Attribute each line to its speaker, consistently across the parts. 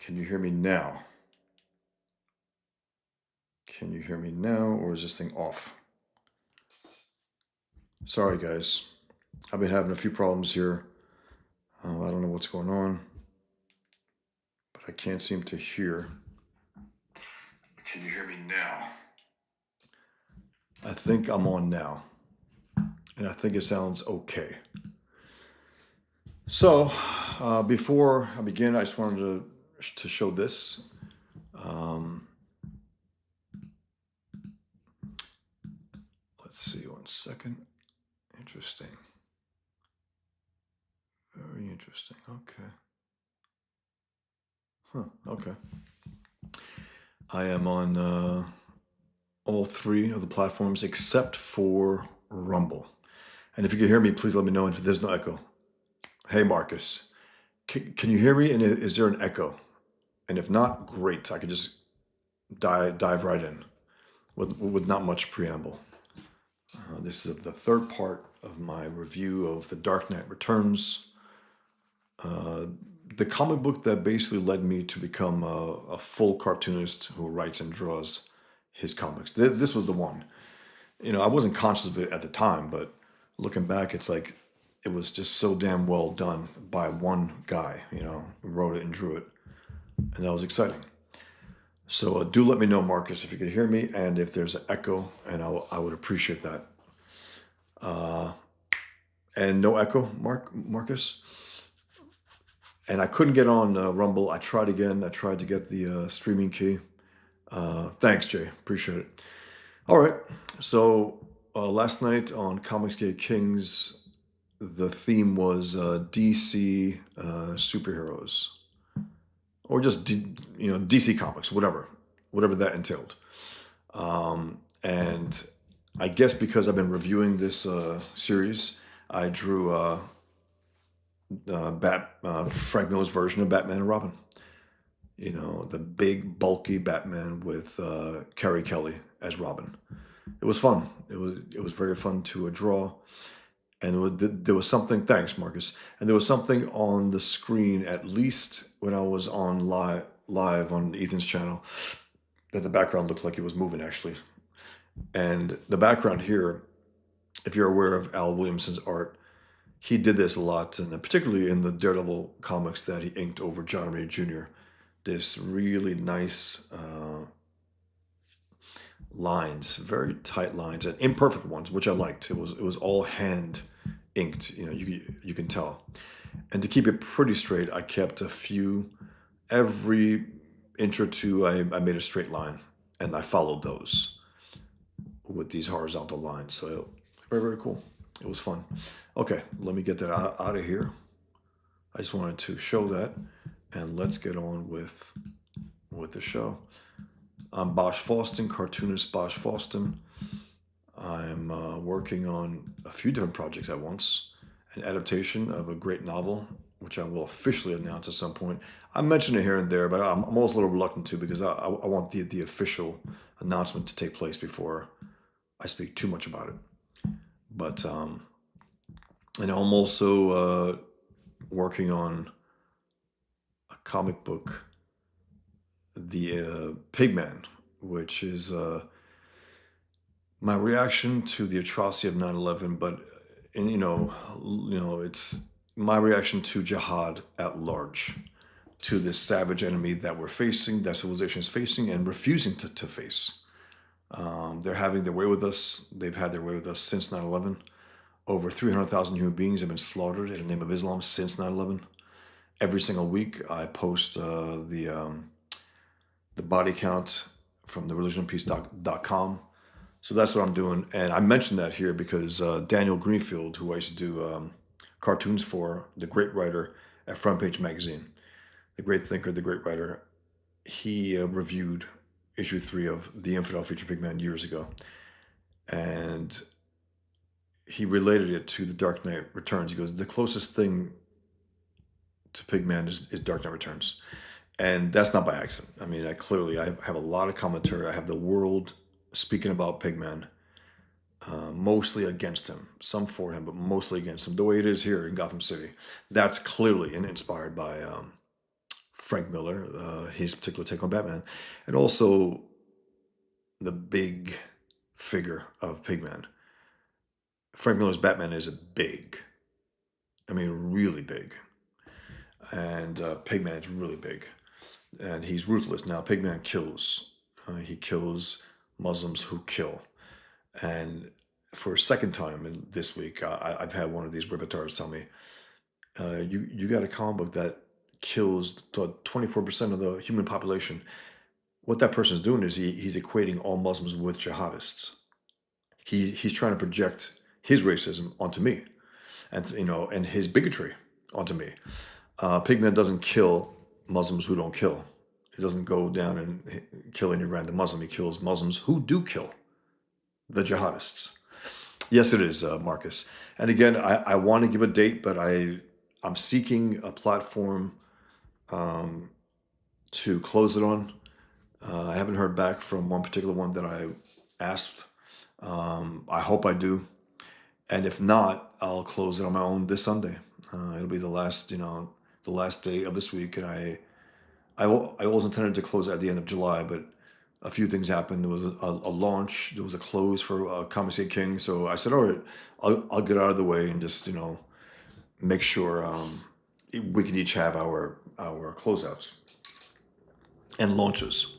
Speaker 1: Can you hear me now? Can you hear me now, or is this thing off? Sorry, guys. I've been having a few problems here. I don't know what's going on, but I can't seem to hear. Can you hear me now? I think I'm on now, and I think it sounds okay. So, before I begin, I just wanted to show this. Um, let's see, 1 second. Interesting. Very interesting. Okay. Okay. I am on all three of the platforms except for Rumble. And if you can hear me, please let me know if there's no echo. Hey, Marcus, can you hear me? And is there an echo? And if not, great. I could just dive right in with not much preamble. This is the third part of my review of The Dark Knight Returns. The comic book that basically led me to become a full cartoonist who writes and draws his comics. This was the one. I wasn't conscious of it at the time, but looking back, it's like it was just so damn well done by one guy, who wrote it and drew it. And that was exciting. So do let me know, Marcus, if you could hear me and if there's an echo, and I would appreciate that. And no echo, Marcus? And I couldn't get on Rumble. I tried again. I tried to get the streaming key. Thanks, Jay. Appreciate it. All right. So last night on Comics Gate Kings, the theme was DC superheroes, or just DC Comics, whatever that entailed. And I guess because I've been reviewing this series, I drew Frank Miller's version of Batman and Robin. The big, bulky Batman with Carrie Kelly as Robin. It was fun. It was very fun to draw. And there was something, thanks, Marcus. And there was something on the screen, at least when I was on live on Ethan's channel, that the background looked like it was moving, actually. And the background here, if you're aware of Al Williamson's art, he did this a lot, and particularly in the Daredevil comics that he inked over John Romita Jr. This really nice lines, very tight lines, and imperfect ones, which I liked. It was all hand inked. You can tell. And to keep it pretty straight, I kept a few. Every inch or two, I made a straight line, and I followed those with these horizontal lines. So very, very cool. It was fun. Okay, let me get that out of here. I just wanted to show that, and let's get on with the show. I'm Bosch Fawston, cartoonist Bosch Fawston. I'm working on a few different projects at once. An adaptation of a great novel, which I will officially announce at some point. I mentioned it here and there, but I'm always a little reluctant to, because I want the official announcement to take place before I speak too much about it. But and I'm also working on a comic book, The Pigman, which is my reaction to the atrocity of 9/11, but it's my reaction to jihad at large, to this savage enemy that we're facing, that civilization is facing and refusing to face. They're having their way with us. They've had their way with us since 9/11. Over 300,000 human beings have been slaughtered in the name of Islam since 9/11. Every single week, I post the body count from the religionandpeace.com. So that's what I'm doing. And I mentioned that here because Daniel Greenfield, who I used to do cartoons for, the great writer at Front Page Magazine, the great thinker, the great writer, he reviewed issue 3 of The Infidel Feature Pigman years ago. And he related it to The Dark Knight Returns. He goes, the closest thing to Pigman is Dark Knight Returns. And that's not by accident. I mean, I have a lot of commentary. I have the world speaking about Pigman, mostly against him, some for him, but mostly against him, the way it is here in Gotham City. That's clearly inspired by Frank Miller, his particular take on Batman, and also the big figure of Pigman. Frank Miller's Batman is big. I mean, really big. And Pigman is really big. And he's ruthless. Now, Pigman kills. He kills Muslims who kill. And for a second time in this week, I've had one of these ribbitars tell me, you got a comic book that kills 24% of the human population. What that person's doing is he's equating all Muslims with jihadists. He's trying to project his racism onto me, and and his bigotry onto me. Pigman doesn't kill Muslims who don't kill. He doesn't go down and kill any random Muslim. He kills Muslims who do kill, the jihadists. Yes, it is, Marcus. And again, I want to give a date, but I'm seeking a platform to close it on. I haven't heard back from one particular one that I asked. I hope I do. And if not, I'll close it on my own this Sunday. It'll be the last day of this week. And I always intended to close it at the end of July, but a few things happened. There was a launch. There was a close for Commissary King. So I said, all right, I'll get out of the way and just, make sure we can each have our closeouts and launches.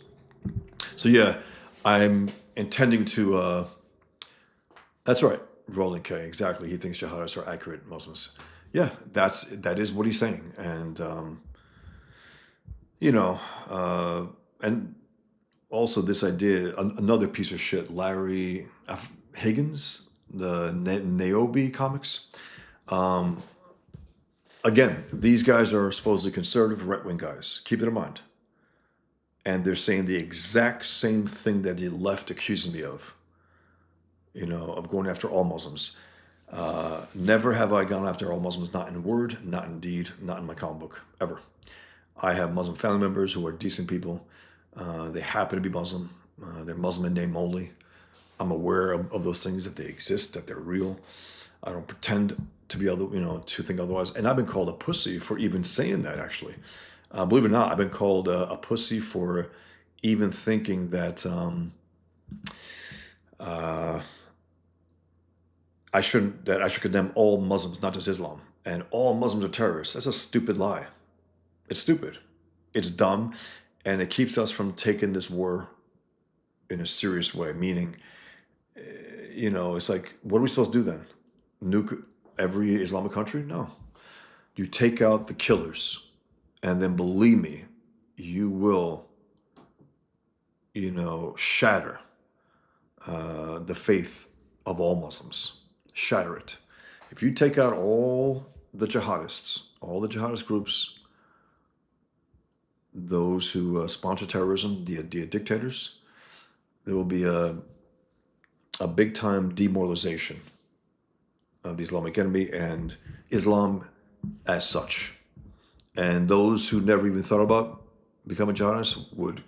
Speaker 1: So yeah, I'm intending to, that's right, Roland K, exactly. He thinks jihadists are accurate Muslims. Yeah, that is what he's saying. And, and also this idea, another piece of shit, Larry Higgins, the Niobe comics. Again, these guys are supposedly conservative right-wing guys. Keep it in mind. And they're saying the exact same thing that the left accuses me of, of going after all Muslims. Never have I gone after all Muslims, not in word, not in deed, not in my comic book, ever. I have Muslim family members who are decent people. They happen to be Muslim. They're Muslim in name only. I'm aware of those things, that they exist, that they're real. I don't pretend to be to think otherwise. And I've been called a pussy for even saying that, actually. Believe it or not, I've been called a pussy for even thinking that I should condemn all Muslims, not just Islam, and all Muslims are terrorists. That's a stupid lie. It's stupid. It's dumb, and it keeps us from taking this war in a serious way. Meaning, it's like, what are we supposed to do then? Nuke every Islamic country? No. You take out the killers, and then believe me, you will, shatter the faith of all Muslims. Shatter it. If you take out all the jihadists, all the jihadist groups, those who sponsor terrorism, the dictators, there will be a big-time demoralization of the Islamic enemy and Islam as such. And those who never even thought about becoming jihadists would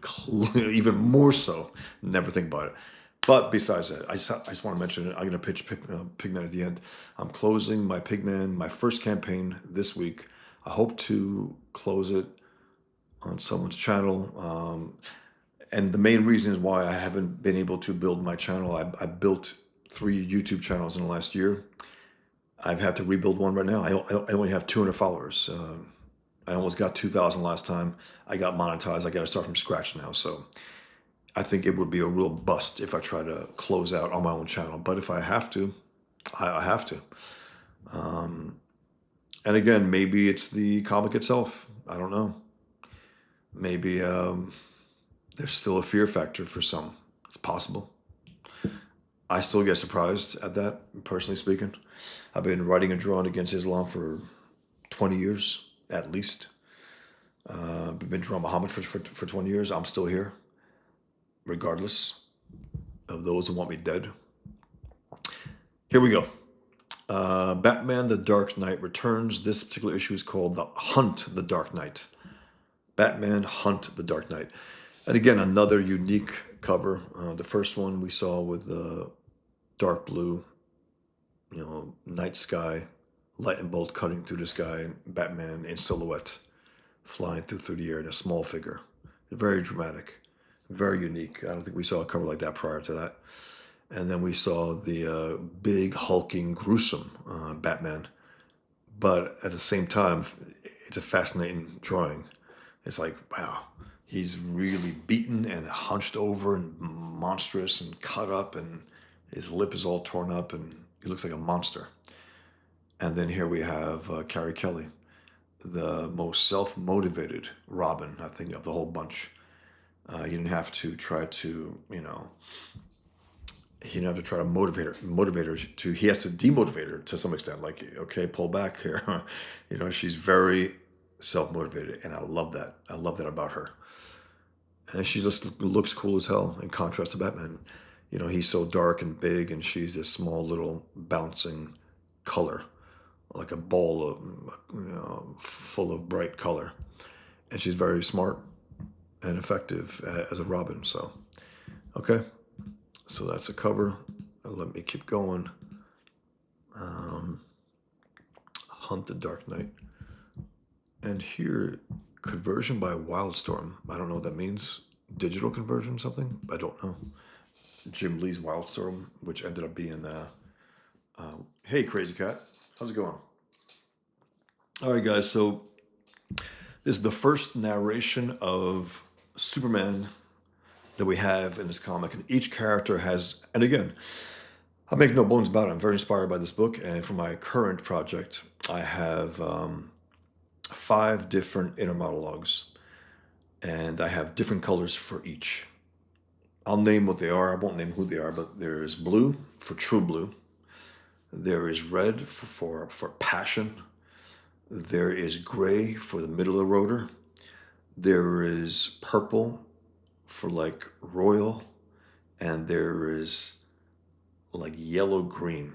Speaker 1: even more so never think about it. But besides that, I just want to mention it. I'm going to pitch Pigman at the end. I'm closing my Pigman, my first campaign this week. I hope to close it on someone's channel. And the main reason is why I haven't been able to build my channel. I built 3 YouTube channels in the last year. I've had to rebuild one right now. I only have 200 followers. I almost got 2,000 last time. I got monetized. I got to start from scratch now. So I think it would be a real bust if I try to close out on my own channel. But if I have to, I have to. And again, maybe it's the comic itself. I don't know. Maybe there's still a fear factor for some. It's possible. I still get surprised at that, personally speaking. I've been writing and drawing against Islam for 20 years, at least. I've been drawing Muhammad for 20 years. I'm still here, regardless of those who want me dead. Here we go. Batman the Dark Knight returns. This particular issue is called The Hunt the Dark Knight. Batman Hunt the Dark Knight. And again, another unique cover. The first one we saw with the dark blue, night sky, lightning bolt cutting through the sky, and Batman in silhouette. flying through the air in a small figure. Very dramatic, very unique. I don't think we saw a cover like that prior to that. And then we saw the big, hulking, gruesome Batman. But at the same time, it's a fascinating drawing. It's like, wow, he's really beaten and hunched over and monstrous and cut up, and his lip is all torn up, and he looks like a monster. And then here we have Carrie Kelly, the most self-motivated Robin, I think, of the whole bunch. He didn't have to try to, he didn't have to try to motivate her to, he has to demotivate her to some extent. Like, okay, pull back here. She's very self-motivated, and I love that. I love that about her. And she just looks cool as hell in contrast to Batman. He's so dark and big, and she's this small little bouncing color, like a ball of, full of bright color. And she's very smart and effective as a Robin. So, okay. So that's a cover. Let me keep going. Hunt the Dark Knight. And here, conversion by Wildstorm. I don't know what that means. Digital conversion, something? I don't know. Jim Lee's Wildstorm, which ended up being, hey, Crazy Cat. How's it going? All right, guys. So this is the first narration of Superman that we have in this comic. And each character has, and again, I make no bones about it. I'm very inspired by this book. And for my current project, I have 5 different inner monologues. And I have different colors for each. I'll name what they are. I won't name who they are, but there is blue for true blue. There is red for passion. There is gray for the middle of the rotor. There is purple for like royal. And there is like yellow green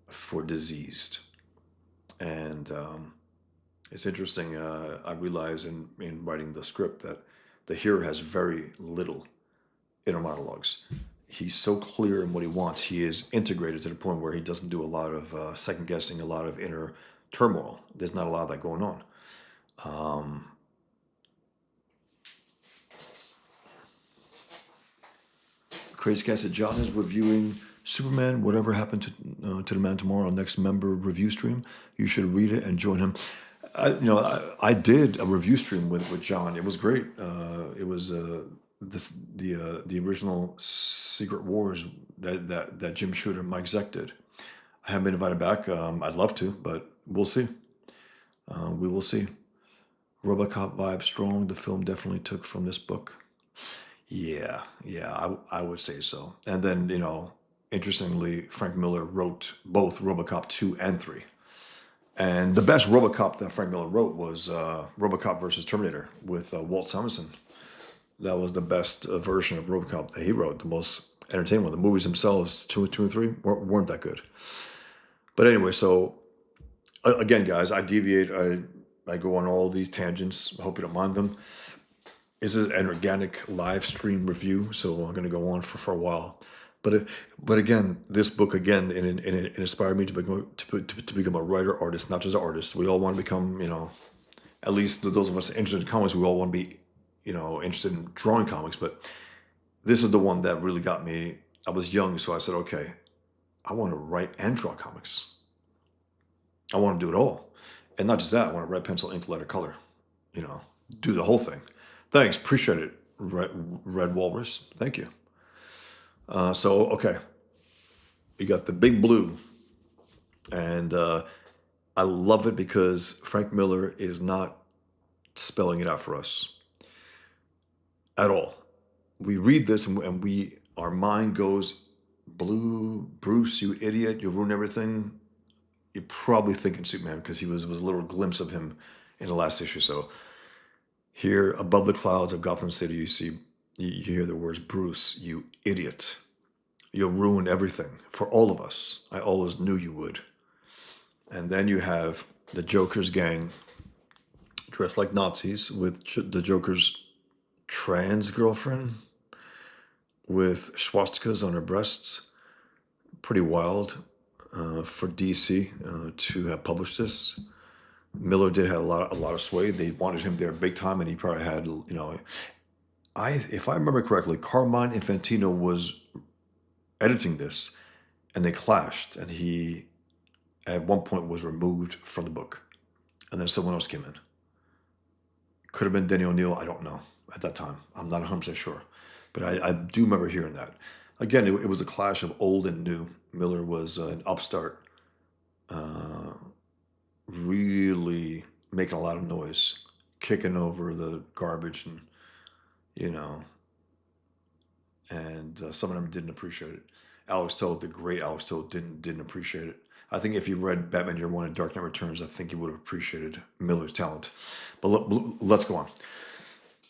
Speaker 1: for diseased. And it's interesting. I realize in writing the script that the hero has very little inner monologues. He's so clear in what he wants. He is integrated to the point where he doesn't do a lot of second guessing, a lot of inner turmoil. There's not a lot of that going on. Crazy Cat said, John is reviewing Superman, Whatever Happened to the Man Tomorrow, on next member review stream. You should read it and join him. I did a review stream with John. It was great. It was the original Secret Wars that Jim Shooter and Mike Zeck did. I haven't been invited back. I'd love to, but we'll see. We will see. RoboCop vibe strong. The film definitely took from this book. Yeah, I would say so. And then, interestingly, Frank Miller wrote both RoboCop 2 and 3. And the best RoboCop that Frank Miller wrote was RoboCop versus Terminator with Walt Simonson. That was the best version of RoboCop that he wrote, the most entertaining one. The movies themselves, 2 and 3, weren't that good. But anyway, so again, guys, I deviate. I go on all these tangents. I hope you don't mind them. This is an organic live stream review, so I'm going to go on for a while. But again, this book again it inspired me to become a writer, artist, not just an artist. We all want to become, at least those of us interested in comics, we all want to be, interested in drawing comics. But this is the one that really got me. I was young, so I said, okay, I want to write and draw comics. I want to do it all, and not just that. I want to write, pencil, ink, letter, color. Do the whole thing. Thanks, appreciate it, Red Walrus. Thank you. Okay, you got the big blue, and I love it because Frank Miller is not spelling it out for us at all. We read this and our mind goes, blue, Bruce, you idiot, you'll ruin everything. You're probably thinking Superman because was a little glimpse of him in the last issue. So here, above the clouds of Gotham City, you hear the words, Bruce, you idiot. You'll ruin everything for all of us. I always knew you would. And then you have the Joker's gang dressed like Nazis with the Joker's trans girlfriend with swastikas on her breasts. Pretty wild for DC to have published this. Miller did have a lot of sway. They wanted him there big time, and he probably had, if I remember correctly, Carmine Infantino was editing this, and they clashed, and he at one point was removed from the book, and then someone else came in. Could have been Denny O'Neil. I don't know at that time. I'm not 100% sure, but I do remember hearing that. Again, it was a clash of old and new. Miller was an upstart, uh, really making a lot of noise, kicking over the garbage, and you know, and some of them didn't appreciate it. Alex Toth, the great Alex Toth, didn't appreciate it. I think if you read Batman Year One and Dark Knight Returns, I think you would have appreciated Miller's talent. But let's go on.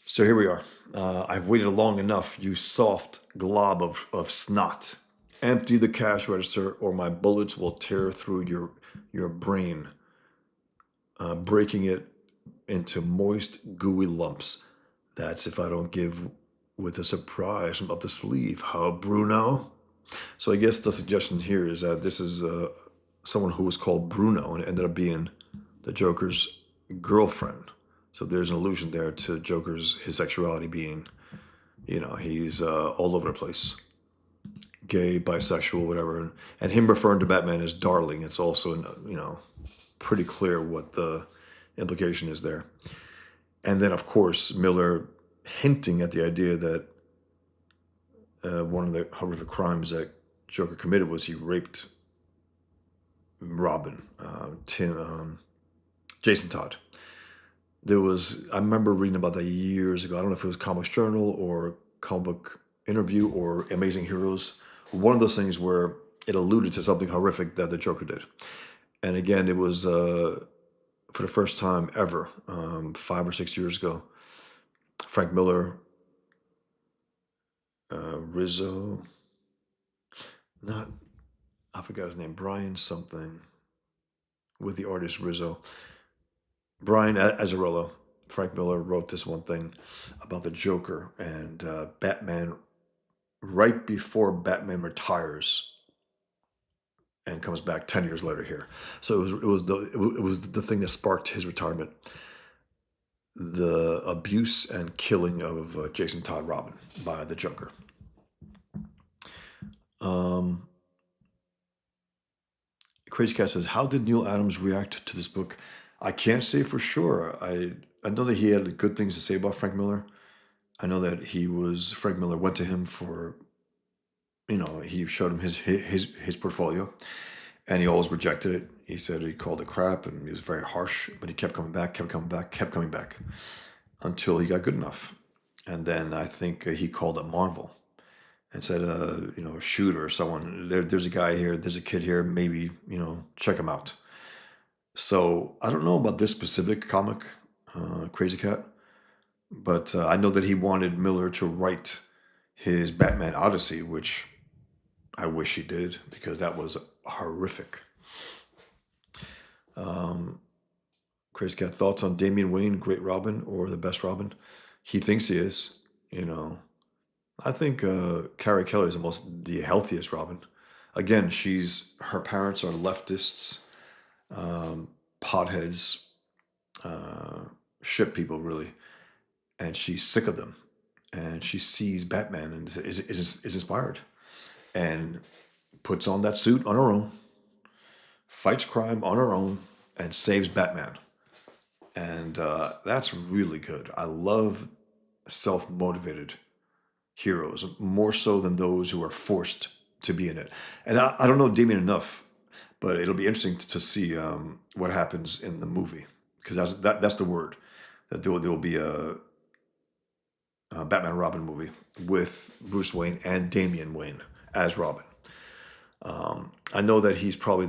Speaker 1: So here we are. I've waited long enough, you soft glob of snot. Empty the cash register, or my bullets will tear through your brain, breaking it into moist, gooey lumps. That's if I don't give with a surprise from up the sleeve. How, Bruno? So I guess the suggestion here is that this is someone who was called Bruno and ended up being the Joker's girlfriend. So there's an allusion there to his sexuality being, he's all over the place, gay, bisexual, whatever, and him referring to Batman as darling. It's also, pretty clear what the implication is there. And then, of course, Miller hinting at the idea that one of the horrific crimes that Joker committed was he raped Robin, Jason Todd. I remember reading about that years ago. I don't know if it was Comics Journal or Comic Book Interview or Amazing Heroes. One of those things where it alluded to something horrific that the Joker did. And again, it was for the first time ever, 5 or 6 years ago. Frank Miller, Rizzo, I forgot his name, Brian something, with the artist Rizzo. Brian Azzarello, Frank Miller wrote this one thing about the Joker and Batman right before Batman retires and comes back 10 years later here. So it was the thing that sparked his retirement. The abuse and killing of Jason Todd Robin by the Joker. Crazy Cat says, how did Neil Adams react to this book? I can't say for sure. I know that he had good things to say about Frank Miller. I know that Frank Miller went to him for, he showed him his portfolio, and he always rejected it. He said he called it crap, and he was very harsh, but he kept coming back, kept coming back, kept coming back until he got good enough. And then I think he called it Marvel and said, Shooter or someone, there's a guy here, there's a kid here, maybe, check him out. So I don't know about this specific comic, Crazy Cat, but I know that he wanted Miller to write his Batman Odyssey, which I wish he did because that was horrific. Crazy Cat, thoughts on Damian Wayne, great Robin or the best Robin? He thinks he is, I think Carrie Kelly is the healthiest Robin. Again, her parents are leftists, potheads, shit people really, and she's sick of them. And she sees Batman and is inspired, and puts on that suit on her own, fights crime on her own, and saves Batman. And that's really good. I love self-motivated heroes more so than those who are forced to be in it. And I don't know Damien enough, but it'll be interesting to see what happens in the movie, because that's the word, that there will be a Batman and Robin movie with Bruce Wayne and Damian Wayne as Robin. I know that he's probably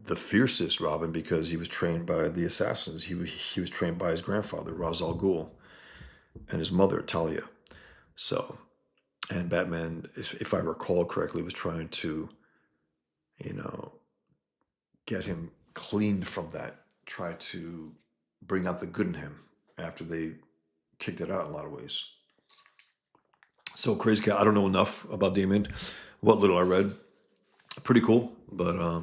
Speaker 1: the fiercest Robin because he was trained by the assassins. He was trained by his grandfather, Ra's al Ghul, and his mother, Talia. So, and Batman, if I recall correctly, was trying to, get him cleaned from that, try to bring out the good in him after they kicked it out in a lot of ways. So Crazy Cat, I don't know enough about Damien. What little I read, pretty cool. But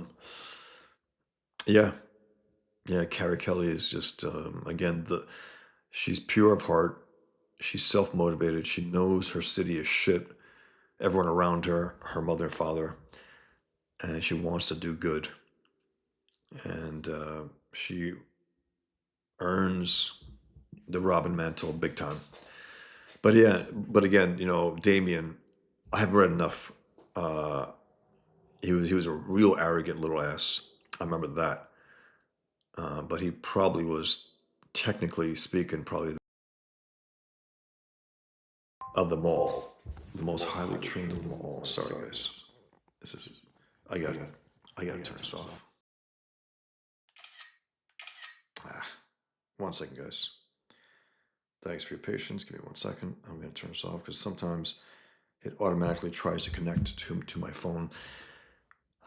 Speaker 1: yeah, Yeah, Carrie Kelly is just again the she's pure of heart. She's self motivated. She knows her city is shit. Everyone around her, her mother and father, and she wants to do good. And she earns the Robin mantle big time. But yeah, but again, Damien, I haven't read enough. Uh, he was a real arrogant little ass. I remember that. But he probably was, technically speaking, probably of them all, the most highly trained of them all. Sorry, guys. This is I got I got to turn this off. Ah, 1 second, guys. Thanks for your patience. Give me 1 second. I'm going to turn this off because sometimes it automatically tries to connect to my phone.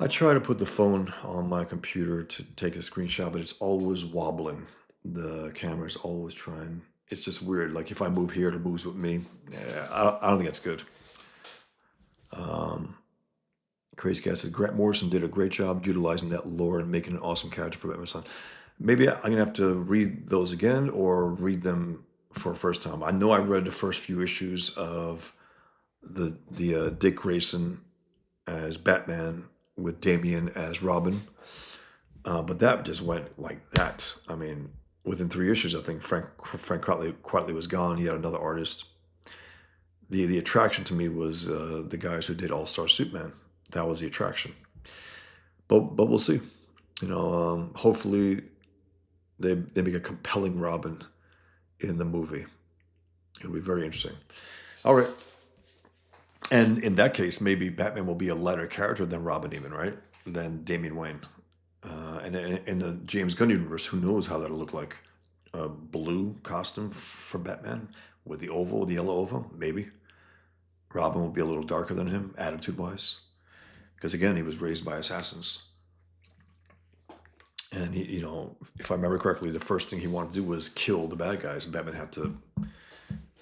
Speaker 1: I try to put the phone on my computer to take a screenshot, but it's always wobbling. The camera's always trying. It's just weird. Like if I move here, it moves with me. Yeah, I don't think that's good. Um, Crazy Cat says Grant Morrison did a great job utilizing that lore and making an awesome character for Batman Son. Maybe I'm gonna have to read those again or read them for a first time. I know I read the first few issues of the Dick Grayson as Batman with Damian as Robin. But that just went like that. I mean, within 3 issues, I think Frank Quitely was gone. He had another artist. The attraction to me was the guys who did All Star Superman. That was the attraction. But we'll see. Hopefully they make a compelling Robin in the movie. It'll be very interesting. All right, and in that case, maybe Batman will be a lighter character than Robin, even right? Than Damian Wayne. And in the James Gunn universe, who knows how that'll look like? A blue costume for Batman with the oval, the yellow oval, maybe. Robin will be a little darker than him, attitude wise, because again, he was raised by assassins. And if I remember correctly, the first thing he wanted to do was kill the bad guys, and Batman had to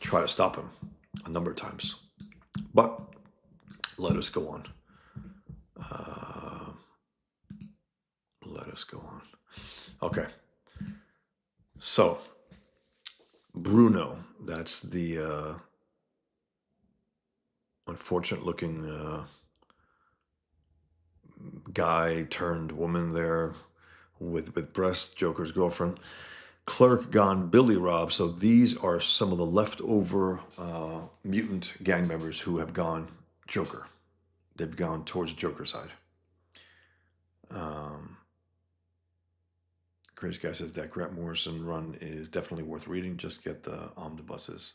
Speaker 1: try to stop him a number of times. But let us go on. Uh, let us go on. Okay. So, Bruno, that's the unfortunate looking guy turned woman there with breast, Joker's girlfriend. Clerk gone Billy Rob. So these are some of the leftover mutant gang members who have gone Joker. They've gone towards Joker side. Crazy Guy says that Grant Morrison run is definitely worth reading. Just get the omnibuses.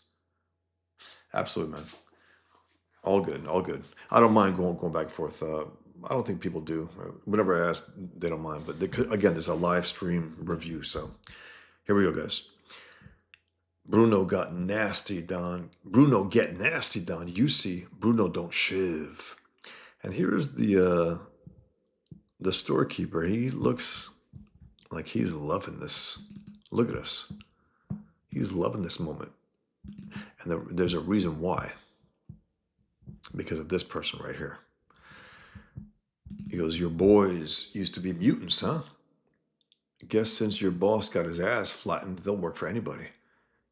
Speaker 1: Absolutely, man. All good, all good. I don't mind going back and forth. I don't think people do. Whenever I ask, they don't mind. But again, there's a live stream review. So here we go, guys. Bruno got nasty, Don. Bruno get nasty, Don. You see, Bruno don't shiv. And here's the storekeeper. He looks like he's loving this. Look at this. He's loving this moment. And there's a reason why. Because of this person right here. He goes, your boys used to be mutants, huh? Guess since your boss got his ass flattened, they'll work for anybody.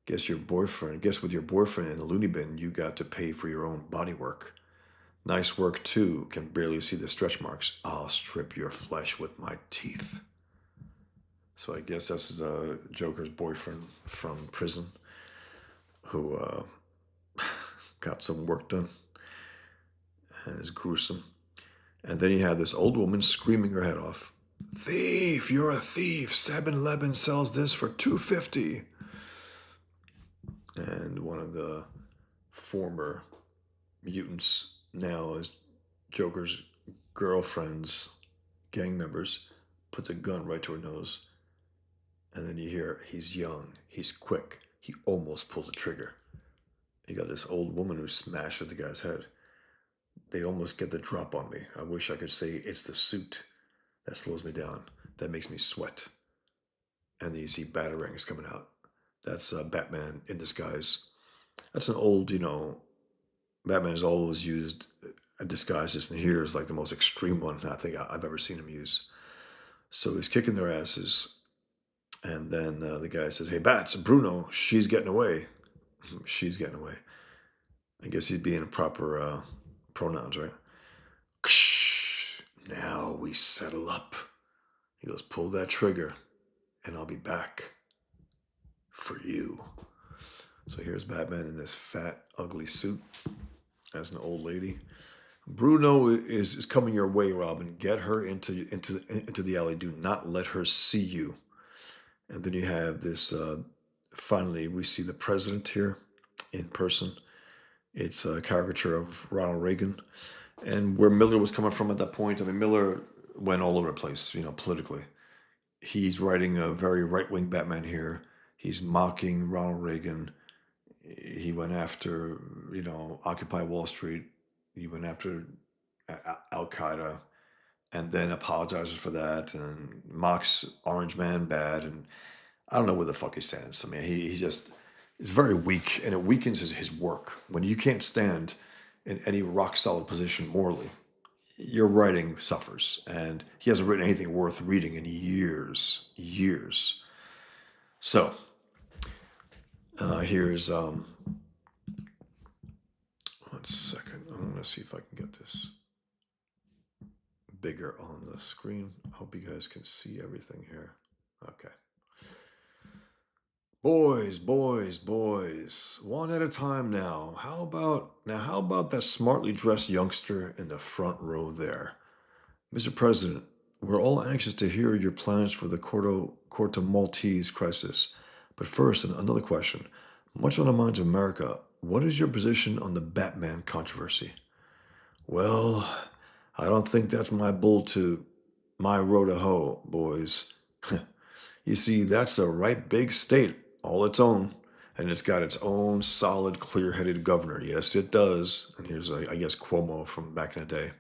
Speaker 1: Guess with your boyfriend in the loony bin, you got to pay for your own body work. Nice work too, can barely see the stretch marks. I'll strip your flesh with my teeth. So I guess that's Joker's boyfriend from prison who got some work done and is gruesome. And then you have this old woman screaming her head off. Thief, you're a thief. 7-Eleven sells this for $2.50. And one of the former mutants now is Joker's girlfriend's gang members puts a gun right to her nose. And then you hear, he's young, he's quick, he almost pulled the trigger. You got this old woman who smashes the guy's head. They almost get the drop on me. I wish I could say it's the suit that slows me down, that makes me sweat. And then you see batarangs coming out. That's Batman in disguise. That's an old, Batman has always used disguises, and here is like the most extreme one I think I've ever seen him use. So he's kicking their asses, And then the guy says, "Hey, Bats, Bruno, she's getting away." She's getting away. I guess he's being proper pronouns, right? "Ksh, now we settle up." He goes, "Pull that trigger, and I'll be back for you." So here's Batman in this fat, ugly suit as an old lady. Bruno is coming your way, Robin. Get her into the alley. Do not let her see you. And then you have this. Finally, we see the president here in person. It's a caricature of Ronald Reagan, and where Miller was coming from at that point. I mean, Miller went all over the place, politically. He's writing a very right wing Batman here. He's mocking Ronald Reagan. He went after, Occupy Wall Street. He went after Al Qaeda, and then apologizes for that and mocks Orange Man bad. And I don't know where the fuck he stands. I mean, he just is very weak, and it weakens his work. When you can't stand in any rock solid position morally, your writing suffers. And he hasn't written anything worth reading in years, years. So here's 1 second. I'm gonna see if I can get this bigger on the screen. I hope you guys can see everything here. Okay. Boys, boys, boys, one at a time now. How about that smartly dressed youngster in the front row there? Mr. President, we're all anxious to hear your plans for the Corto Maltese crisis. But first, another question. Much on the minds of America, what is your position on the Batman controversy? Well, I don't think that's my row to hoe, boys. You see, that's a right big state, all its own, and it's got its own solid, clear-headed governor. Yes, it does. And here's, I guess, Cuomo from back in the day.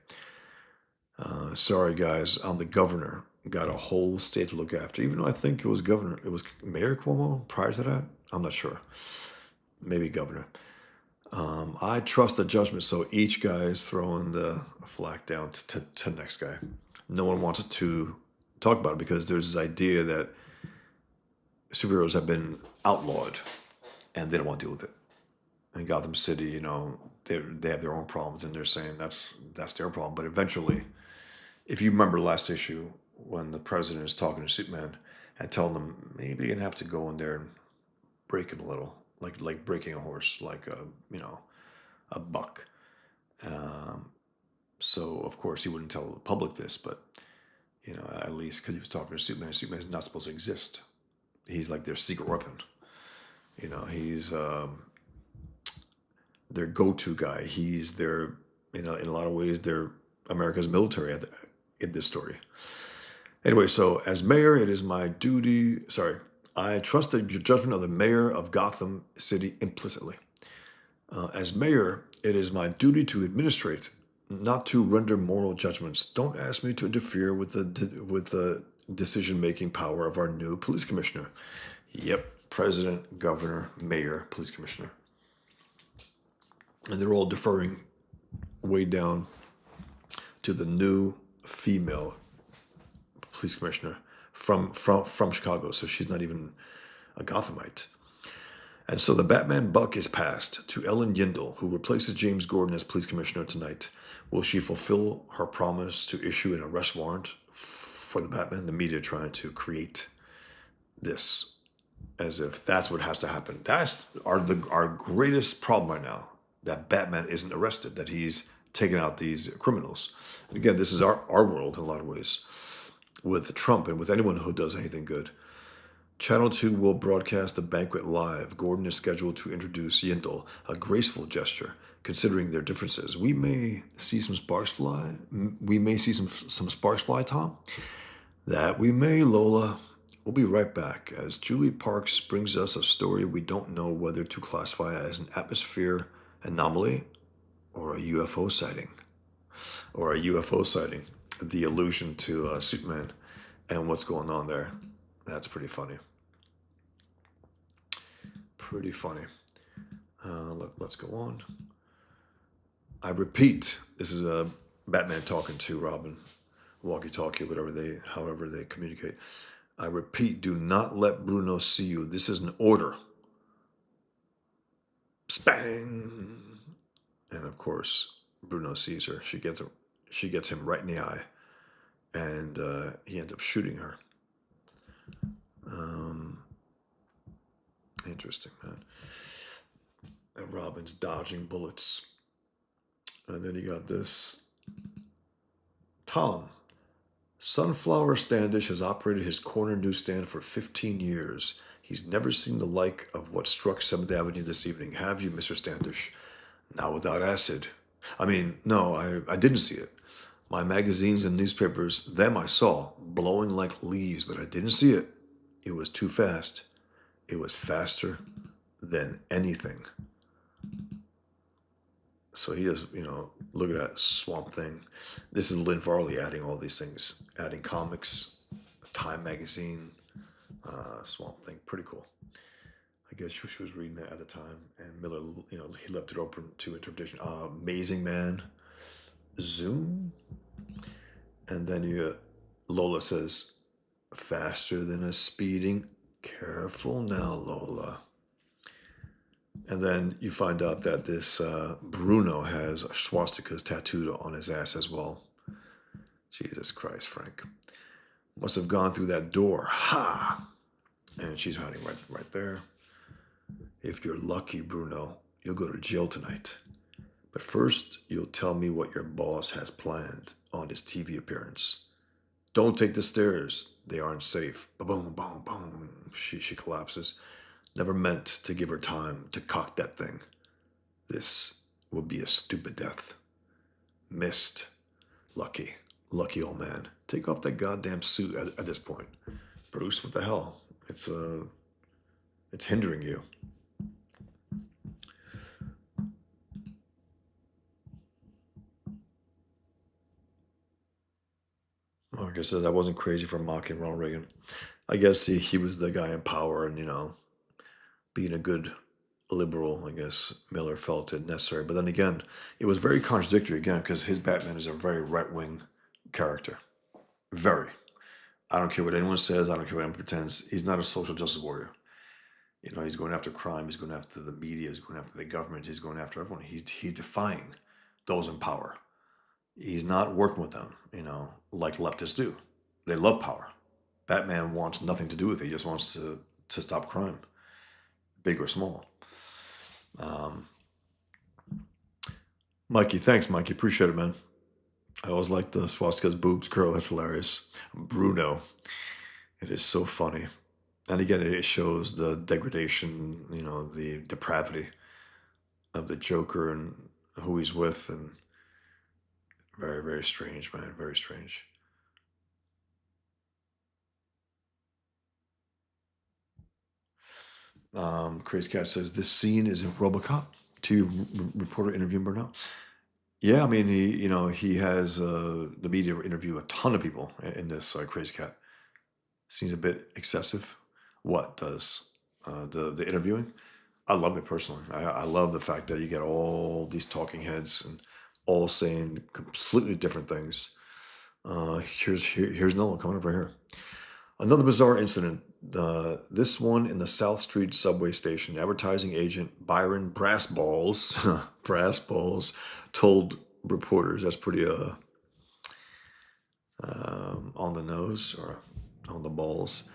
Speaker 1: Sorry, guys, I'm the governor. Got a whole state to look after. Even though I think it was Mayor Cuomo prior to that. I'm not sure. Maybe governor. I trust the judgment, so each guy is throwing the flag down to the next guy. No one wants to talk about it because there's this idea that superheroes have been outlawed and they don't want to deal with it. In Gotham City, they have their own problems, and they're saying that's their problem. But eventually, if you remember last issue when the president is talking to Superman and telling him maybe you're gonna have to go in there and break him a little, like breaking a horse, like a buck. So of course he wouldn't tell the public this, but at least because he was talking to Superman, Superman is not supposed to exist. He's like their secret weapon. He's their go-to guy. He's their, in a lot of ways, they're America's military in this story. Anyway, so as mayor, it is my duty. Sorry, I trust the judgment of the mayor of Gotham City implicitly. As mayor, it is my duty to administrate, not to render moral judgments. Don't ask me to interfere with the decision-making power of our new police commissioner. Yep, president, governor, mayor, police commissioner. And they're all deferring way down to the new female police commissioner from Chicago. So she's not even a Gothamite. And so the Batman buck is passed to Ellen Yindel, who replaces James Gordon as police commissioner tonight. Will she fulfill her promise to issue an arrest warrant for the Batman? The media trying to create this as if that's what has to happen. That's our greatest problem right now, that Batman isn't arrested, that he's taken out these criminals. And again, this is our world in a lot of ways, with Trump and with anyone who does anything good. Channel 2 will broadcast the banquet live. Gordon is scheduled to introduce Yindel, a graceful gesture, considering their differences. We may see some sparks fly. We may see some sparks fly, Tom. That we may, Lola. We'll be right back as Julie Parks brings us a story we don't know whether to classify as an atmosphere anomaly or a UFO sighting. The allusion to Superman and what's going on there. That's pretty funny. Let's go on. I repeat, this is Batman talking to Robin, walkie-talkie, however they communicate. I repeat, do not let Bruno see you. This is an order. Spang! And of course, Bruno sees her. She gets him right in the eye, and he ends up shooting her. Um, Interesting, man. And Robin's dodging bullets. And then you got this. Tom. Sunflower Standish has operated his corner newsstand for 15 years. He's never seen the like of what struck 7th Avenue this evening. Have you, Mr. Standish? Not without acid. I mean, no, I didn't see it. My magazines and newspapers, them I saw, blowing like leaves, but I didn't see it. It was too fast. It was faster than anything. So he is, look at that Swamp Thing. This is Lynn Varley adding all these things, adding comics, Time magazine, Swamp Thing. Pretty cool. I guess she was reading it at the time, and Miller, he left it open to interpretation. Amazing Man, Zoom, and then Lola says, faster than a speeding. Careful now, Lola. And then you find out that this Bruno has swastikas tattooed on his ass as well. Jesus Christ, Frank. Must have gone through that door. Ha! And she's hiding right there. If you're lucky, Bruno, you'll go to jail tonight. But first, you'll tell me what your boss has planned on his TV appearance. Don't take the stairs. They aren't safe. Boom, boom, boom. She collapses. Never meant to give her time to cock that thing. This will be a stupid death. Missed. Lucky. Lucky old man. Take off that goddamn suit at this point. Bruce, what the hell? It's hindering you. Marcus says, I wasn't crazy for mocking Ronald Reagan. I guess he was the guy in power, and, being a good liberal, I guess Miller felt it necessary. But then again, it was very contradictory again, because his Batman is a very right-wing character. Very. I don't care what anyone says. I don't care what anyone pretends. He's not a social justice warrior. He's going after crime. He's going after the media. He's going after the government. He's going after everyone. He's defying those in power. He's not working with them, like leftists do. They love power. Batman wants nothing to do with it. He just wants to stop crime, big or small. Mikey, thanks, Mikey. Appreciate it, man. I always like the swastika's boobs curl. That's hilarious. Bruno. It is so funny. And again, it shows the degradation, the depravity of the Joker and who he's with. And very, very strange, man. Very strange. Crazy Cat says, this scene is in RoboCop. TV reporter interviewing Burnell. Yeah, I mean, he has the media interview a ton of people in this Crazy Cat. Seems a bit excessive. What does the interviewing? I love it personally. I love the fact that you get all these talking heads and all saying completely different things. Here's another one coming up right here. Another bizarre incident. This one in the South Street subway station. Advertising agent Byron Brassballs, Brassballs, told reporters. That's pretty on the nose or on the balls.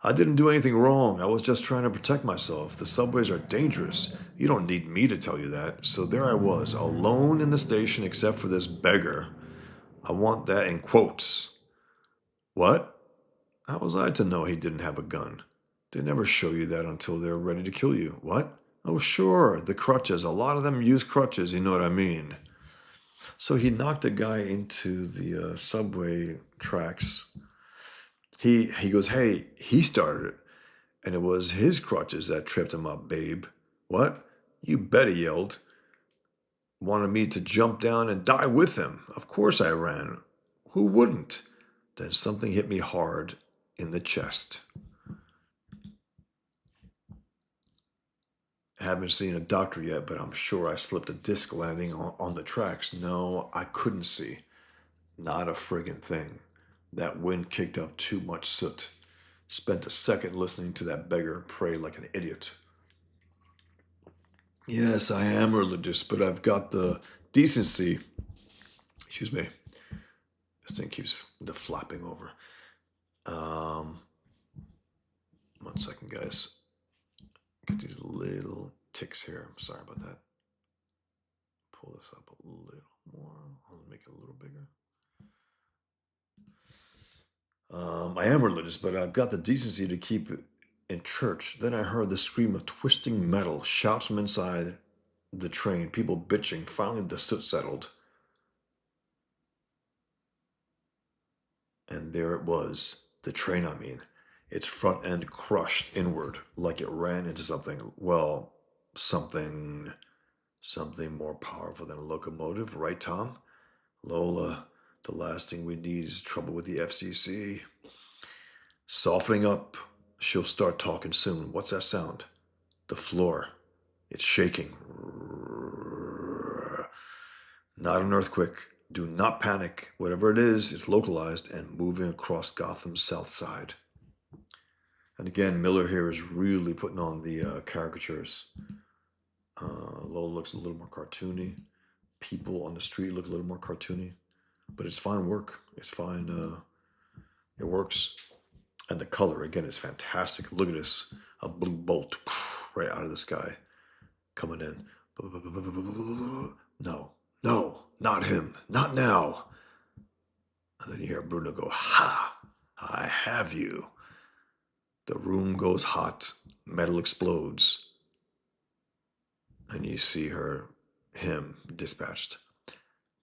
Speaker 1: I didn't do anything wrong. I was just trying to protect myself. The subways are dangerous. You don't need me to tell you that. So there I was, alone in the station except for this beggar. I want that in quotes. What? How was I to know he didn't have a gun? They never show you that until they're ready to kill you. What? Oh, sure, the crutches. A lot of them use crutches, you know what I mean. So he knocked a guy into the subway tracks. He goes, hey, he started it. And it was his crutches that tripped him up, babe. What? You bet he yelled. Wanted me to jump down and die with him. Of course I ran. Who wouldn't? Then something hit me hard in the chest. I haven't seen a doctor yet, but I'm sure I slipped a disc landing on the tracks. No, I couldn't see. Not a friggin' thing. That wind kicked up too much soot. Spent a second listening to that beggar pray like an idiot. Yes, I am religious, but I've got the decency. Excuse me. This thing keeps the flapping over. Um, 1 second, guys. Get these little ticks here. I'm sorry about that. Pull this up a little more. I'll make it a little bigger. I am religious, but I've got the decency to keep it in church. Then I heard the scream of twisting metal, shouts from inside the train, people bitching. Finally, the soot settled. And there it was, the train, I mean. Its front end crushed inward like it ran into something, well, something, something more powerful than a locomotive, right, Tom? Lola, the last thing we need is trouble with the FCC. Softening up, she'll start talking soon. What's that sound? The floor. It's shaking. Not an earthquake. Do not panic. Whatever it is, it's localized and moving across Gotham's south side. And again, Miller here is really putting on the caricatures. Lola looks a little more cartoony. People on the street look a little more cartoony. But it's fine work. It's fine. It works. And the color, again, is fantastic. Look at this. A blue bolt right out of the sky coming in. No, no, not him. Not now. And then you hear Bruno go, ha, I have you. The room goes hot. Metal explodes. And you see him dispatched.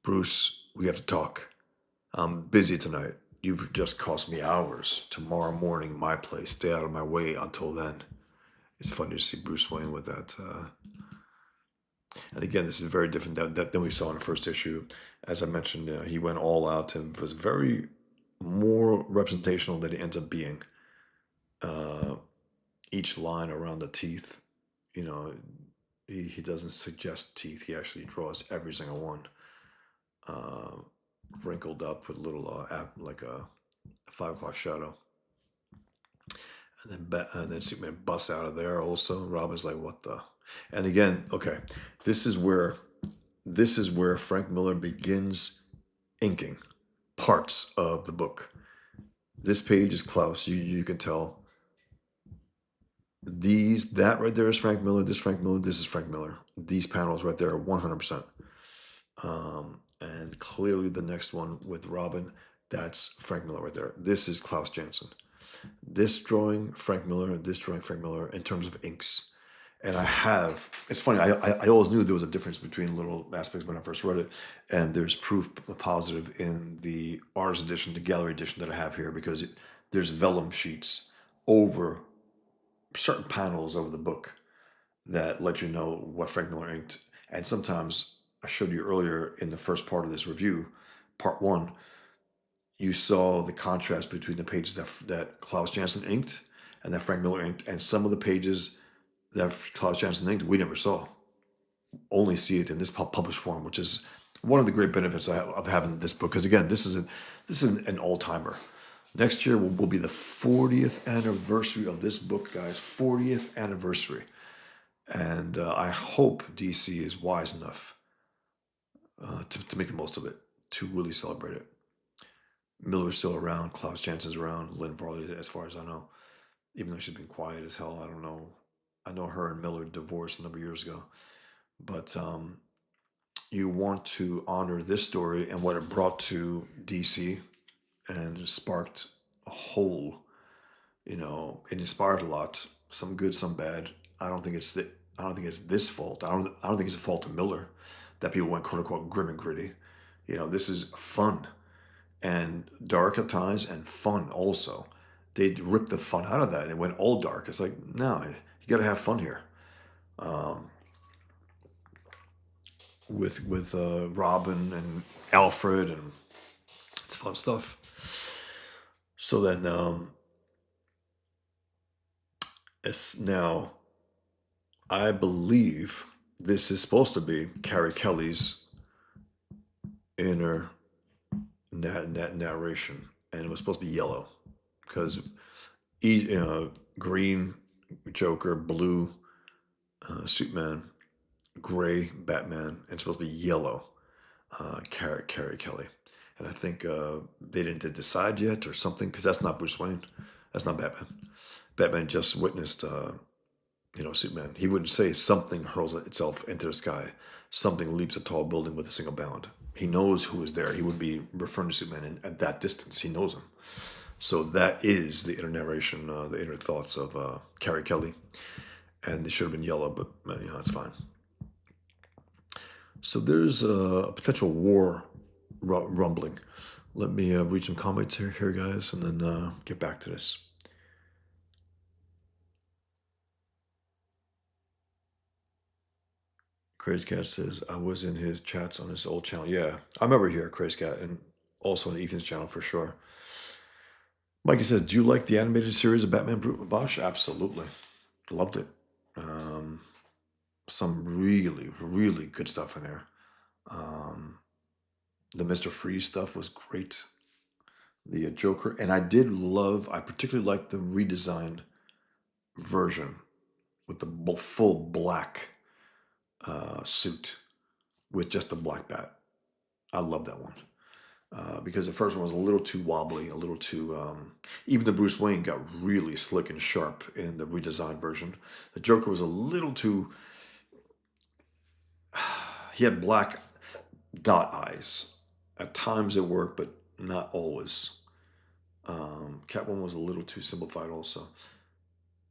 Speaker 1: Bruce, we have to talk. I'm busy tonight. You've just cost me hours. Tomorrow morning, my place. Stay out of my way until then. It's funny to see Bruce Wayne with that. And again, this is very different than we saw in the first issue. As I mentioned, he went all out and was very more representational than he ends up being. Each line around the teeth, you know, he doesn't suggest teeth. He actually draws every single one. Wrinkled up with a little like a 5 o'clock shadow, and then Superman busts out of there. Also, Robin's like, "What the?" And again, okay, this is where Frank Miller begins inking parts of the book. This page is Klaus. You can tell. That right there is Frank Miller. This Frank Miller. This is Frank Miller. These panels right there are 100%. And clearly the next one with Robin, that's Frank Miller right there. This is Klaus Janson. This drawing, Frank Miller, this drawing, Frank Miller, in terms of inks. And it's funny, I always knew there was a difference between little aspects when I first read it, and there's proof positive in the artist edition, the gallery edition that I have here, because there's vellum sheets over certain panels over the book that let you know what Frank Miller inked. And sometimes, I showed you earlier in the first part of this review, part one, you saw the contrast between the pages that Klaus Janson inked and that Frank Miller inked, and some of the pages that Klaus Janson inked we never saw. Only see it in this published form, which is one of the great benefits of having this book. Because again, this is an all-timer. Next year will be the 40th anniversary of this book, guys. 40th anniversary. And I hope DC is wise enough to make the most of it, to really celebrate it. Miller's still around, Klaus Janson's around, Lynn Varley, as far as I know, even though she's been quiet as hell. I don't know. I know her and Miller divorced a number of years ago. But you want to honor this story and what it brought to DC, and sparked a whole, it inspired a lot, some good, some bad. I don't think it's this fault. I don't think it's a fault of Miller that people went quote unquote grim and gritty. This is fun and dark at times and fun also. They ripped the fun out of that and went all dark. It's like, no, you got to have fun here. With Robin and Alfred, and it's fun stuff. So then, it's now, I believe this is supposed to be Carrie Kelly's inner narration, and it was supposed to be yellow, because green Joker, blue Superman, gray Batman, and supposed to be yellow Carrie Kelly. And I think they didn't decide yet or something because that's not Bruce Wayne. That's not Batman. Batman just witnessed, Superman. He wouldn't say something hurls itself into the sky, something leaps a tall building with a single bound. He knows who is there. He would be referring to Superman at that distance. He knows him. So that is the inner narration, the inner thoughts of Carrie Kelly. And they should have been yellow, but it's fine. So there's a potential war rumbling. Let me read some comments here, guys, and then get back to this. Crazy Cat says, I was in his chats on his old channel. Yeah, I remember here, Crazy Cat, and also on Ethan's channel for sure. Mikey says, do you like the animated series of Batman Brute Bosch? Absolutely. Loved it. Some really, really good stuff in there. The Mr. Freeze stuff was great. The Joker. And I particularly liked the redesigned version with the full black suit with just a black bat. I love that one. Because the first one was a little too wobbly, a little too. Even the Bruce Wayne got really slick and sharp in the redesigned version. The Joker was a little too. He had black dot eyes. At times it worked, but not always. Catwoman was a little too simplified, also,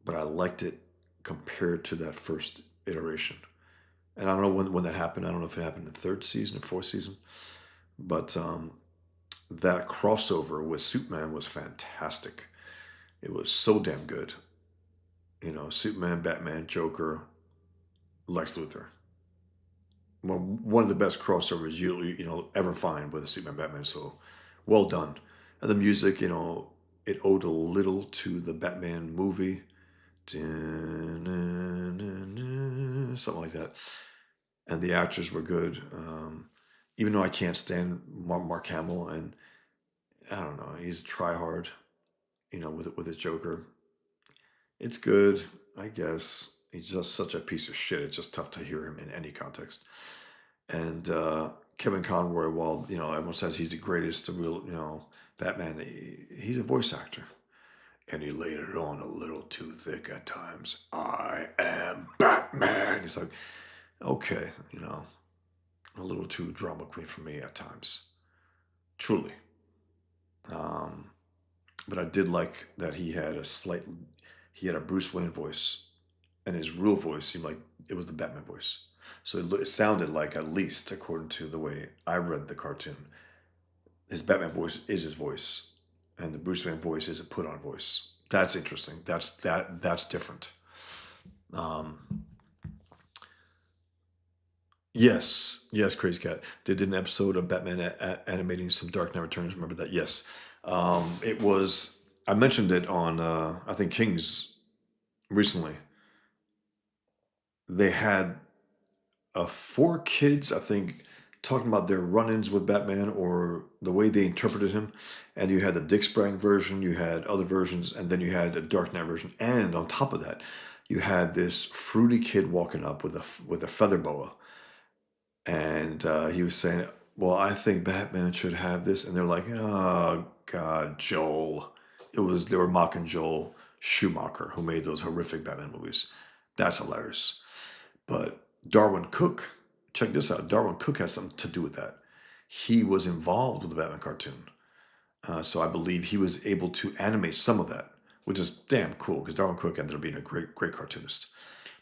Speaker 1: but I liked it compared to that first iteration. And I don't know when that happened. I don't know if it happened in the third season or fourth season, but that crossover with Superman was fantastic. It was so damn good. Superman, Batman, Joker, Lex Luthor. One of the best crossovers you ever find with a Superman Batman. So well done. And the music, it owed a little to the Batman movie, something like that. And the actors were good. Even though I can't stand Mark Hamill, and I don't know, he's a try hard, with his Joker. It's good, I guess. He's just such a piece of shit. It's just tough to hear him in any context. And Kevin Conroy, while everyone says he's the greatest, the real Batman, he's a voice actor, and he laid it on a little too thick at times. I am Batman. He's like, okay, a little too drama queen for me at times, truly. But I did like that he had a Bruce Wayne voice, and his real voice seemed like it was the Batman voice. So it sounded like, at least according to the way I read the cartoon, his Batman voice is his voice, and the Bruce Wayne voice is a put-on voice. That's interesting. That's different. Yes, Crazy Cat. They did an episode of Batman animating some Dark Knight Returns. Remember that? Yes. It was. I mentioned it on I think King's recently. They had 4 kids, I think, talking about their run-ins with Batman or the way they interpreted him. And you had the Dick Sprang version, you had other versions, and then you had a Dark Knight version. And on top of that, you had this fruity kid walking up with a feather boa, and he was saying, "Well, I think Batman should have this," and they're like, "Oh God, Joel." They were mocking Joel Schumacher, who made those horrific Batman movies. That's hilarious. But Darwin Cook, check this out. Darwin Cook had something to do with that. He was involved with the Batman cartoon, so I believe he was able to animate some of that, which is damn cool because Darwin Cook ended up being a great, great cartoonist.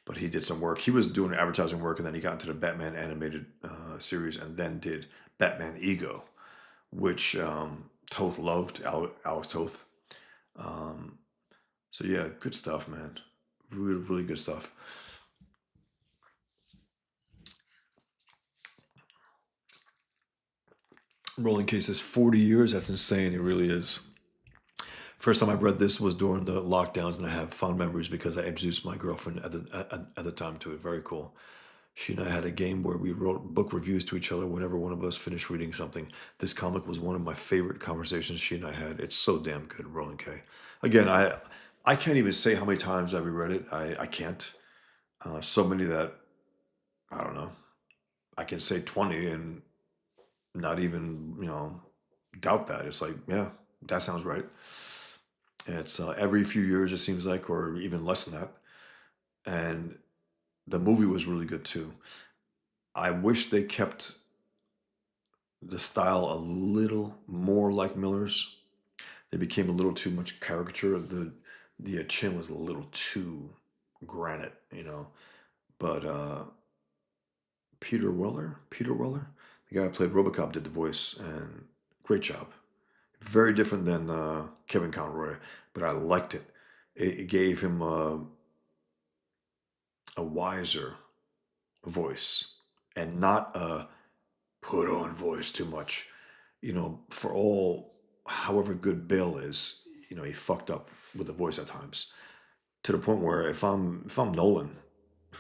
Speaker 1: But he did some work. He was doing advertising work, and then he got into the Batman animated series, and then did Batman Ego, which Toth loved, Alex Toth. So yeah, good stuff, man. Really, really good stuff. Rolling Case is 40 years. That's insane. It really is. First time I read this was during the lockdowns, and I have fond memories because I introduced my girlfriend at the time to it. Very cool. She and I had a game where we wrote book reviews to each other whenever one of us finished reading something. This comic was one of my favorite conversations she and I had. It's so damn good, Rolling K. Again, I can't even say how many times I reread it. I can't. So many that I don't know. I can say 20 and not even, doubt that. It's like, yeah, that sounds right. And it's every few years, it seems like, or even less than that. And the movie was really good too. I wish they kept the style a little more like Miller's. They became a little too much caricature. The chin was a little too granite, But Peter Weller, the guy who played RoboCop, did the voice, and great job. Very different than Kevin Conroy, but I liked it. It gave him a wiser voice and not a put on voice too much. For all, however good Bill is, he fucked up with the voice at times to the point where if I'm Nolan,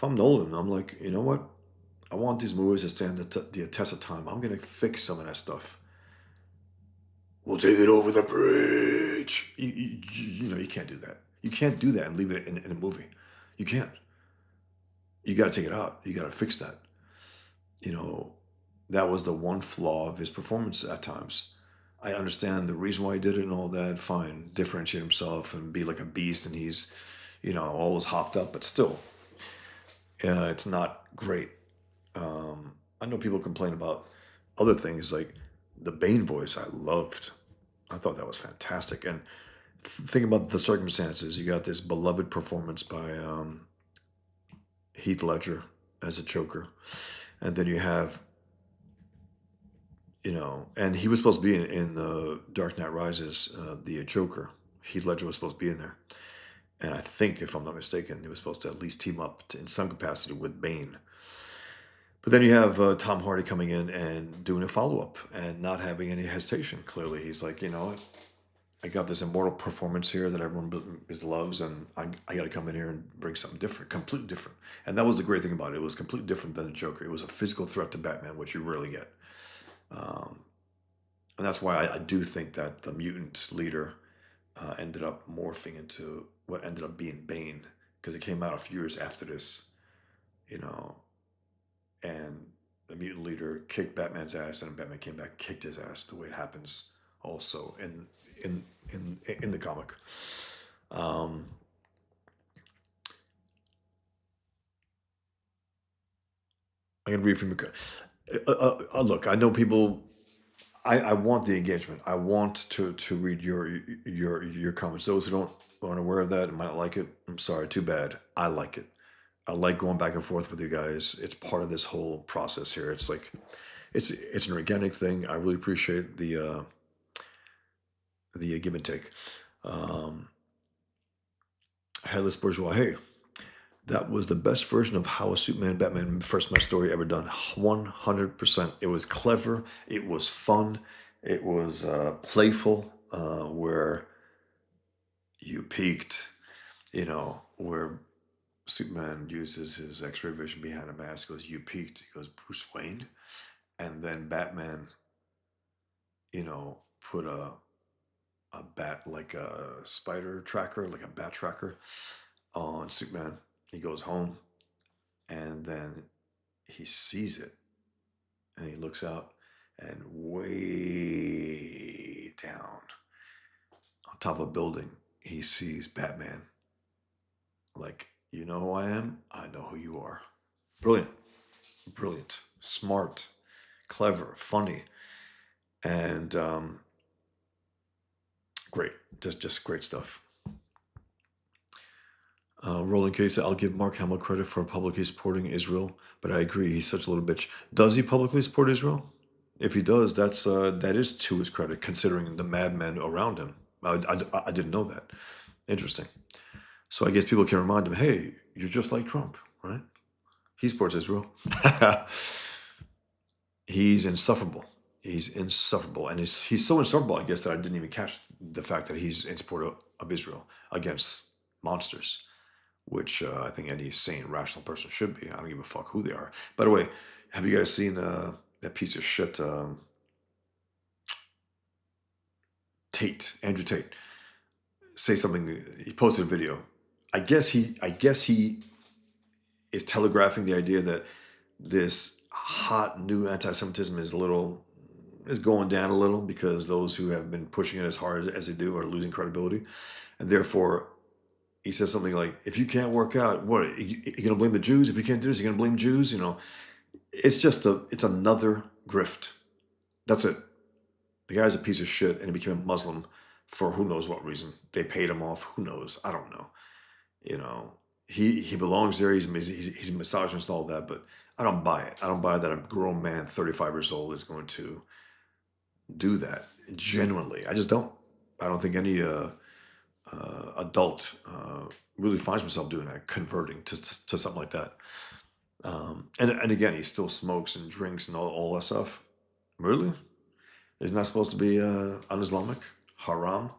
Speaker 1: I'm like, you know what? I want these movies to stand the test of time. I'm gonna fix some of that stuff. We'll take it over the bridge. You can't do that. You can't do that and leave it in a movie. You can't. You got to take it out. You got to fix that. You know, that was the one flaw of his performance at times. I understand the reason why he did it and all that. Fine, differentiate himself and be like a beast, and he's, always hopped up. But still, it's not great. I know people complain about other things like the Bane voice. I loved. I thought that was fantastic. And think about the circumstances. You got this beloved performance by Heath Ledger as a Joker, and then you have, and he was supposed to be in the Dark Knight Rises, the Joker. Heath Ledger was supposed to be in there, and I think, if I'm not mistaken, he was supposed to at least team up in some capacity with Bane. But then you have Tom Hardy coming in and doing a follow up and not having any hesitation. Clearly, he's like, I got this immortal performance here that everyone loves, and I got to come in here and bring something different, completely different. And that was the great thing about it. It was completely different than the Joker. It was a physical threat to Batman, which you rarely get. Um, and that's why I do think that the mutant leader ended up morphing into what ended up being Bane, because it came out a few years after this, you know, and the mutant leader kicked Batman's ass, and Batman came back and kicked his ass the way it happens also in the comic. Um, I can read from your. Look, I know people. I want the engagement. I want to read your comments. Those who aren't aware of that and might not like it, I'm sorry. Too bad. I like it. I like going back and forth with you guys. It's part of this whole process here. It's like it's an organic thing. I really appreciate the give and take. Um, Headless Bourgeois. Hey, that was the best version of how a Superman Batman first met story ever done. 100%. It was clever. It was fun. It was playful. Where you peaked, where Superman uses his X-ray vision behind a mask. He goes, "You peaked." He goes, "Bruce Wayne," and then Batman, put a bat, like a spider tracker, like a bat tracker, on Superman. He goes home, and then he sees it, and he looks out, and way down on top of a building, he sees Batman. Like, you know who I am? I know who you are. Brilliant, brilliant, smart, clever, funny, and great. Just great stuff. Roland K said, "I'll give Mark Hamill credit for publicly supporting Israel, but I agree, he's such a little bitch." Does he publicly support Israel? If he does, that is to his credit, considering the madmen around him. I didn't know that. Interesting. So I guess people can remind him, hey, you're just like Trump, right? He supports Israel. He's insufferable. He's insufferable. And he's so insufferable, I guess, that I didn't even catch the fact that he's in support of Israel against monsters, which I think any sane, rational person should be. I don't give a fuck who they are. By the way, have you guys seen that piece of shit, Andrew Tate, say something. He posted a video. I guess he is telegraphing the idea that this hot new anti-Semitism is going down a little because those who have been pushing it as hard as they do are losing credibility, and therefore he says something like, "If you can't work out, what you gonna blame the Jews? If you can't do this, you're gonna blame Jews." It's another grift. That's it. The guy's a piece of shit, and he became a Muslim for who knows what reason. They paid him off. Who knows? I don't know. You know, he belongs there. He's a misogynist and all that, but I don't buy it. I don't buy that a grown man, 35 years old, is going to do that genuinely. I just don't. I don't think any adult really finds himself doing that, converting to something like that. And again, he still smokes and drinks and all that stuff. Really? Isn't that supposed to be un-Islamic? Haram?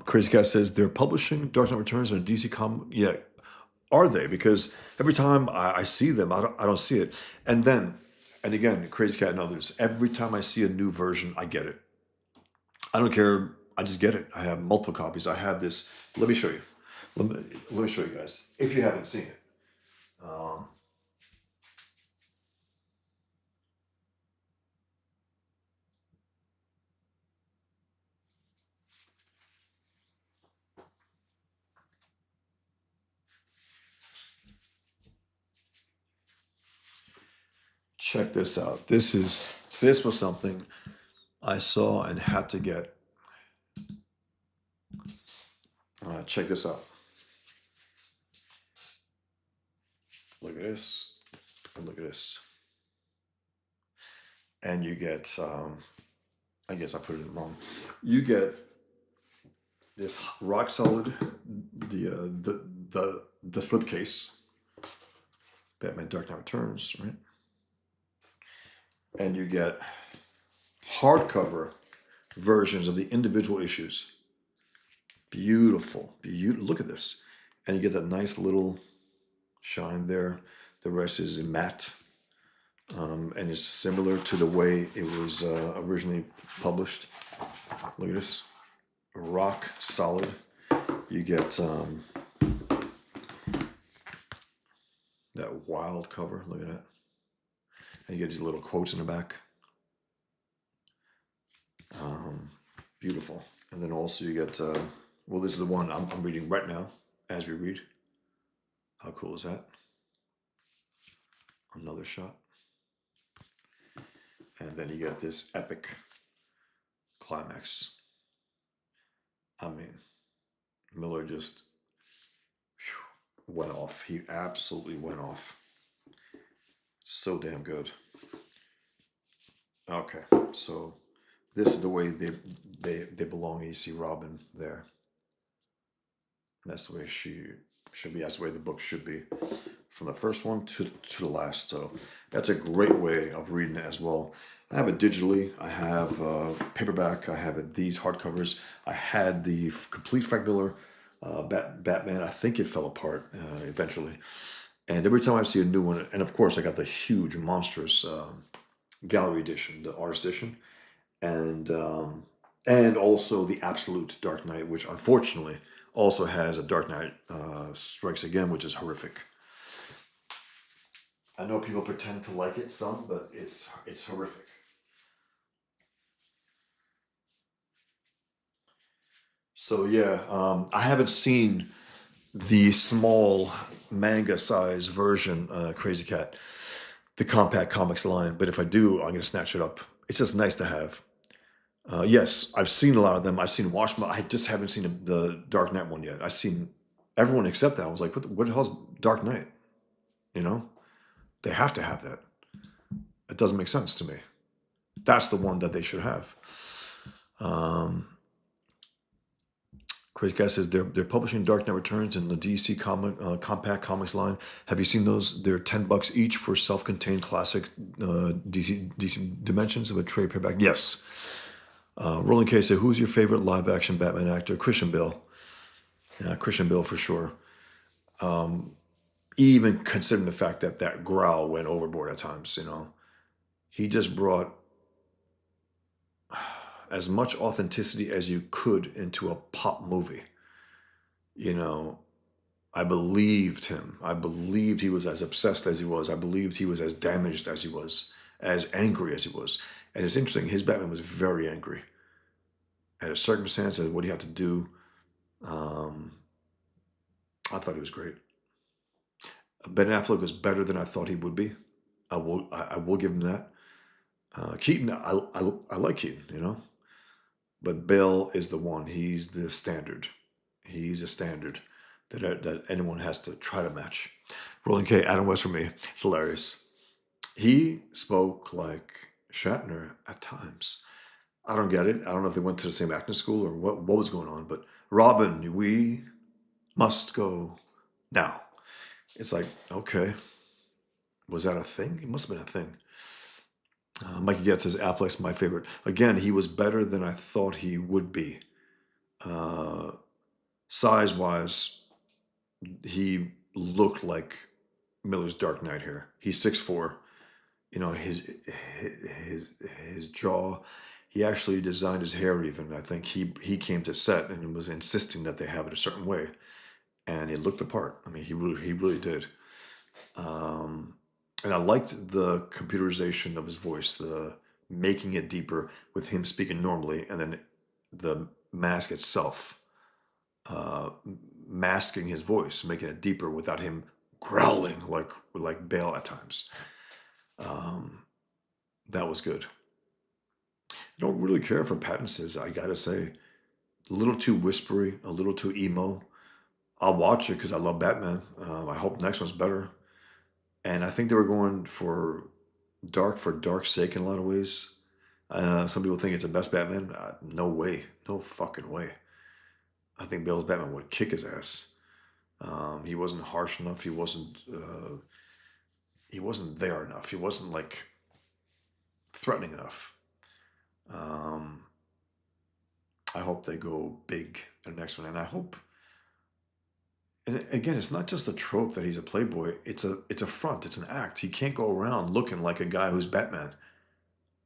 Speaker 1: Crazy Cat says they're publishing Dark Knight Returns on DC comic. Yeah, are they? Because every time I see them, I don't see it. And again, Crazy Cat and others. Every time I see a new version, I get it. I don't care. I just get it. I have multiple copies. I have this. Let me show you. Let me show you guys if you haven't seen it. Um, Check this out. This was something I saw and had to get. Check this out. Look at this. And look at this. And you get. I guess I put it in wrong. You get this rock solid, the slipcase, Batman Dark Knight Returns, right? And you get hardcover versions of the individual issues. Beautiful, beautiful. Look at this, and you get that nice little shine there. The rest is matte, and it's similar to the way it was originally published. Look at this, rock solid. You get that wild cover. Look at that. And you get these little quotes in the back. Beautiful. And then also you get, well, this is the one I'm reading right now as we read. How cool is that? Another shot. And then you get this epic climax. I mean, Miller just went off. He absolutely went off. So damn good. Okay, so this is the way they belong. You see Robin there. That's the way she should be. That's the way the book should be, from the first one to the last. So that's a great way of reading it as well. I have it digitally. I have paperback. I have these hardcovers. I had the complete Frank Miller Batman. I think it fell apart eventually. And every time I see a new one, and of course I got the huge, monstrous gallery edition, the artist edition, and also the Absolute Dark Knight, which unfortunately also has a Dark Knight Strikes Again, which is horrific. I know people pretend to like it some, but it's horrific. So yeah, I haven't seen the small manga size version, Crazy Cat, the compact comics line. But if I do, I'm gonna snatch it up. It's just nice to have. Yes, I've seen a lot of them. I've seen Watchmen. I just haven't seen the Dark Knight one yet. I've seen everyone except that. I was like, what the hell's Dark Knight? You know, they have to have that. It doesn't make sense to me. That's the one that they should have. Crazy Cat says they're publishing Dark Knight Returns in the DC compact comics line. Have you seen those? They're $10 each for self-contained classic DC Dimensions of a trade paperback. Yes. Rolling K said, "Who's your favorite live-action Batman actor?" Christian Bale. Yeah, Christian Bale for sure. Even considering the fact that that growl went overboard at times, he just brought as much authenticity as you could into a pop movie. You know, I believed him. I believed he was as obsessed as he was. I believed he was as damaged as he was, as angry as he was. And it's interesting, his Batman was very angry at a circumstance, at what he had to do. Um, I thought he was great. Ben Affleck was better than I thought he would be. I will give him that. Keaton, I like Keaton, but Bale is the one. He's the standard. He's a standard that anyone has to try to match. Rolling K, Adam West for me. It's hilarious. He spoke like Shatner at times. I don't get it. I don't know if they went to the same acting school or what was going on, but Robin, we must go now. It's like, okay, was that a thing? It must have been a thing. Mikey Getz says Affleck's my favorite. Again, he was better than I thought he would be. Uh, Size wise, he looked like Miller's Dark Knight here. He's 6'4". His his jaw. He actually designed his hair even. I think he came to set and was insisting that they have it a certain way, and it looked the part. I mean, he really did. Um, and I liked the computerization of his voice, the making it deeper with him speaking normally, and then the mask itself uh, masking his voice, making it deeper without him growling like Bale at times. Um, that was good. I don't really care for Pattinson's. I gotta say, a little too whispery, a little too emo. I'll watch it because I love Batman. I hope the next one's better. And I think they were going for dark's sake in a lot of ways. Some people think it's the best Batman. No way, no fucking way. I think Bale's Batman would kick his ass. He wasn't harsh enough. He wasn't there enough. He wasn't like threatening enough. Um, I hope they go big in the next one, and I hope. And again, it's not just a trope that he's a playboy. It's a front. It's an act. He can't go around looking like a guy who's Batman,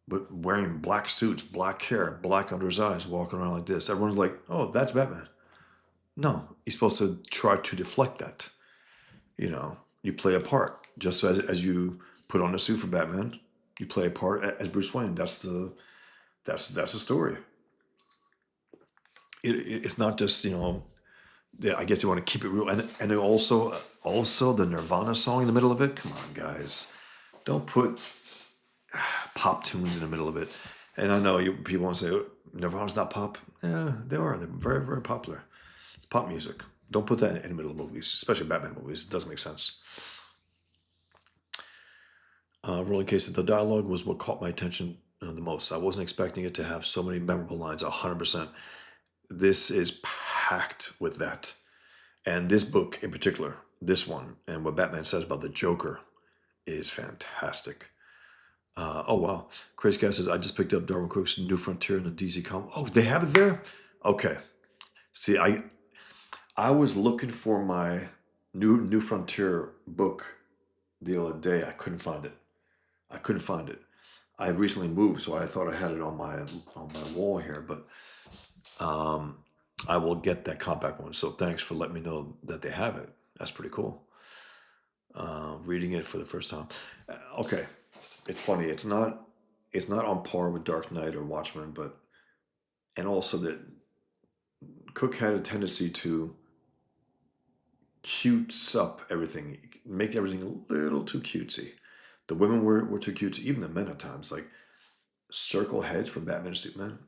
Speaker 1: but wearing black suits, black hair, black under his eyes, walking around like this. Everyone's like, "Oh, that's Batman." No, he's supposed to try to deflect that. You play a part. Just so as you put on a suit for Batman, you play a part as Bruce Wayne. That's the story. It's not just yeah, I guess you want to keep it real, and also the Nirvana song in the middle of it. Come on, guys, don't put pop tunes in the middle of it. And I know people want to say Nirvana's not pop. Yeah, they are. They're very very popular. It's pop music. Don't put that in the middle of movies, especially Batman movies. It doesn't make sense. Rolling Case, the dialogue was what caught my attention the most. I wasn't expecting it to have so many memorable lines. 100%. This is packed with that. And this book in particular, this one, and what Batman says about the Joker is fantastic. Oh wow, Crazy Cat says I just picked up Darwin Cook's New Frontier in the DC comic. Oh, they have it there. Okay. See, I was looking for my New Frontier book the other day. I couldn't find it. I couldn't find it. I recently moved, so I thought I had it on my wall here, but um, I will get that compact one. So thanks for letting me know that they have it. That's pretty cool. Reading it for the first time. Okay, it's funny. It's not on par with Dark Knight or Watchmen, but and also that Cook had a tendency to cutes up everything, make everything a little too cutesy. The women were too cutesy, even the men at times. Like circle heads for Batman and Superman,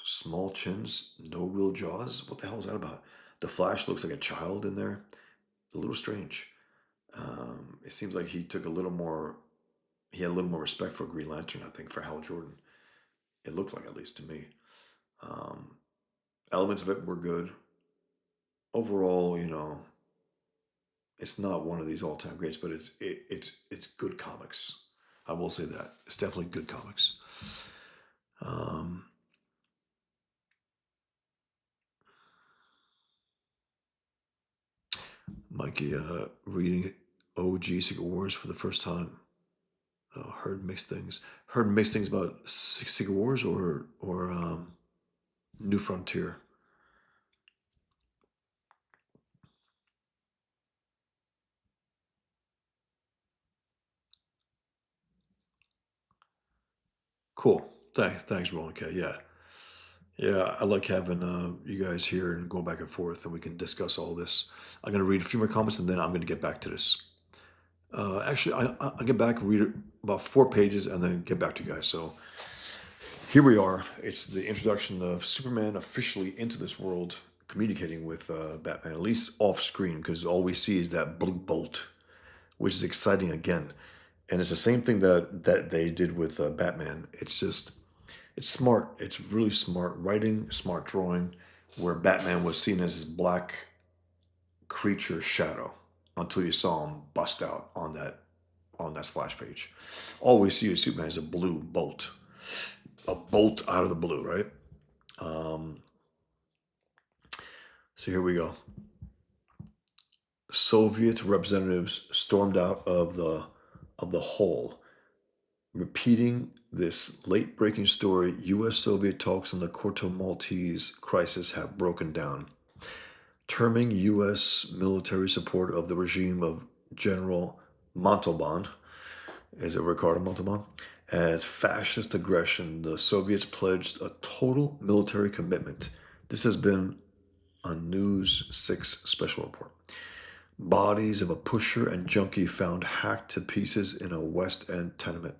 Speaker 1: small chins, no real jaws. What the hell is that about? The Flash looks like a child in there. A little strange. It seems like he took a little more. He had a little more respect for Green Lantern, I think, for Hal Jordan. It looked like, at least to me. Um, Elements of it were good. Overall, it's not one of these all-time greats, but it's good comics. I will say that it's definitely good comics. Um, Mikey reading OG Secret Wars for the first time. Heard mixed things. Heard mixed things about Secret Wars or New Frontier. Cool. Thanks, Roland K. Yeah. Yeah, I like having you guys here and go back and forth, and we can discuss all this. I'm going to read a few more comments, and then I'm going to get back to this. Actually, I'll get back and read about 4 pages, and then get back to you guys. So here we are. It's the introduction of Superman officially into this world, communicating with Batman, at least off screen, because all we see is that blue bolt, which is exciting again. And it's the same thing that they did with Batman. It's smart. It's really smart writing, smart drawing, where Batman was seen as this black creature shadow until you saw him bust out on that splash page. All we see is Superman is a bolt out of the blue, right? Um, so here we go. Soviet representatives stormed out of the hall, repeating this late-breaking story. U.S.-Soviet talks on the Corto Maltese crisis have broken down, terming U.S. military support of the regime of General Montalban, is it Ricardo Montalban, as fascist aggression. The Soviets pledged a total military commitment. This has been a News 6 special report. Bodies of a pusher and junkie found hacked to pieces in a West End tenement.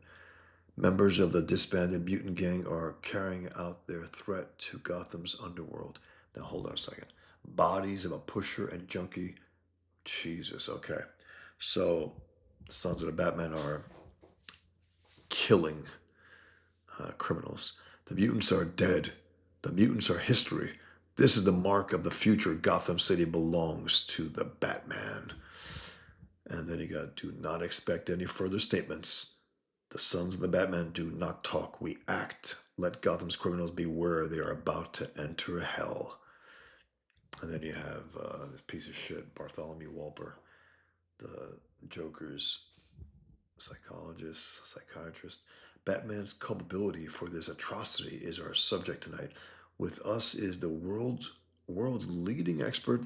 Speaker 1: Members of the disbanded mutant gang are carrying out their threat to Gotham's underworld. Now, hold on a second. Bodies of a pusher and junkie. Jesus, okay. So, Sons of the Batman are killing criminals. The mutants are dead. The mutants are history. This is the mark of the future. Gotham City belongs to the Batman. And then you got, do not expect any further statements. The sons of the Batman do not talk, we act. Let Gotham's criminals beware, they are about to enter hell. And then you have this piece of shit, Bartholomew Walper, the Joker's psychiatrist. Batman's culpability for this atrocity is our subject tonight. With us is the world's leading expert,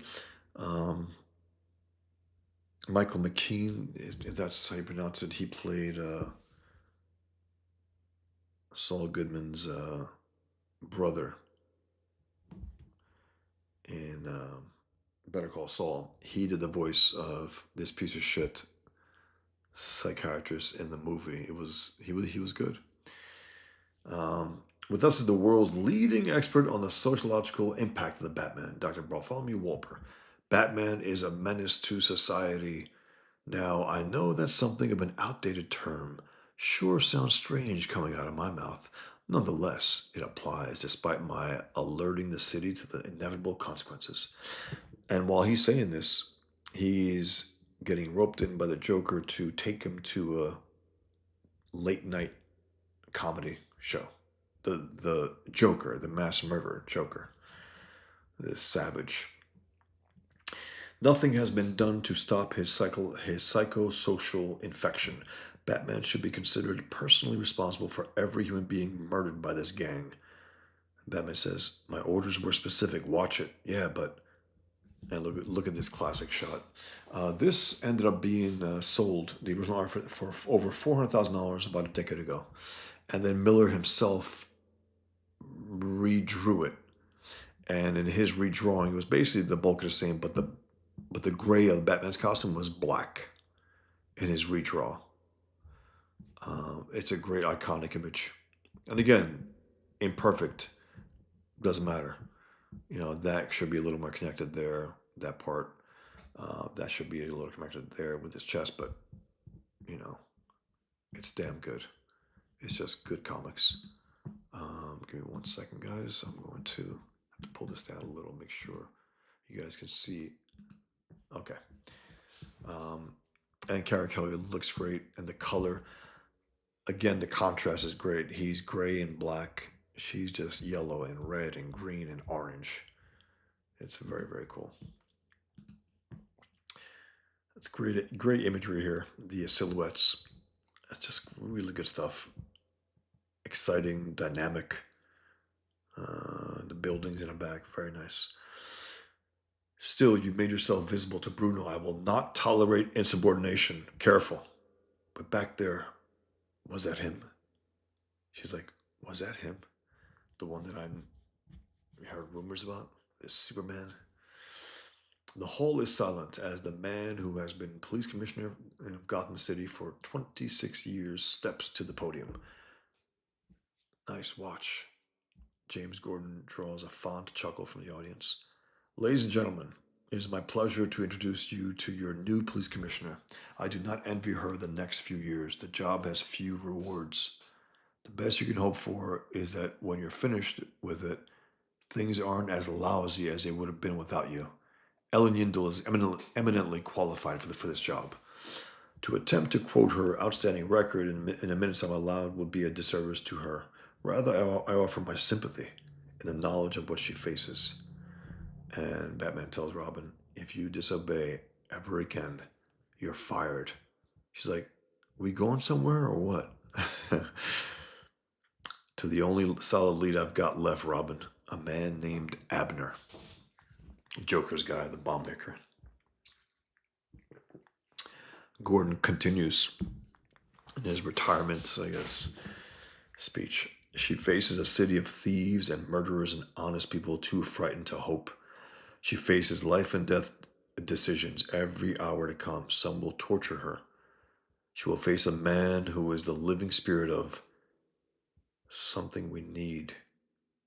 Speaker 1: um, Michael McKean, if that's how you pronounce it. He played Saul Goodman's brother in Better Call Saul. He did the voice of this piece of shit psychiatrist in the movie. He was good. With us is the world's leading expert on the sociological impact of the Batman, Dr. Bartholomew Walper. Batman is a menace to society. Now, I know that's something of an outdated term. Sure sounds strange coming out of my mouth. Nonetheless, it applies despite my alerting the city to the inevitable consequences. And while he's saying this, he's getting roped in by the Joker to take him to a late night comedy show. The Joker, the mass murderer Joker, this savage. Nothing has been done to stop his psychosocial infection. Batman should be considered personally responsible for every human being murdered by this gang. Batman says, "My orders were specific. Watch it." Yeah, but and look at this classic shot. This ended up being sold, the original art, for over $400,000 about a decade ago, and then Miller himself redrew it. And in his redrawing, it was basically the bulk of the same, but the gray of Batman's costume was black in his redraw. It's a great iconic image, and again, imperfect, doesn't matter. You know, that should be a little more connected there. That part, that should be a little connected there with his chest, but you know, it's damn good. It's just good comics. Give me 1 second, guys. I'm going to have to pull this down a little, make sure you guys can see. Okay. Um, and Kara Kelly looks great, and the color, again, the contrast is great. He's gray and black. She's just yellow and red and green and orange. It's very, very cool. It's great imagery here. The silhouettes. It's just really good stuff. Exciting, dynamic. The buildings in the back, very nice. Still, you made yourself visible to Bruno. I will not tolerate insubordination. Careful. But back there, was that him? She's like, was that him? The one that I heard rumors about? This Superman? The hall is silent as the man who has been police commissioner of Gotham City for 26 years steps to the podium. Nice watch. James Gordon draws a fond chuckle from the audience. Ladies and gentlemen, it is my pleasure to introduce you to your new police commissioner. I do not envy her the next few years. The job has few rewards. The best you can hope for is that when you're finished with it, things aren't as lousy as they would have been without you. Ellen Yindel is eminently qualified for this job. To attempt to quote her outstanding record in a minute I'm allowed would be a disservice to her. Rather, I offer my sympathy in the knowledge of what she faces. And Batman tells Robin, if you disobey ever again, you're fired. She's like, we going somewhere or what? To the only solid lead I've got left, Robin, a man named Abner. Joker's guy, the bomb maker. Gordon continues in his retirement, I guess, speech. She faces a city of thieves and murderers and honest people too frightened to hope. She faces life and death decisions every hour to come. Some will torture her. She will face a man who is the living spirit of something we need.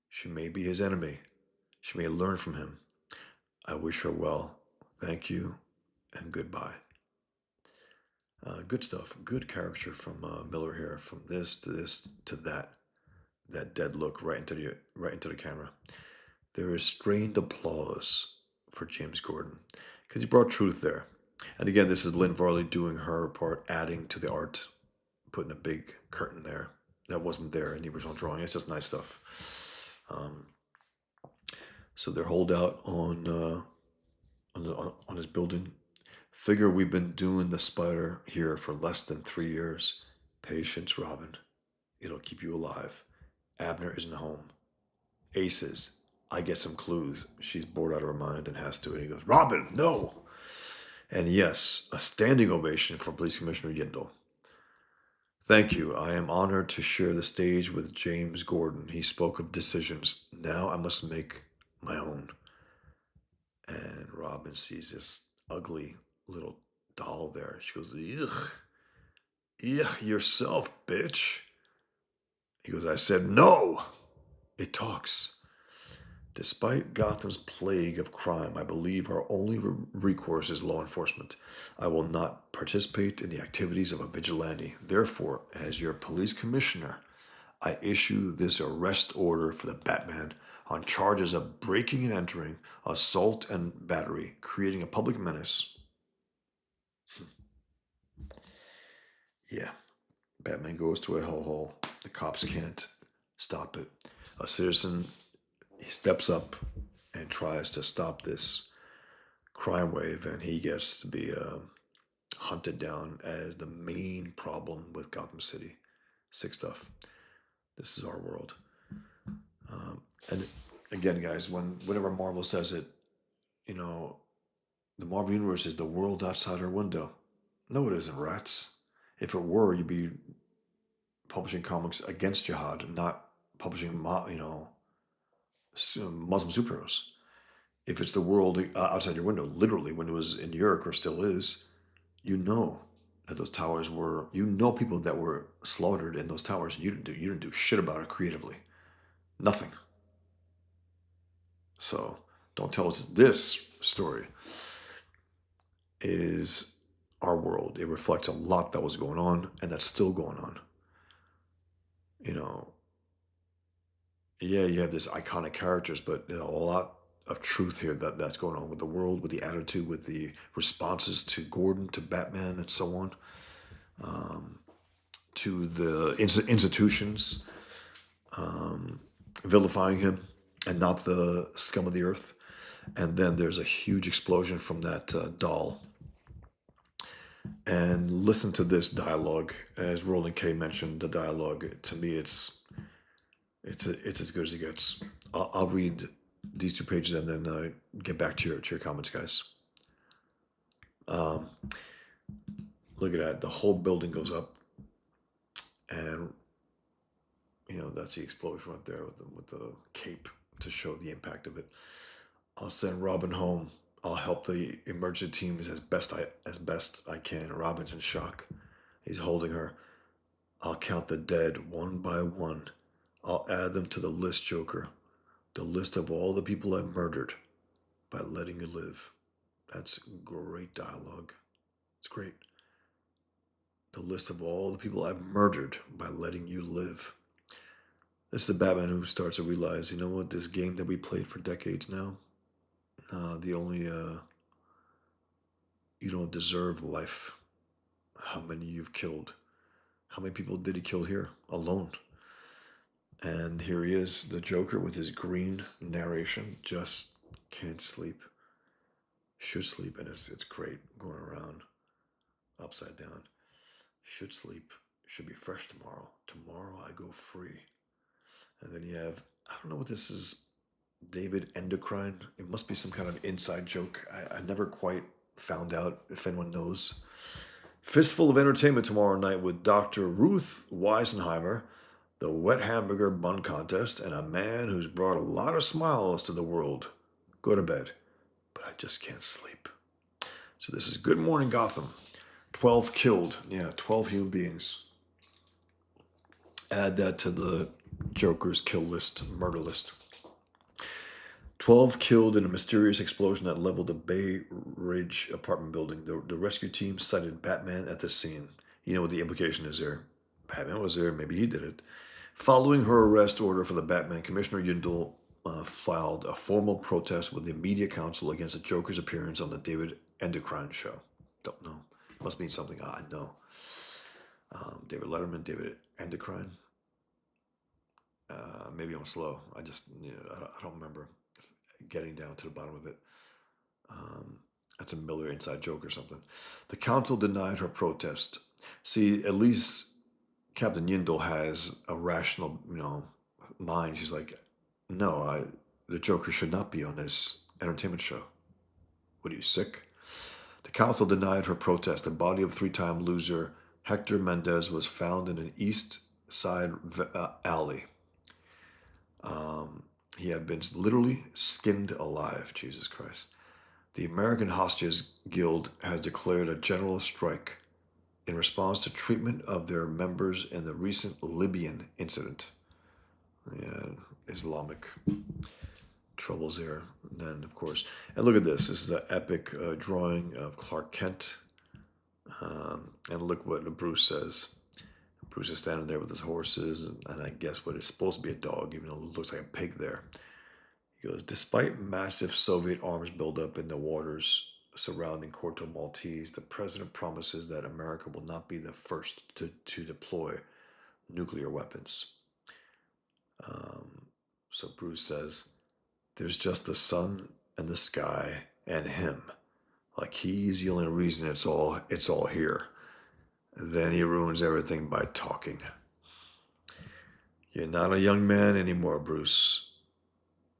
Speaker 1: She may be his enemy. She may learn from him. I wish her well. Thank you and goodbye. Good stuff. Good character from Miller here. From this to this to that. That dead look right into the camera. There is strained applause for James Gordon because he brought truth there. And again, this is Lynn Varley doing her part, adding to the art, putting a big curtain there that wasn't there in the original drawing. It's just nice stuff. So they're holed out on his building. Figure we've been doing the spider here for less than 3 years. Patience, Robin. It'll keep you alive. Abner isn't home. Aces. I get some clues. She's bored out of her mind and has to. And he goes, Robin, no! And yes, a standing ovation for Police Commissioner Yindel. Thank you. I am honored to share the stage with James Gordon. He spoke of decisions. Now I must make my own. And Robin sees this ugly little doll there. She goes, ugh. Ugh, yourself, bitch. He goes, I said no. It talks. Despite Gotham's plague of crime, I believe our only recourse is law enforcement. I will not participate in the activities of a vigilante. Therefore, as your police commissioner, I issue this arrest order for the Batman on charges of breaking and entering, assault and battery, creating a public menace. Yeah, Batman goes to a hellhole. The cops can't stop it. A citizen, he steps up and tries to stop this crime wave, and he gets to be hunted down as the main problem with Gotham City. Sick stuff. This is our world. And again, guys, whenever Marvel says it, the Marvel Universe is the world outside our window. No, it isn't, rats. If it were, you'd be publishing comics against jihad, not publishing, Muslim superheroes. If it's the world outside your window, literally, when it was in New York or still is, that those towers were, people that were slaughtered in those towers, and you didn't do shit about it creatively. Nothing. So don't tell us this story is our world. It reflects a lot that was going on, and that's still going on. Yeah, you have this iconic characters, but a lot of truth here that's going on with the world, with the attitude, with the responses to Gordon, to Batman, and so on, to the institutions vilifying him and not the scum of the earth. And then there's a huge explosion from that doll. And listen to this dialogue. As Roland K mentioned, the dialogue, to me, it's it's as good as it gets. I'll read these 2 pages and then get back to your comments, guys. Um, Look at that. The whole building goes up, and that's the explosion right there with the cape to show the impact of it. I'll send Robin home. I'll help the emergency teams as best I can. Robin's in shock. He's holding her. I'll count the dead one by one. I'll add them to the list, Joker. The list of all the people I've murdered by letting you live. That's great dialogue. It's great. The list of all the people I've murdered by letting you live. This is the Batman who starts to realize, you know what, this game that we played for decades now, the only, you don't deserve life. How many you've killed? How many people did he kill here? Alone. And here he is, the Joker with his green narration, just can't sleep. Should sleep, and it's great going around upside down. Should sleep. Should be fresh tomorrow. Tomorrow I go free. And then you have, I don't know what this is, David Endocrine. It must be some kind of inside joke. I never quite found out if anyone knows. Fistful of entertainment tomorrow night with Dr. Ruth Weisenheimer, the wet hamburger bun contest, and a man who's brought a lot of smiles to the world. Go to bed, but I just can't sleep. So this is Good Morning Gotham. 12 killed. Yeah, 12 human beings. Add that to the Joker's kill list, murder list. 12 killed in a mysterious explosion that leveled a Bay Ridge apartment building. The rescue team sighted Batman at the scene. You know what the implication is there. Batman was there. Maybe he did it. Following her arrest order for the Batman, Commissioner Yindel filed a formal protest with the media council against the Joker's appearance on the David Endocrine show. Don't know. Must mean something odd. No. David Letterman, David Endocrine. Maybe I'm slow. I don't remember getting down to the bottom of it. That's a Miller inside joke or something. The council denied her protest. See, at least Captain Yindel has a rational, mind. She's like, no, the Joker should not be on this entertainment show. What are you, sick? The council denied her protest. The body of three-time loser Hector Mendez was found in an east side alley. He had been literally skinned alive. Jesus Christ. The American Hostages Guild has declared a general strike in response to treatment of their members in the recent Libyan incident. Yeah, Islamic troubles there. And then, of course, and look at this. This is an epic drawing of Clark Kent. And look what Bruce says. Bruce is standing there with his horses, and I guess what is supposed to be a dog, even though it looks like a pig there. He goes, despite massive Soviet arms buildup in the waters surrounding Corto Maltese, the president promises that America will not be the first to deploy nuclear weapons. So Bruce says, there's just the sun and the sky and him. Like he's the only reason it's all here. Then he ruins everything by talking. You're not a young man anymore, Bruce.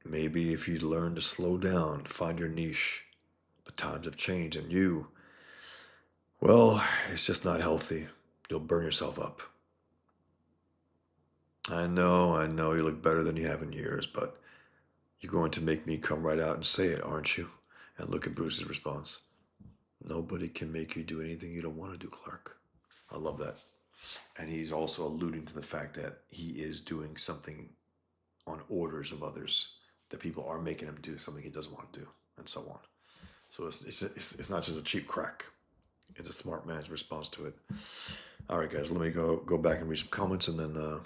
Speaker 1: Maybe if you'd learn to slow down, find your niche. But times have changed, and well, it's just not healthy. You'll burn yourself up. I know, you look better than you have in years, but you're going to make me come right out and say it, aren't you? And look at Bruce's response. Nobody can make you do anything you don't want to do, Clark. I love that. And he's also alluding to the fact that he is doing something on orders of others, that people are making him do something he doesn't want to do, and so on. So it's not just a cheap crack. It's a smart man's response to it. All right, guys, let me go back and read some comments, and then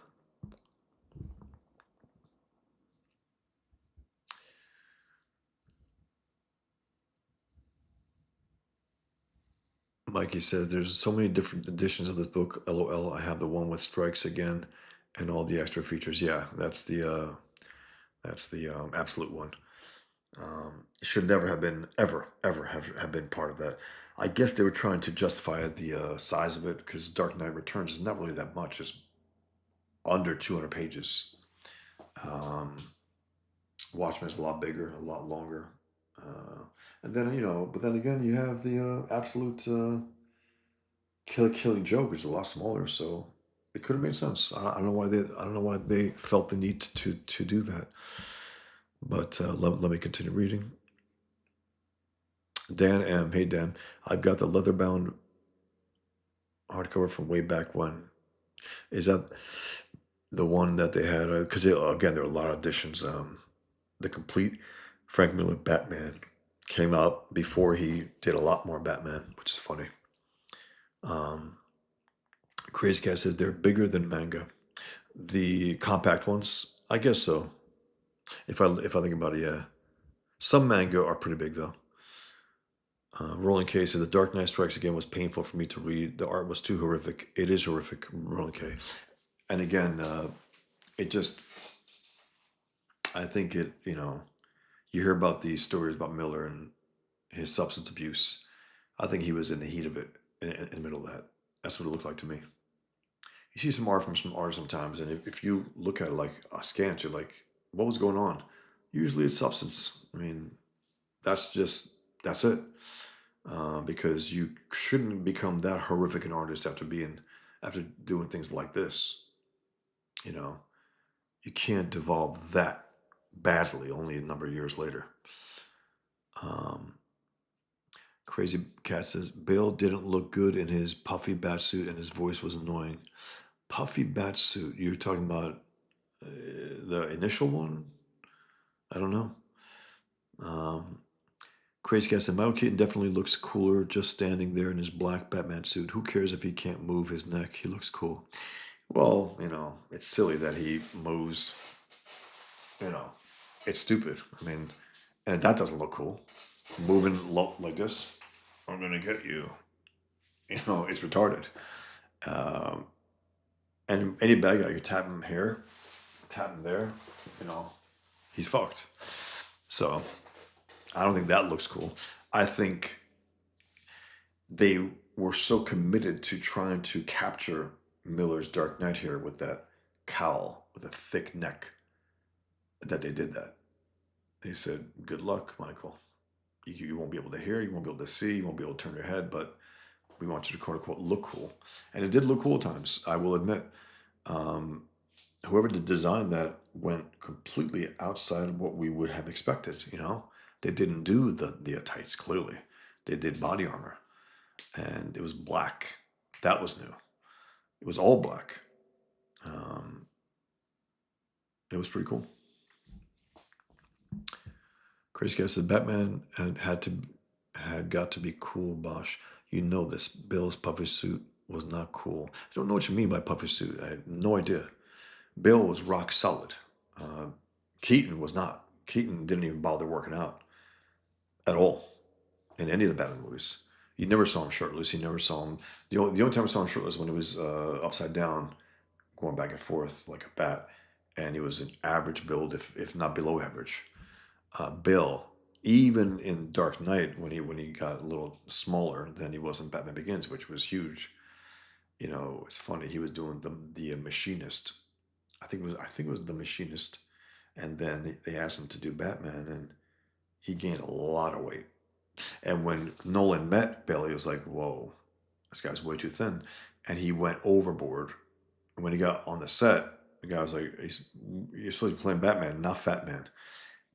Speaker 1: Mikey says, there's so many different editions of this book. LOL. I have the one with strikes again and all the extra features. Yeah, that's the absolute one. It should never have been, ever have been part of that. I guess they were trying to justify the size of it, because Dark Knight Returns is not really that much. It's under 200 pages. Um, Watchmen's a lot bigger, a lot longer. Uh, and then, but then again, you have the absolute killing joke, which is a lot smaller. So it could have made sense. I don't know why they felt the need to do that. But let me continue reading. Dan M. Hey Dan, I've got the leather bound hardcover from way back when. Is that the one that they had? Because again, there were a lot of editions. The complete Frank Miller Batman came out before he did a lot more Batman, which is funny. Um, Crazy Cat says they're bigger than manga. The compact ones, I guess so. If I think about it, yeah. Some manga are pretty big though. Rolling K says The Dark Knight Strikes Again was painful for me to read. The art was too horrific. It is horrific, Rolling K. And again, it just, I think you hear about these stories about Miller and his substance abuse. I think he was in the heat of it in the middle of that. That's what it looked like to me. You see some art from some artists sometimes, and if you look at it like askance, you're like, what was going on? Usually it's substance. I mean, that's it. Because you shouldn't become that horrific an artist after doing things like this. You know, you can't devolve that badly only a number of years later. Um, Crazy Cat says Bill didn't look good in his puffy bat suit and his voice was annoying. Puffy bat suit? You're talking about the initial one? I don't know. Um, Crazy Cat said Michael Keaton definitely looks cooler just standing there in his black Batman suit. Who cares if he can't move his neck? He looks cool. Well, it's silly that he moves. You know, it's stupid. I mean, and that doesn't look cool. Moving like this, I'm gonna get you. It's retarded. Um, and any bad guy, you tap him here, tap him there, you know, he's fucked. So I don't think that looks cool. I think they were so committed to trying to capture Miller's Dark Knight here with that cowl with a thick neck that they did that. They said, "Good luck, Michael. You won't be able to hear, you won't be able to see, you won't be able to turn your head, but we want you to quote unquote look cool." And it did look cool at times, I will admit. Um, Whoever did design that went completely outside of what we would have expected. They didn't do the tights clearly. They did body armor, and it was black. That was new. It was all black. Um, it was pretty cool. Crazy Guy said Batman had got to be cool, Bosch. You know this. Bill's puffy suit was not cool. I don't know what you mean by puffy suit. I have no idea. Bill was rock solid. Uh, Keaton was not. Keaton didn't even bother working out at all in any of the Batman movies. You never saw him shirtless. You never saw him. The only time I saw him shirtless when he was upside down, going back and forth like a bat, and he was an average build, if not below average. Bill, even in Dark Knight, when he got a little smaller than he was in Batman Begins, which was huge. It's funny. He was doing the machinist. I think it was the machinist, and then they asked him to do Batman, and he gained a lot of weight. And when Nolan met Bill, he was like, "Whoa, this guy's way too thin," and he went overboard. And when he got on the set, the guy was like, "You're supposed to be playing Batman, not Fat Man."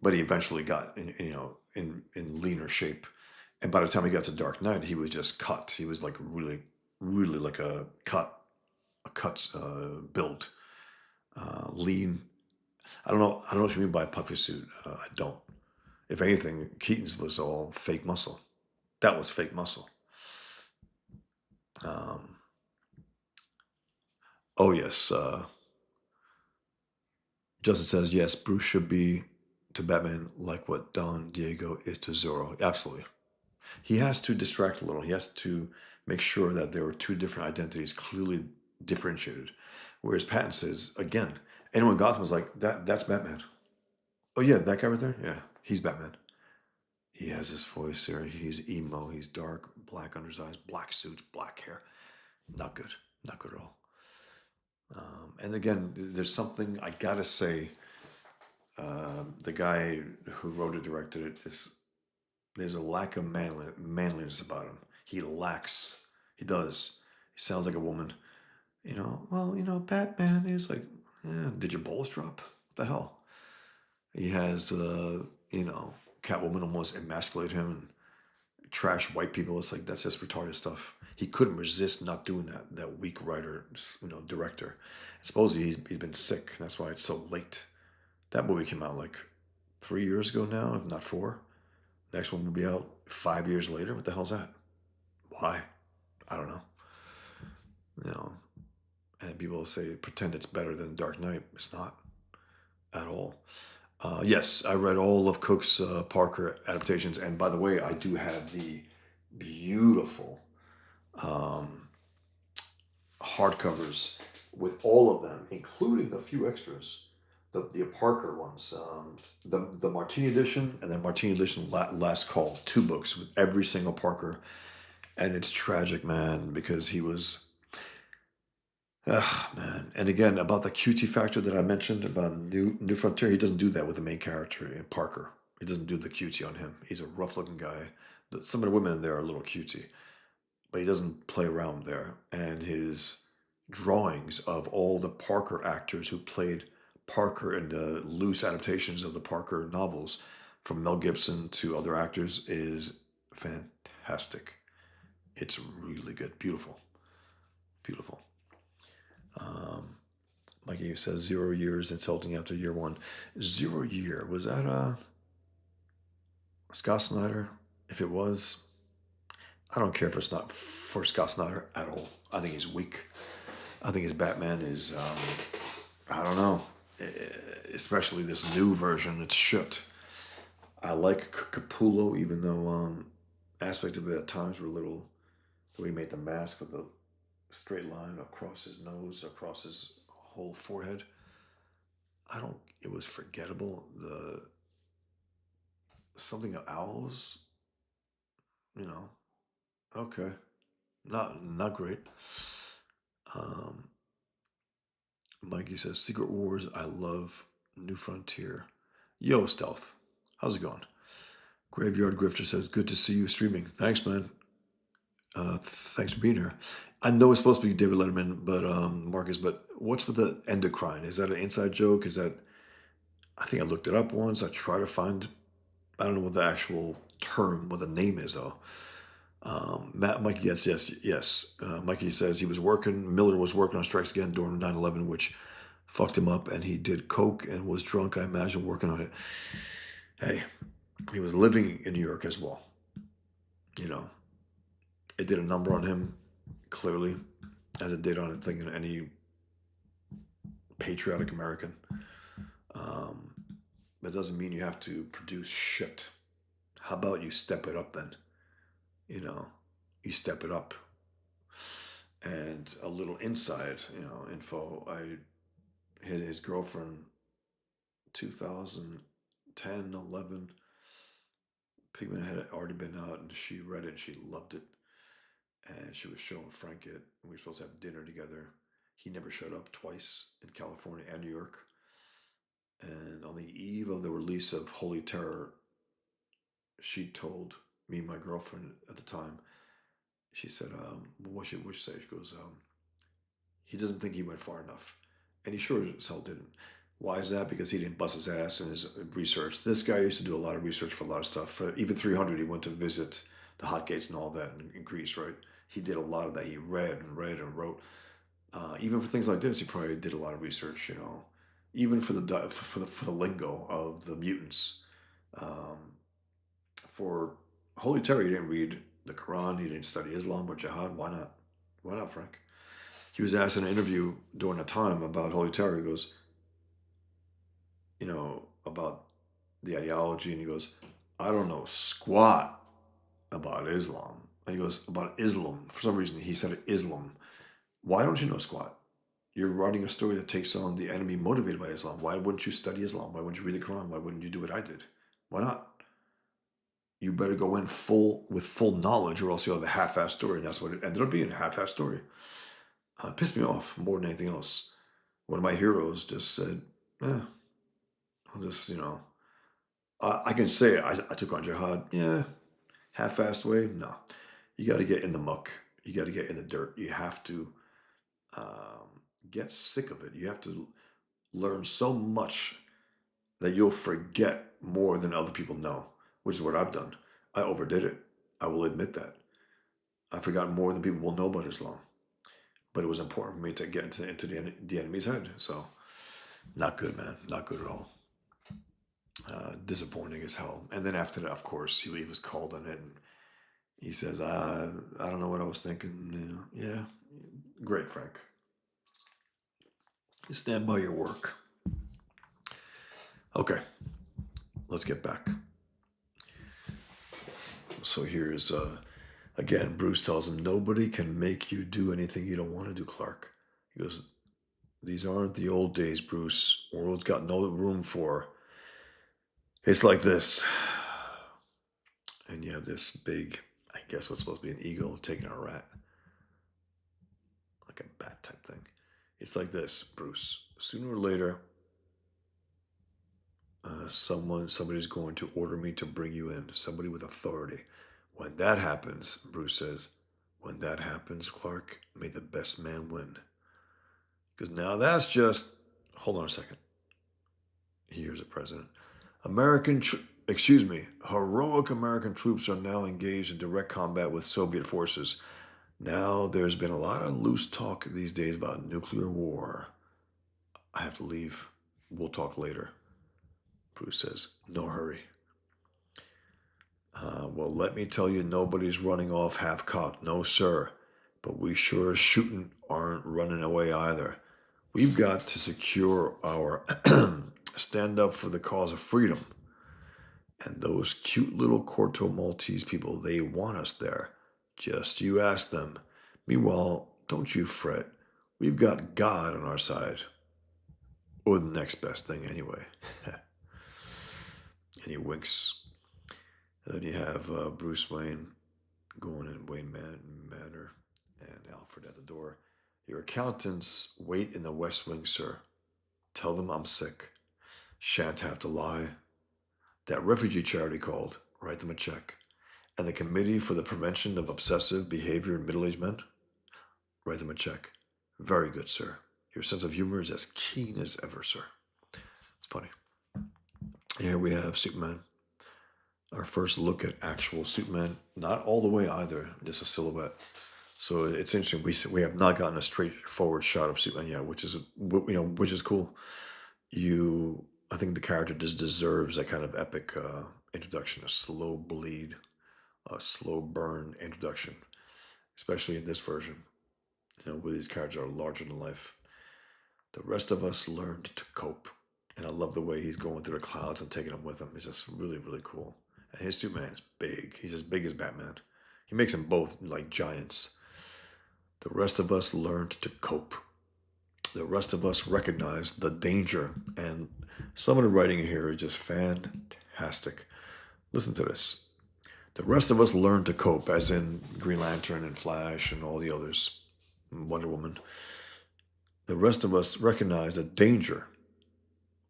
Speaker 1: But he eventually got in leaner shape. And by the time he got to Dark Knight, he was just cut. He was like really, really like a cut build, lean. I don't know what you mean by puffy suit. I don't. If anything, Keaton's was all fake muscle. That was fake muscle. Um, oh yes, Justin says yes. Bruce should be to Batman like what Don Diego is to Zorro. Absolutely. He has to distract a little. He has to make sure that there are two different identities clearly differentiated. Whereas Patton says, again, anyone in Gotham is like, that's Batman. Oh yeah, that guy right there? Yeah, he's Batman. He has this voice there. He's emo. He's dark, black under his eyes, black suits, black hair. Not good. Not good at all. And again, there's something I gotta say. The guy who wrote it, directed it, is there's a lack of manliness about him. He lacks. He does. He sounds like a woman. Well, Batman is like, yeah, did your balls drop? What the hell? He has, Catwoman almost emasculate him and trash white people. It's like, that's just retarded stuff. He couldn't resist not doing that. That weak writer, director. Supposedly he's been sick. That's why it's so late. That movie came out like 3 years ago now, if not four. Next one will be out 5 years later. What the hell's that? Why? I don't know. You know, and people say pretend it's better than Dark Knight. It's not at all. Yes, I read all of Cook's Parker adaptations, and by the way, I do have the beautiful um, hardcovers with all of them, including a few extras. The Parker ones, the Martini edition, and then Martini edition Last Call, two books with every single Parker, and it's tragic, man, because he was. Ugh, man. And again, about the cutie factor that I mentioned about New Frontier, he doesn't do that with the main character, Parker. He doesn't do the cutie on him. He's a rough looking guy. Some of the women there are a little cutie, but he doesn't play around there. And his drawings of all the Parker actors who played Parker in the loose adaptations of the Parker novels, from Mel Gibson to other actors, is fantastic. It's really good. Beautiful. Beautiful. Um, Mikey says 0 years insulting after year one. 0 year. Was that Scott Snyder? If it was, I don't care if it's not for Scott Snyder at all. I think he's weak. I think his Batman is, I don't know, especially this new version. It's shit. I like Capullo, even though aspects of it at times were a little, the way he made the mask with the straight line across his nose, across his whole forehead. I don't. It was forgettable. The something of owls. You know. Okay. Not great. Um, Mikey says Secret Wars. I love New Frontier. Yo, Stealth. How's it going? Graveyard Grifter says good to see you streaming. Thanks, man. Thanks for being here. I know it's supposed to be David Letterman, but Marcus. But what's with the endocrine? Is that an inside joke? Is that? I think I looked it up once. I tried to find. I don't know what the actual term, what the name is though. Mikey gets yes. Mikey says he was working. Miller was working on Strikes Again during 9/11, which fucked him up, and he did coke and was drunk. I imagine working on it. Hey, he was living in New York as well. You know, it did a number on him, clearly, as it did on I think any patriotic American. Um, that doesn't mean you have to produce shit. How about you step it up then? You know, you step it up. And a little inside, info. I hit his girlfriend 2010, 11. Pigment had already been out and she read it and she loved it. And she was showing Frank it. And we were supposed to have dinner together. He never showed up twice in California and New York. And on the eve of the release of Holy Terror, she told me, my girlfriend at the time, she said, what should say? She goes, he doesn't think he went far enough. And he sure as hell didn't. Why is that? Because he didn't bust his ass in his research. This guy used to do a lot of research for a lot of stuff. For even 300, he went to visit the hot gates and all that in Greece, right? He did a lot of that. He read and wrote. Even for things like this, he probably did a lot of research. Even for the lingo of the mutants. Um, for Holy Terror, he didn't read the Quran. He didn't study Islam or Jihad. Why not? Why not, Frank? He was asked in an interview during a time about Holy Terror. He goes, about the ideology, and he goes, I don't know squat about Islam. And he goes, about Islam. For some reason, he said Islam. Why don't you know squat? You're writing a story that takes on the enemy motivated by Islam. Why wouldn't you study Islam? Why wouldn't you read the Quran? Why wouldn't you do what I did? Why not? You better go in with full knowledge, or else you'll have a half-assed story. And that's what it ended up being, a half-assed story. Pissed me off more than anything else. One of my heroes just said, I'll just, I can say I took on jihad. Yeah, half-assed way. No, you got to get in the muck. You got to get in the dirt. You have to get sick of it. You have to learn so much that you'll forget more than other people know, which is what I've done. I overdid it. I will admit that. I forgot more than people will know about Islam. But it was important for me to get into the enemy's head. So, not good, man. Not good at all. Disappointing as hell. And then after that, of course, he was called on it. And he says, I don't know what I was thinking. Yeah, great, Frank. Stand by your work. Okay, let's get back. So here's again, Bruce tells him, nobody can make you do anything you don't want to do, Clark. He goes, these aren't the old days, Bruce. World's got no room for. It's like this. And you have this big, I guess what's supposed to be an eagle taking a rat. Like a bat type thing. It's like this, Bruce. Sooner or later, somebody's going to order me to bring you in. Somebody with authority. When that happens, Bruce says, when that happens, Clark, may the best man win. Because now that's just, hold on a second. Here's the president. Heroic American troops are now engaged in direct combat with Soviet forces. Now there's been a lot of loose talk these days about nuclear war. I have to leave. We'll talk later. Bruce says, no hurry. Well, let me tell you, nobody's running off half-cocked. No, sir. But we sure as shooting aren't running away either. We've got to secure our stand up for the cause of freedom. And those cute little Corto Maltese people, they want us there. Just you ask them. Meanwhile, don't you fret. We've got God on our side. Or the next best thing, anyway. And he winks. And then you have Bruce Wayne going in Wayne Manor and Alfred at the door. Your accountants wait in the West Wing, sir. Tell them I'm sick. Shan't have to lie. That refugee charity called. Write them a check. And the Committee for the Prevention of Obsessive Behavior in Middle-Aged Men? Write them a check. Very good, sir. Your sense of humor is as keen as ever, sir. It's funny. Here we have Superman. Our first look at actual Superman. Not all the way either, just a silhouette. So it's interesting. We have not gotten a straightforward shot of Superman yet, which is cool. I think the character just deserves that kind of epic introduction, a slow bleed, a slow burn introduction, especially in this version. Where these characters are larger than life. The rest of us learned to cope, and I love the way he's going through the clouds and taking them with him. It's just really, really cool. And his Superman is big. He's as big as Batman. He makes them both like giants. The rest of us learned to cope. The rest of us recognized the danger. And some of the writing here is just fantastic. Listen to this. The rest of us learned to cope, as in Green Lantern and Flash and all the others, Wonder Woman. The rest of us recognize the danger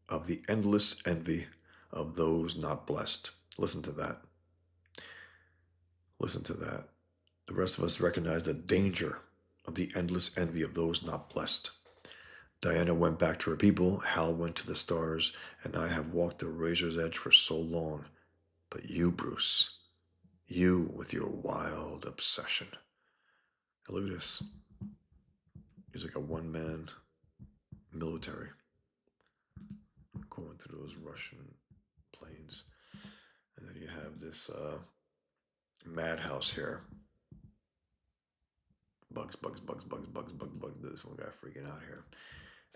Speaker 1: of the endless envy of those not blessed. Listen to that. Listen to that. The rest of us recognize the danger of the endless envy of those not blessed. Diana went back to her people, Hal went to the stars, and I have walked the razor's edge for so long. But you, Bruce, you with your wild obsession. Now look at this. He's like a one-man military going through those Russian plains. And then you have this madhouse here. Bugs. This one guy freaking out here.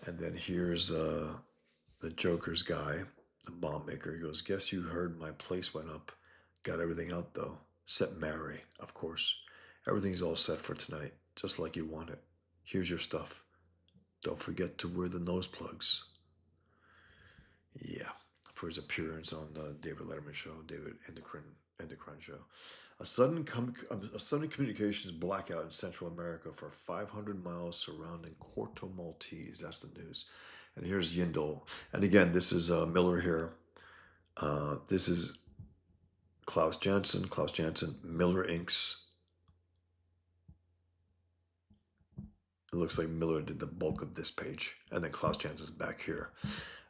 Speaker 1: And then here's the Joker's guy, the bomb maker. He goes, guess you heard my place went up. Got everything out though. Set Mary, of course. Everything's all set for tonight, just like you want it. Here's your stuff. Don't forget to wear the nose plugs. Yeah, for his appearance on the David Letterman show, David Endocrine show. A sudden communications blackout in Central America for 500 miles surrounding Corto Maltese. That's the news. And here's Yindel. And again, this is Miller here. This is Klaus Janson. Klaus Janson, Miller inks. It looks like Miller did the bulk of this page. And then Klaus Janson's back here.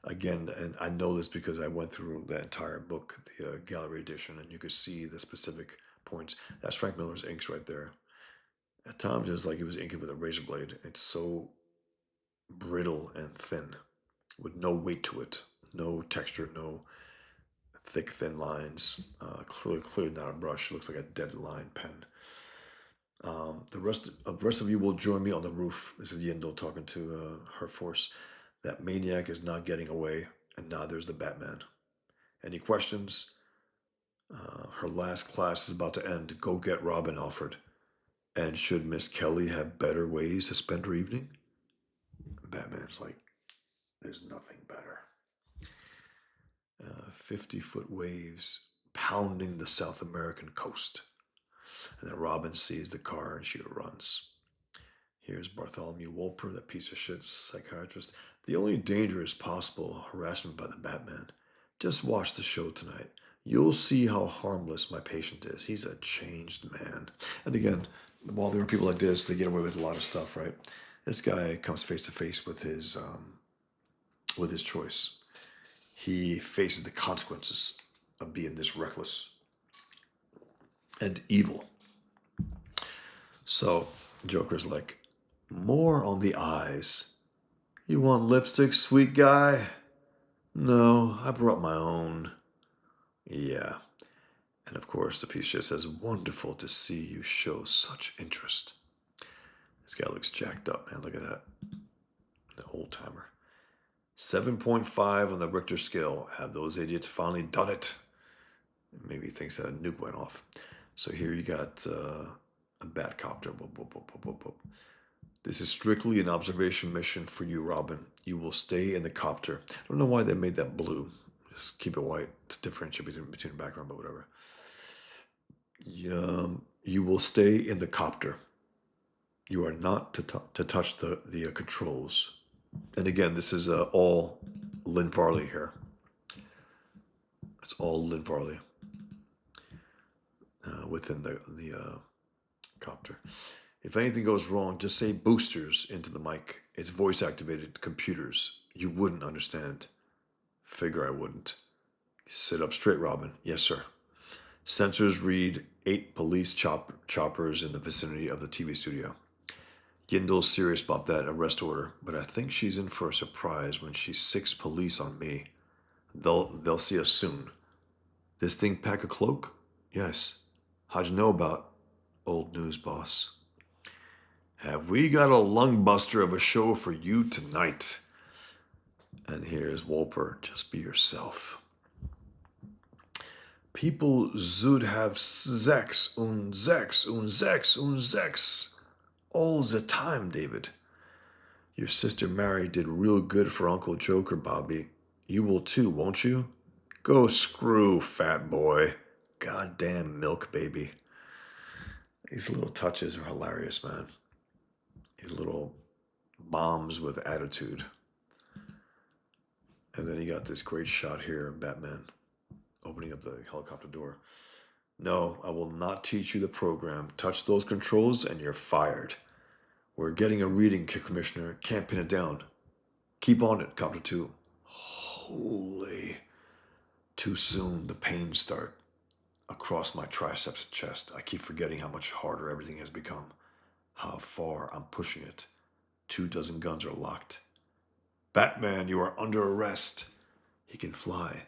Speaker 1: Again, and I know this because I went through the entire book, the gallery edition, and you could see the specific points. That's Frank Miller's inks right there. At times, it's like he was inking with a razor blade. It's so brittle and thin, with no weight to it, no texture, no thick, thin lines. Clearly not a brush. It looks like a dead line pen. The rest of you will join me on the roof. This is Yindel talking to her force. That maniac is not getting away, and neither is the Batman. Any questions? Her last class is about to end. Go get Robin, Alfred. And should Miss Kelly have better ways to spend her evening? Batman's like, there's nothing better. 50-foot waves pounding the South American coast. And then Robin sees the car and she runs. Here's Bartholomew Wolper, that piece of shit psychiatrist. The only danger is possible harassment by the Batman. Just watch the show tonight. You'll see how harmless my patient is. He's a changed man. And again, while there are people like this, they get away with a lot of stuff, right? This guy comes face to face with his choice. He faces the consequences of being this reckless and evil. So Joker's like, more on the eyes. You want lipstick, sweet guy? No, I brought my own. Yeah. And of course, the piece just says, wonderful to see you show such interest. This guy looks jacked up, man. Look at that. The old timer. 7.5 on the Richter scale. Have those idiots finally done it? Maybe he thinks that a nuke went off. So here you got a Batcopter. Boop, boop, boop, boop, boop, boop. This is strictly an observation mission for you, Robin. You will stay in the copter. I don't know why they made that blue. Just keep it white to differentiate between the background, but whatever. You will stay in the copter. You are not to touch the controls. And again, this is all Lynn Varley here. It's all Lynn Varley within the copter. If anything goes wrong, just say boosters into the mic. It's voice activated computers. You wouldn't understand. Figure I wouldn't. Sit up straight, Robin. Yes, sir. Sensors read 8 police choppers in the vicinity of the TV studio. Yindel's serious about that arrest order, but I think she's in for a surprise when she sicks police on me. They'll see us soon. This thing pack a cloak? Yes. How'd you know about? Old news, boss. Have we got a lung buster of a show for you tonight? And here's Wolper. Just be yourself. People should have sex und sex und sex und sex all the time, David. Your sister Mary did real good for Uncle Joker, Bobby. You will too, won't you? Go screw, fat boy. Goddamn milk baby. These little touches are hilarious, man. These little bombs with attitude. And then you got this great shot here of Batman opening up the helicopter door. No, I will not teach you the program. Touch those controls and you're fired. We're getting a reading, Commissioner. Can't pin it down. Keep on it, Copter 2. Holy. Too soon, the pains start across my triceps and chest. I keep forgetting how much harder everything has become. How far I'm pushing it. 24 guns are locked. Batman, you are under arrest. He can fly.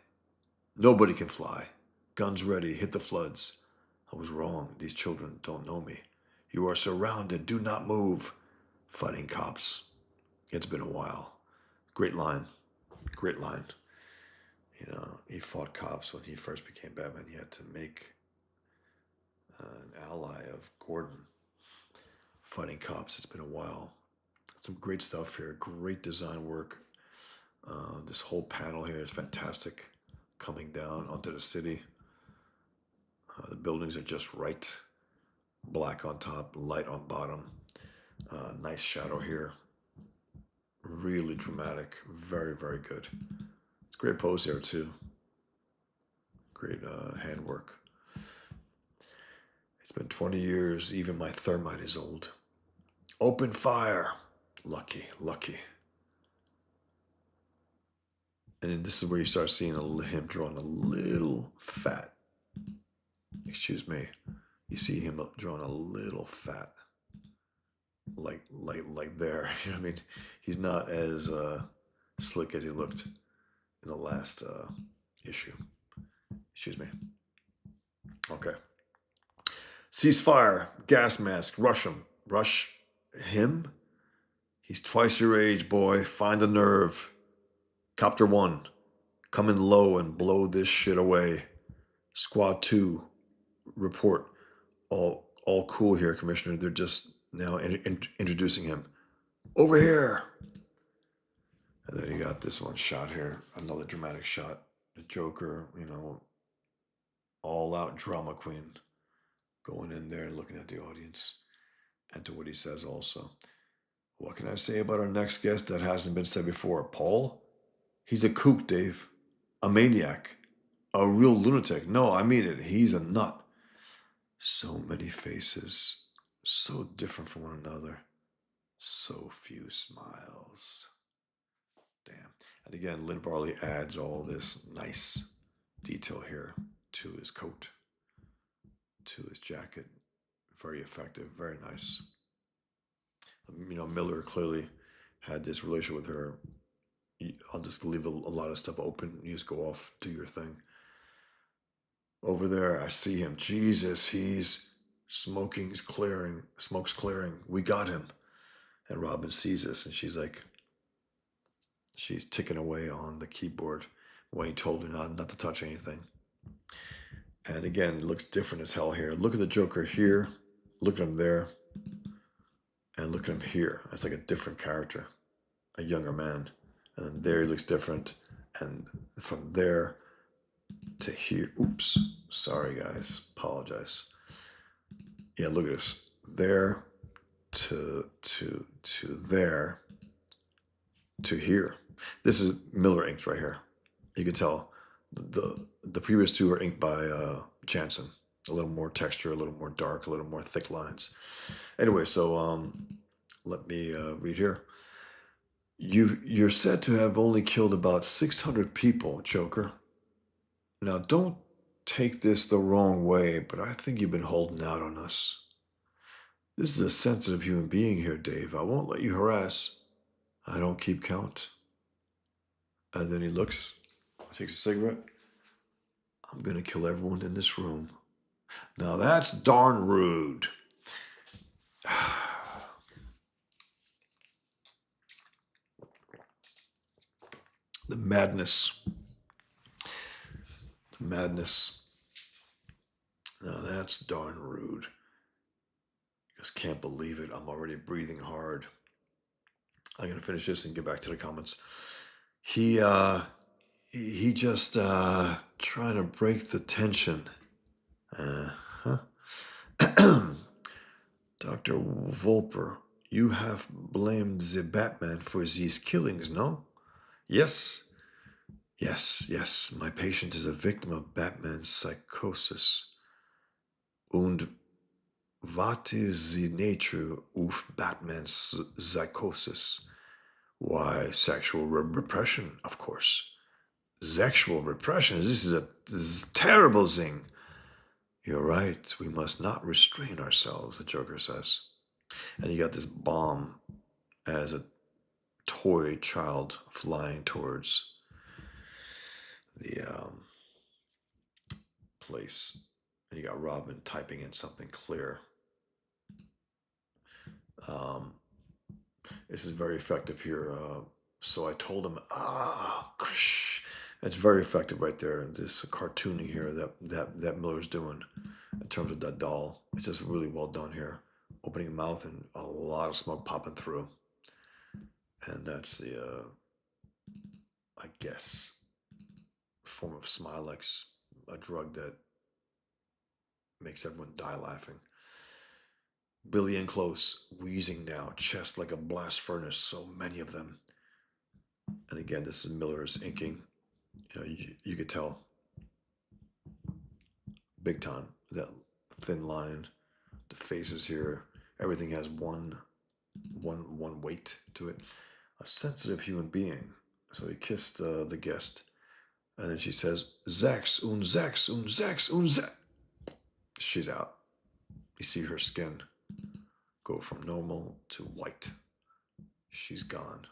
Speaker 1: Nobody can fly. Guns ready. Hit the floods. I was wrong. These children don't know me. You are surrounded. Do not move. Fighting cops. It's been a while. Great line. Great line. You know, he fought cops when he first became Batman. He had to make an ally of Gordon. Fighting cops. It's been a while. Some great stuff here. Great design work. This whole panel here is fantastic. Coming down onto the city. The buildings are just right. Black on top, light on bottom. Nice shadow here. Really dramatic. Very, very good. It's a great pose there, too. Great handwork. It's been 20 years. Even my thermite is old. Open fire. Lucky, lucky. And then this is where you start seeing him drawing a little fat. Excuse me. You see him drawing a little fat. Like there. You know what I mean? He's not as slick as he looked in the last issue. Excuse me. Okay. Ceasefire. Gas mask. Rush him. Rush him? He's twice your age, boy. Find the nerve. Copter 1. Come in low and blow this shit away. Squad 2. Report. All cool here, Commissioner. They're just now introducing him. Over here. And then you got this one shot here. Another dramatic shot. The Joker, all out drama queen. Going in there and looking at the audience. And to what he says also. What can I say about our next guest that hasn't been said before? Paul? He's a kook, Dave. A maniac. A real lunatic. No, I mean it. He's a nut. So many faces. So different from one another. So few smiles. Damn. And again, Lynn Varley adds all this nice detail here to his coat, to his jacket. Very effective. Very nice. Miller clearly had this relationship with her. I'll just leave a lot of stuff open. You just go off, do your thing. Over there, I see him. Jesus, he's smoking, he's clearing, smoke's clearing. We got him. And Robin sees this, and she's ticking away on the keyboard. Wayne told her not to touch anything. And again, it looks different as hell here. Look at the Joker here. Look at him there. And look at him here. It's like a different character, a younger man. And then there he looks different. And from there to here. Oops. Sorry, guys. Apologize. Yeah, look at this. There to there to here. This is Miller inked right here. You can tell the previous two are inked by Jansen. A little more texture, a little more dark, a little more thick lines. Anyway, so let me read here. You're said to have only killed about 600 people, Joker. Now, don't take this the wrong way, but I think you've been holding out on us. This is a sensitive human being here, Dave. I won't let you harass. I don't keep count. And then he looks, takes a cigarette. I'm going to kill everyone in this room. Now, that's darn rude. The madness. The madness. Now, that's darn rude. Just can't believe it. I'm already breathing hard. I'm going to finish this and get back to the comments. He just trying to break the tension. Dr. Volper, you have blamed the Batman for these killings, no? Yes. Yes. My patient is a victim of Batman's psychosis. Und what is the nature of Batman's psychosis? Why, sexual repression, of course. Sexual repression? This is a terrible thing. You're right. We must not restrain ourselves, the Joker says. And you got this bomb as a toy child flying towards the place. And you got Robin typing in something clear. This is very effective here. So I told him, krish. It's very effective right there. This cartooning here that Miller's doing in terms of that doll. It's just really well done here. Opening mouth and a lot of smoke popping through. And that's the, I guess, form of Smilex, a drug that makes everyone die laughing. Billy in close, wheezing now, chest like a blast furnace, so many of them. And again, this is Miller's inking. You could tell big time that thin line, the faces here, everything has one weight to it. A sensitive human being. So he kissed the guest, and then she says, "Zax un Zax un Zax un Zax." She's out. You see her skin go from normal to white. She's gone.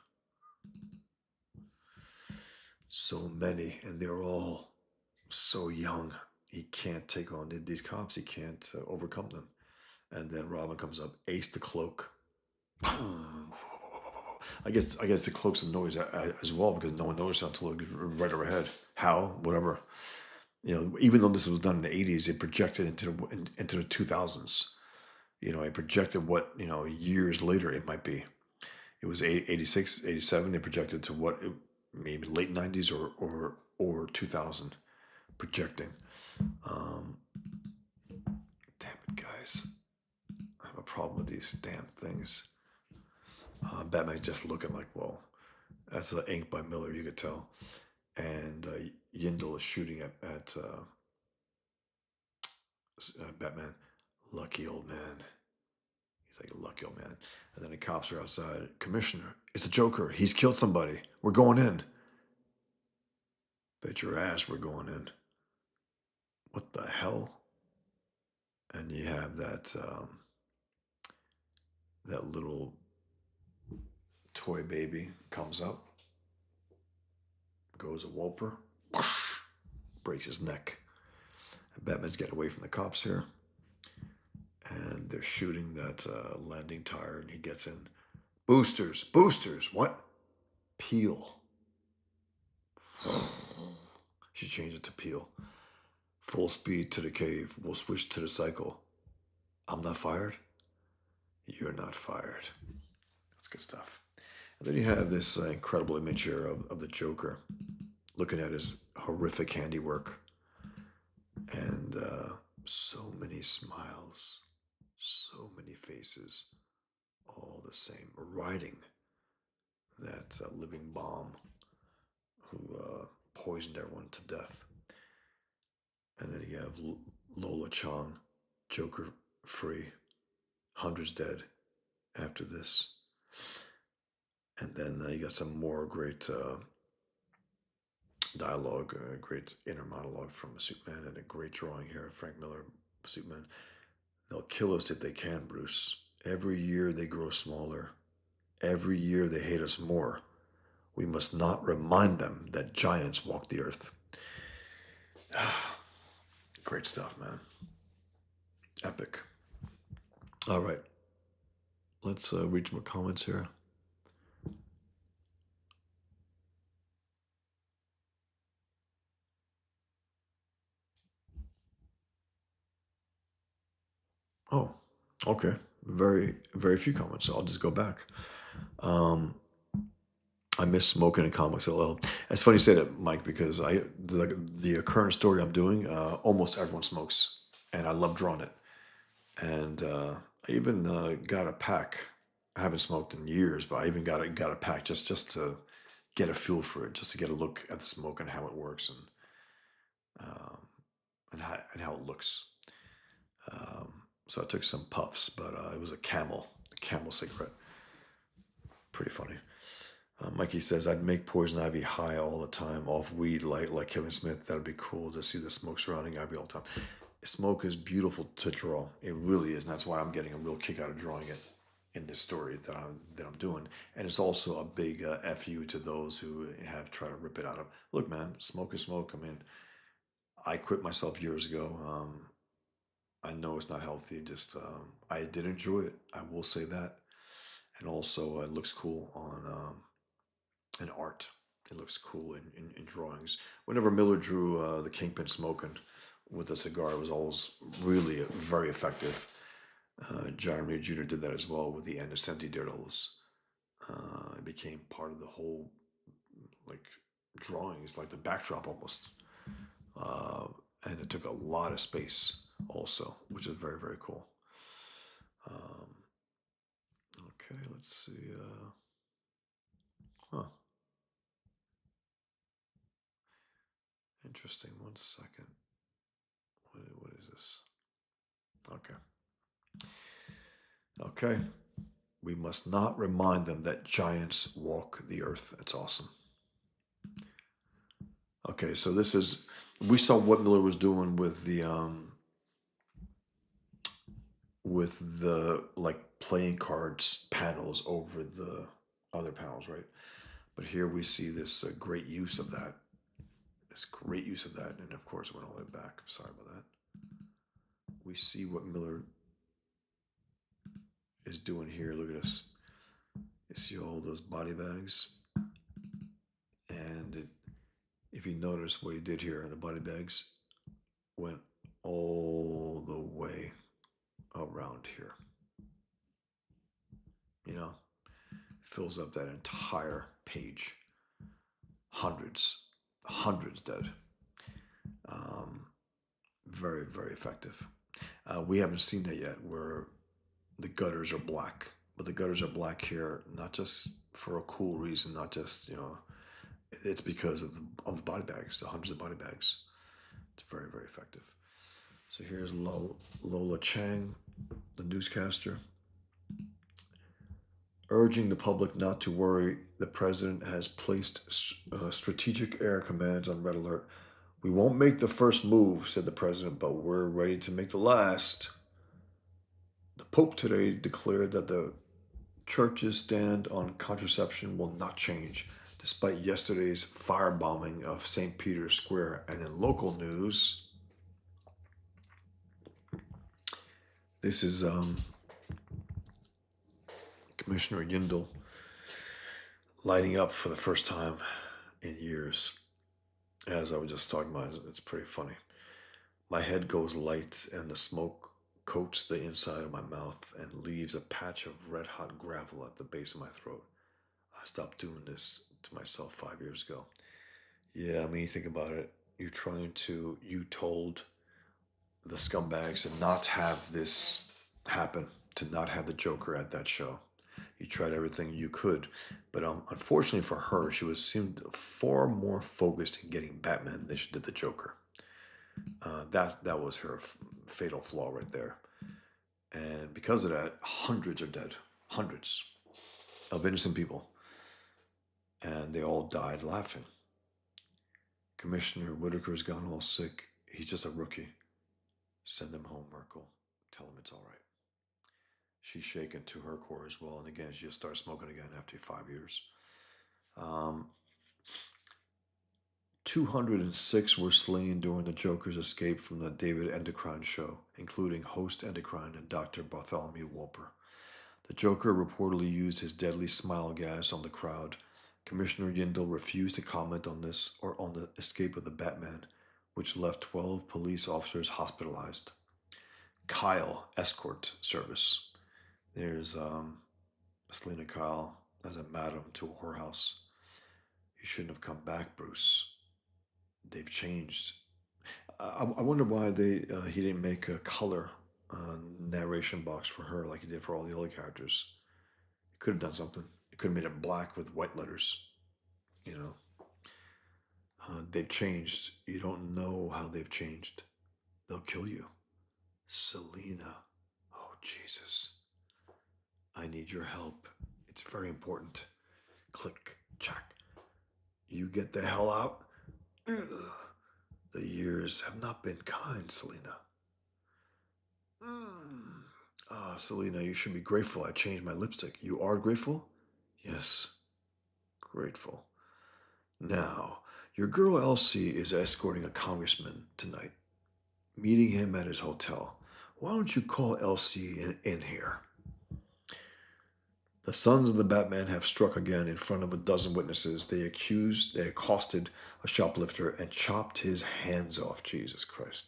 Speaker 1: So many, and they're all so young. He can't take on these cops. He can't overcome them. And then Robin comes up, ace the cloak. I guess the cloak's a noise as well because no one noticed until it was right overhead. How? Whatever. Even though this was done in the '80s, it projected into the 2000s. It projected what years later it might be. It was 86, 87. It projected to what maybe late '90s or 2000 projecting. Um, Damn it, guys! I have a problem with these damn things. Batman's just looking like, whoa, that's the ink by Miller, you could tell. And Yindel is shooting at Batman. Lucky old man. He's like, lucky old man. And then the cops are outside. Commissioner, it's a Joker. He's killed somebody. We're going in. Bet your ass we're going in. What the hell? And you have that little toy baby comes up, goes a whoper, whoosh, breaks his neck. And Batman's getting away from the cops here. And they're shooting that landing tire, and he gets in. Boosters, boosters, what? Peel. She changed it to peel. Full speed to the cave. We'll switch to the cycle. I'm not fired. You're not fired. That's good stuff. And then you have this incredible image here of the Joker looking at his horrific handiwork. And so many smiles, so many faces, all the same, riding that living bomb who poisoned everyone to death. And then you have Lola Chong, Joker free, hundreds dead after this. And then you got some more great dialogue, a great inner monologue from Superman, and a great drawing here of Frank Miller, Superman. They'll kill us if they can, Bruce. Every year they grow smaller. Every year they hate us more. We must not remind them that giants walk the earth. Great stuff, man. Epic. All right. Let's read some more comments here. Oh, okay. Very, very few comments. So I'll just go back. Um, I miss smoking in comics. LL. It's funny you say that, Mike, because the current story I'm doing, almost everyone smokes, and I love drawing it. And I even got a pack. I haven't smoked in years, but I even got a pack just to get a feel for it, just to get a look at the smoke and how it works um, and how it looks. So I took some puffs, but it was a Camel cigarette. Pretty funny. Mikey says, I'd make Poison Ivy high all the time off weed like Kevin Smith. That'd be cool to see the smoke surrounding Ivy all the time. Smoke is beautiful to draw. It really is. And that's why I'm getting a real kick out of drawing it in this story that I'm doing. And it's also a big FU to those who have tried to rip it out of. Look, man, smoke is smoke. I mean, I quit myself years ago. I know it's not healthy. Just I did enjoy it. I will say that. And also, it looks cool on in art. It looks cool in drawings. Whenever Miller drew the Kingpin smoking with a cigar, it was always really very effective. John Romita Jr. did that as well with the Anacenti Daredevils. It became part of the whole like drawings, like the backdrop almost. Uh, and it took a lot of space also, which is very, very cool. Um, okay, let's see. Huh. Interesting. 1 second. What is this? Okay. Okay. We must not remind them that giants walk the earth. It's awesome. Okay, so this is we saw what Miller was doing with the like playing cards panels over the other panels, right? But here we see this great use of that. This great use of that, and of course, it went all the way back. Sorry about that. We see what Miller is doing here. Look at this. You see all those body bags, and if you notice what he did here, the body bags went all the way around here. You know, fills up that entire page. Hundreds, hundreds dead. Um, very, very effective. We haven't seen that yet, where the gutters are black, but the gutters are black here not just for a cool reason, not just it's because of the body bags, the hundreds of body bags. It's very, very effective. So here's Lola Chang, the newscaster, urging the public not to worry. The president has placed strategic air commands on red alert. We won't make the first move, said the president, but we're ready to make the last. The Pope today declared that the church's stand on contraception will not change, despite yesterday's firebombing of St. Peter's Square. And in local news, this is Commissioner Yindel lighting up for the first time in years. As I was just talking about, it's pretty funny. My head goes light, and the smoke coats the inside of my mouth and leaves a patch of red hot gravel at the base of my throat. I stopped doing this to myself 5 years ago. Yeah, I mean, you think about it. You told the scumbags to not have this happen, to not have the Joker at that show. You tried everything you could, but unfortunately for her, she seemed far more focused in getting Batman than she did the Joker. That was her fatal flaw right there, and because of that, hundreds are dead, hundreds of innocent people, and they all died laughing. Commissioner Whitaker's gone all sick. He's just a rookie. Send him home, Merkel. Tell him it's all right. She's shaken to her core as well, and again, she just started smoking again after 5 years. Um, 206 were slain during the Joker's escape from the David Endocrine show, including host Endocrine and Dr. Bartholomew Wolper. The Joker reportedly used his deadly smile gas on the crowd. Commissioner Yindel refused to comment on this or on the escape of the Batman, which left 12 police officers hospitalized. Kyle Escort Service. There's Selena Kyle as a madam to a whorehouse. You shouldn't have come back, Bruce. They've changed. I wonder why he didn't make a color narration box for her like he did for all the other characters. He could have done something. He could have made it black with white letters. You know, they've changed. You don't know how they've changed. They'll kill you. Selena. Oh, Jesus. I need your help. It's very important. Click, check. You get the hell out. Ugh. The years have not been kind, Selena. Selena, you should be grateful I changed my lipstick. You are grateful? Yes, grateful. Now, your girl Elsie is escorting a congressman tonight, meeting him at his hotel. Why don't you call Elsie in here? The sons of the Batman have struck again in front of a dozen witnesses. They accosted a shoplifter and chopped his hands off. Jesus Christ.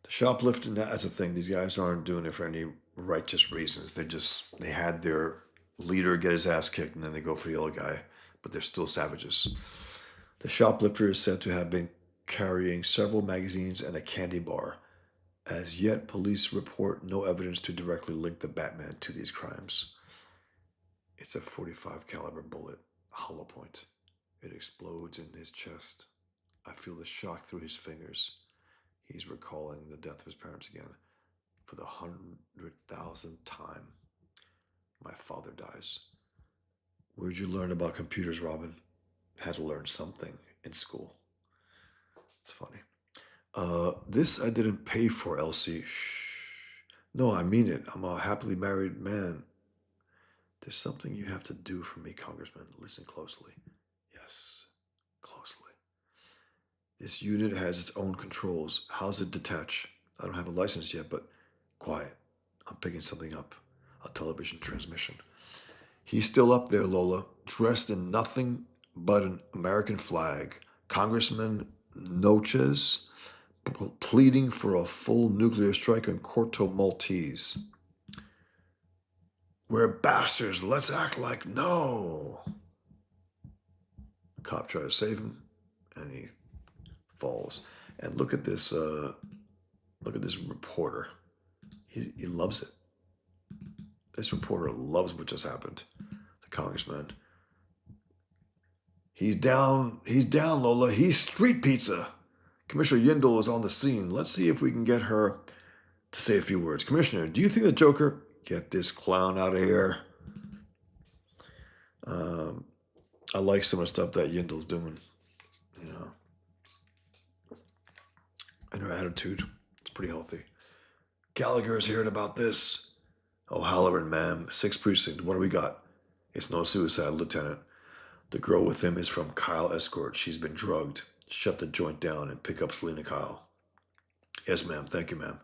Speaker 1: The shoplifting, that's the thing. These guys aren't doing it for any righteous reasons. They had their leader get his ass kicked and then they go for the other guy, but they're still savages. The shoplifter is said to have been carrying several magazines and a candy bar. As yet, police report no evidence to directly link the Batman to these crimes. It's a .45 caliber bullet, hollow point. It explodes in his chest. I feel the shock through his fingers. He's recalling the death of his parents again. For the 100,000th time, my father dies. Where'd you learn about computers, Robin? Had to learn something in school. It's funny. This I didn't pay for, Elsie. Shh. No, I mean it. I'm a happily married man. There's something you have to do for me, Congressman. Listen closely. Yes, closely. This unit has its own controls. How's it detach? I don't have a license yet, but quiet. I'm picking something up. A television transmission. He's still up there, Lola, dressed in nothing but an American flag. Congressman Noches pleading for a full nuclear strike on Corto Maltese. We're bastards. Let's act like no. The cop tries to save him, and he falls. And look at this. Look at this reporter. He loves it. This reporter loves what just happened. The congressman. He's down. He's down, Lola. He's street pizza. Commissioner Yindel is on the scene. Let's see if we can get her to say a few words. Commissioner, do you think the Joker... Get this clown out of here. I like some of the stuff that Yindel's doing, you know. And her attitude. It's pretty healthy. Gallagher's hearing about this. O'Halloran, ma'am. 6th Precinct. What do we got? It's no suicide, Lieutenant. The girl with him is from Kyle Escort. She's been drugged. Shut the joint down and pick up Selena Kyle. Yes, ma'am. Thank you, ma'am.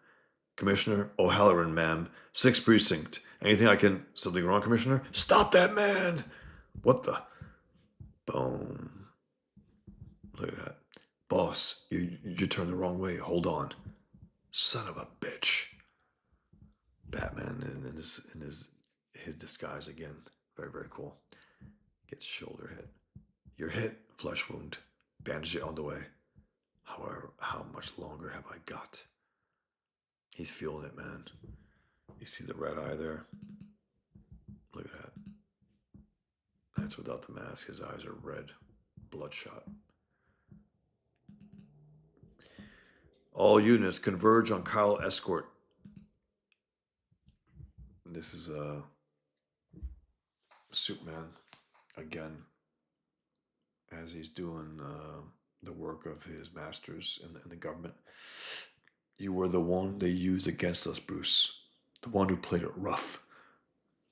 Speaker 1: Commissioner O'Halloran, ma'am. 6th Precinct. Anything I can... Something wrong, Commissioner? Stop that man! What the... Boom. Look at that. Boss, you turned the wrong way. Hold on. Son of a bitch. Batman in his disguise again. Very, very cool. Gets shoulder hit. You're hit. Flesh wound. Bandage it on the way. However, how much longer have I got? He's feeling it, man. You see the red eye there? Look at that. That's without the mask. His eyes are red. Bloodshot. All units converge on Kyle Escort. This is Superman again, as he's doing the work of his masters in the government. You were the one they used against us, Bruce. The one who played it rough.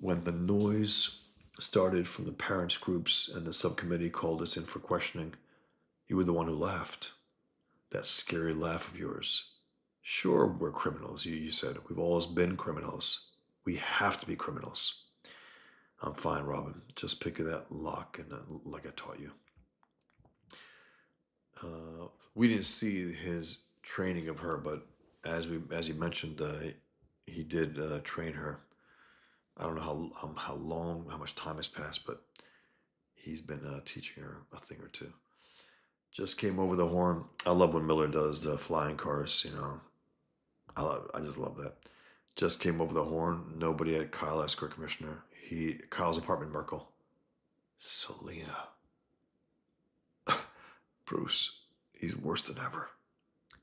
Speaker 1: When the noise started from the parents' groups and the subcommittee called us in for questioning, you were the one who laughed. That scary laugh of yours. Sure, we're criminals, you said. We've always been criminals. We have to be criminals. I'm fine, Robin. Just pick that lock and like I taught you. We didn't see his training of her, but as you mentioned, he did train her. I don't know how much time has passed, but he's been teaching her a thing or two. Just came over the horn. I love when Miller does the flying cars. You know, I just love that. Just came over the horn. Nobody at Kyle Escort, Commissioner. Kyle's apartment, Merkel. Selena. Bruce. He's worse than ever.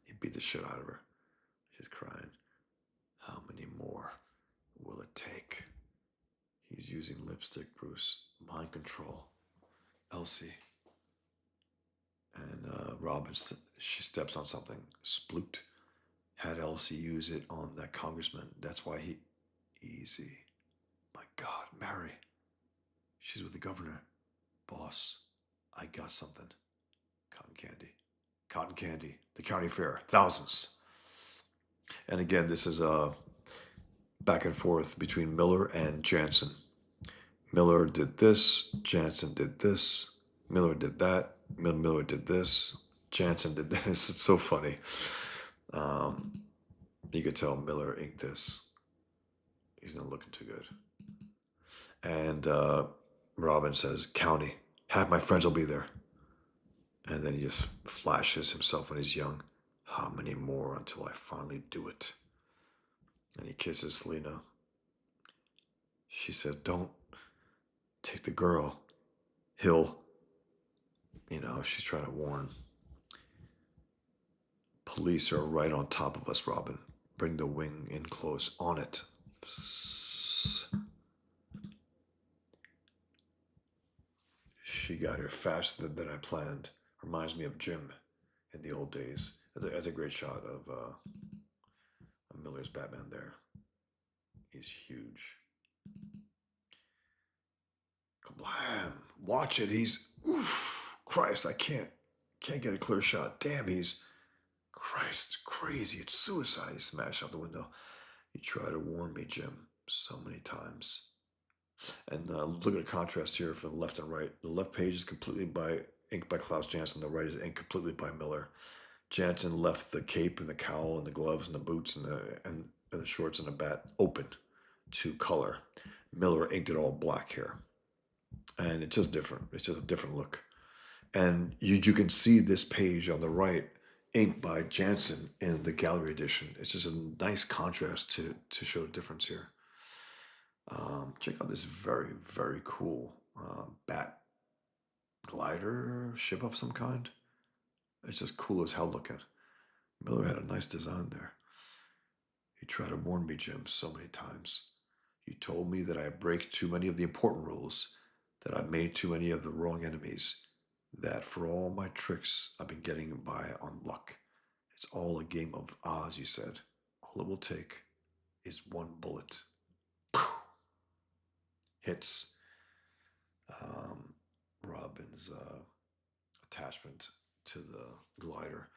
Speaker 1: He beat the shit out of her. She's crying. How many more will it take? He's using lipstick, Bruce. Mind control. Elsie. And Robin, she steps on something. Sploot. Had Elsie use it on that congressman. That's why he... Easy. My God, Mary. She's with the governor. Boss, I got something. Cotton candy. Cotton candy. The county fair. Thousands. And again, this is back and forth between Miller and Jansen. Miller did this. Jansen did this. Miller did that. Miller did this. Jansen did this. It's so funny. You could tell Miller inked this. He's not looking too good. And Robin says, county. Half my friends will be there. And then he just flashes himself when he's young. How many more until I finally do it? And he kisses Selena. She says, don't take the girl. He'll, she's trying to warn. Police are right on top of us, Robin. Bring the wing in close. On it. She got here faster than I planned. Reminds me of Jim in the old days. That's a great shot of Miller's Batman there. He's huge. Kablam! Watch it. He's oof. Christ, I can't get a clear shot. Damn, he's Christ crazy. It's suicide. He smashed out the window. You tried to warn me, Jim, so many times. And look at the contrast here for the left and right. The left page is completely by inked by Klaus Janson. The right is inked completely by Miller. Janson left the cape and the cowl and the gloves and the boots and the shorts and the bat open to color. Miller inked it all black here, and it's just different. It's just a different look. And you can see this page on the right inked by Janson in the gallery edition. It's just a nice contrast to show the difference here. Check out this very, very cool bat glider ship of some kind. It's just cool as hell looking. Miller had a nice design there. You tried to warn me, Jim, so many times. You told me that I break too many of the important rules, that I made too many of the wrong enemies, that for all my tricks I've been getting by on luck. It's all a game of odds, you said. All it will take is one bullet. Hits Robin's attachment to the glider.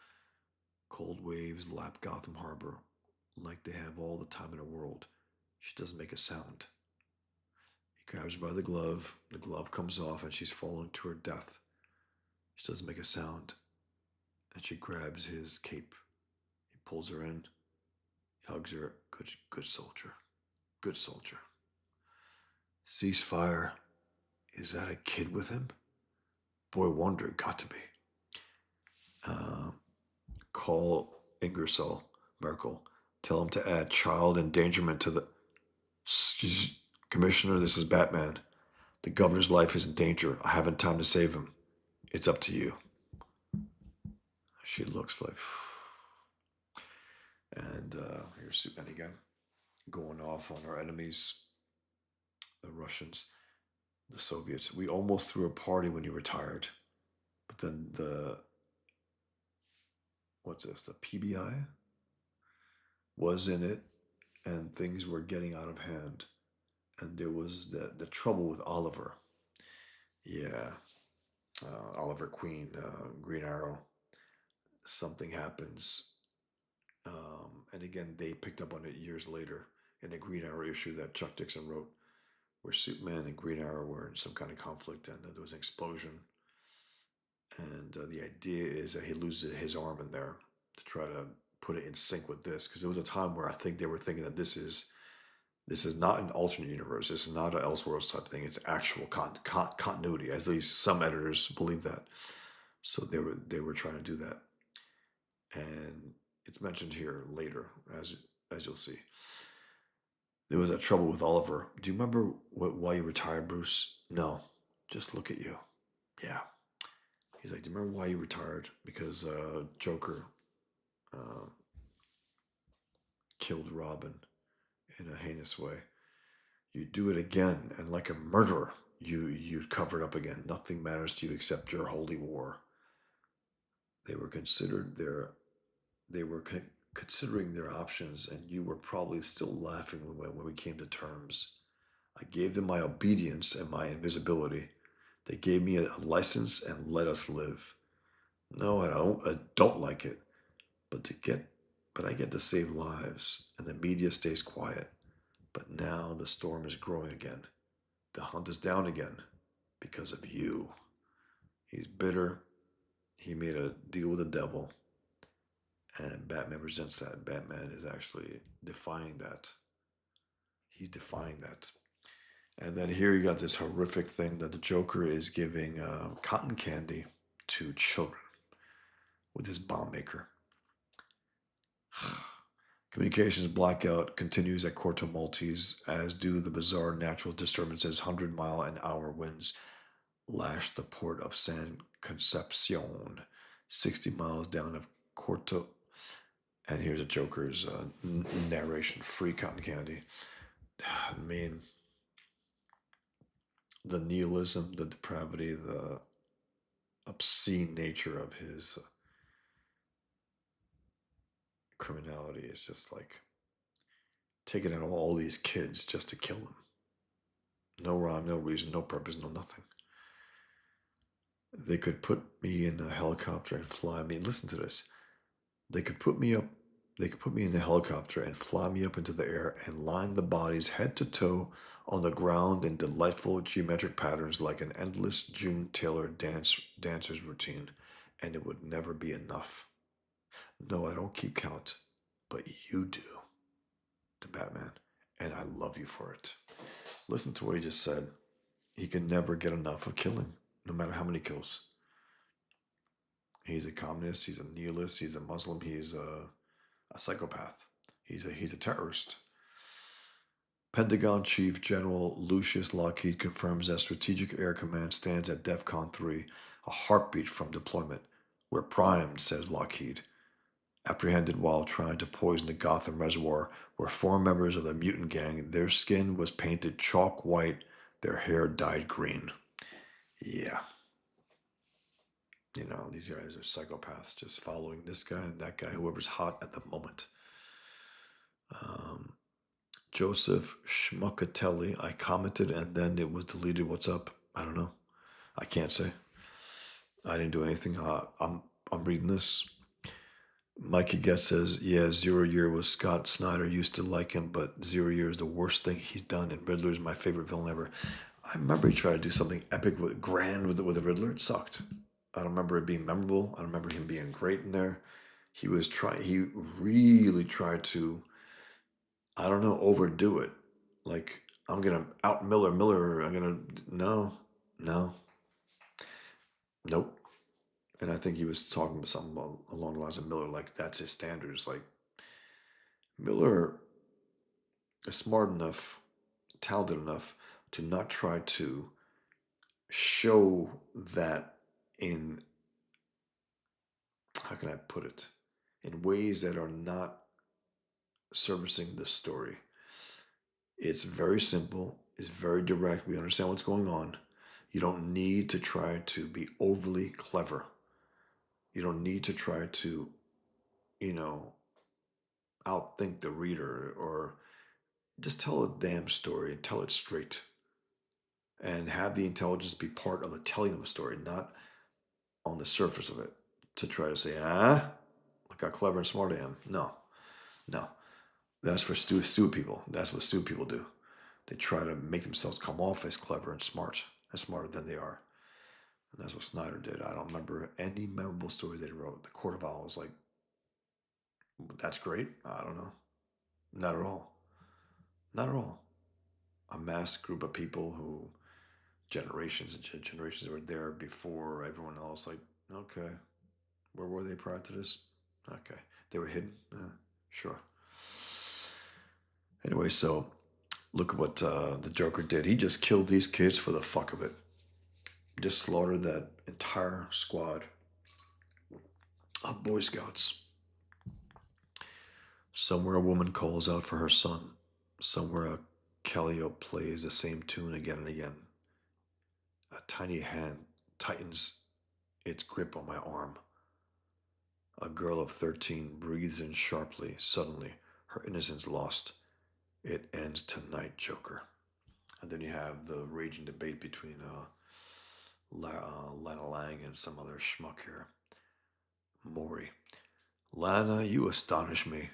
Speaker 1: Cold waves lap Gotham Harbor like they have all the time in the world. She doesn't make a sound. He grabs her by the glove comes off, and she's falling to her death. She doesn't make a sound, and she grabs his cape. He pulls her in, he hugs her. Good soldier. Good soldier. Ceasefire. Is that a kid with him? Boy wonder, got to be. Call Ingersoll, Merkel. Tell him to add child endangerment to the... Commissioner, this is Batman. The governor's life is in danger. I haven't time to save him. It's up to you. She looks like... And here's Superman again, going off on our enemies, the Russians, the Soviets. We almost threw a party when you retired. But then what's this? The PBI was in it, and things were getting out of hand. And there was the trouble with Oliver. Yeah. Oliver Queen, Green Arrow. Something happens. And again, they picked up on it years later in a Green Arrow issue that Chuck Dixon wrote, where Superman and Green Arrow were in some kind of conflict, and there was an explosion. And the idea is that he loses his arm in there to try to put it in sync with this, because there was a time where I think they were thinking that this is not an alternate universe. This is not an Elseworlds type thing. It's actual continuity. At least some editors believe that. So they were trying to do that, and it's mentioned here later, as you'll see. There was that trouble with Oliver. Do you remember why you retired, Bruce? No, just look at you. Yeah. He's like, do you remember why you retired? Because Joker killed Robin in a heinous way. You do it again, and like a murderer, you'd cover it up again. Nothing matters to you except your holy war. They were considering their options, and you were probably still laughing when we came to terms. I gave them my obedience and my invisibility. They gave me a license and let us live. No, I don't like it, but I get to save lives, and the media stays quiet. But now the storm is growing again. The hunt is down again because of you. He's bitter. He made a deal with the devil. And Batman resents that. Batman is actually defying that. He's defying that. And then here you got this horrific thing that the Joker is giving cotton candy to children with his bomb maker. Communications blackout continues at Corto Maltese, as do the bizarre natural disturbances. 100-mile-an-hour winds lash the port of San Concepcion, 60 miles down of Corto. And here's a Joker's narration, free cotton candy. I mean, the nihilism, the depravity, the obscene nature of his criminality is just like taking out all these kids just to kill them. No rhyme, no reason, no purpose, no nothing. They could put me in a helicopter and fly me. Listen to this. They could put me up. They could put me in a helicopter and fly me up into the air and line the bodies head to toe on the ground in delightful geometric patterns like an endless June Taylor dancer's routine, and it would never be enough. No, I don't keep count, but you do, to Batman, and I love you for it. Listen to what he just said. He can never get enough of killing, no matter how many kills. He's a communist. He's a nihilist. He's a Muslim. He's a psychopath. He's a terrorist. Pentagon Chief General Lucius Lockheed confirms that Strategic Air Command stands at DEFCON 3, a heartbeat from deployment. We're primed, says Lockheed. Apprehended while trying to poison the Gotham Reservoir were four members of the mutant gang. Their skin was painted chalk white, their hair dyed green. Yeah. These guys are psychopaths just following this guy and that guy, whoever's hot at the moment. Joseph Schmuckatelli. I commented and then it was deleted. What's up? I don't know. I can't say. I didn't do anything. I'm reading this. Mikey Getz says, yeah, Zero Year was Scott Snyder. Used to like him, but Zero Year is the worst thing he's done, and Riddler is my favorite villain ever. I remember he tried to do something epic, grand with the Riddler. It sucked. I don't remember it being memorable. I don't remember him being great in there. He really tried to, I don't know, overdo it. Like, I'm gonna out Miller. No, no, nope. And I think he was talking about something along the lines of Miller, like that's his standards. Like, Miller is smart enough, talented enough to not try to show that in, how can I put it, in ways that are not servicing the story. It's very simple, it's very direct. We understand what's going on. You don't need to try to be overly clever. You don't need to try to, you know, outthink the reader, or just tell a damn story and tell it straight. And have the intelligence be part of the telling of the story, not on the surface of it to try to say, look how clever and smart I am. No, no. That's for stupid people. That's what stupid people do. They try to make themselves come off as clever and smart, and smarter than they are. And that's what Snyder did. I don't remember any memorable story that he wrote. The Court of Owls, like, that's great. I don't know. Not at all. Not at all. A mass group of people who, generations and generations that were there before everyone else, like, okay, where were they prior to this? Okay. They were hidden? Sure. Anyway, so look at what the Joker did. He just killed these kids for the fuck of it. Just slaughtered that entire squad of Boy Scouts. Somewhere a woman calls out for her son. Somewhere a Calliope plays the same tune again and again. A tiny hand tightens its grip on my arm. A girl of 13 breathes in sharply. Suddenly, her innocence lost. It ends tonight, Joker. And then you have the raging debate between Lana Lang and some other schmuck here. Maury. Lana, you astonish me.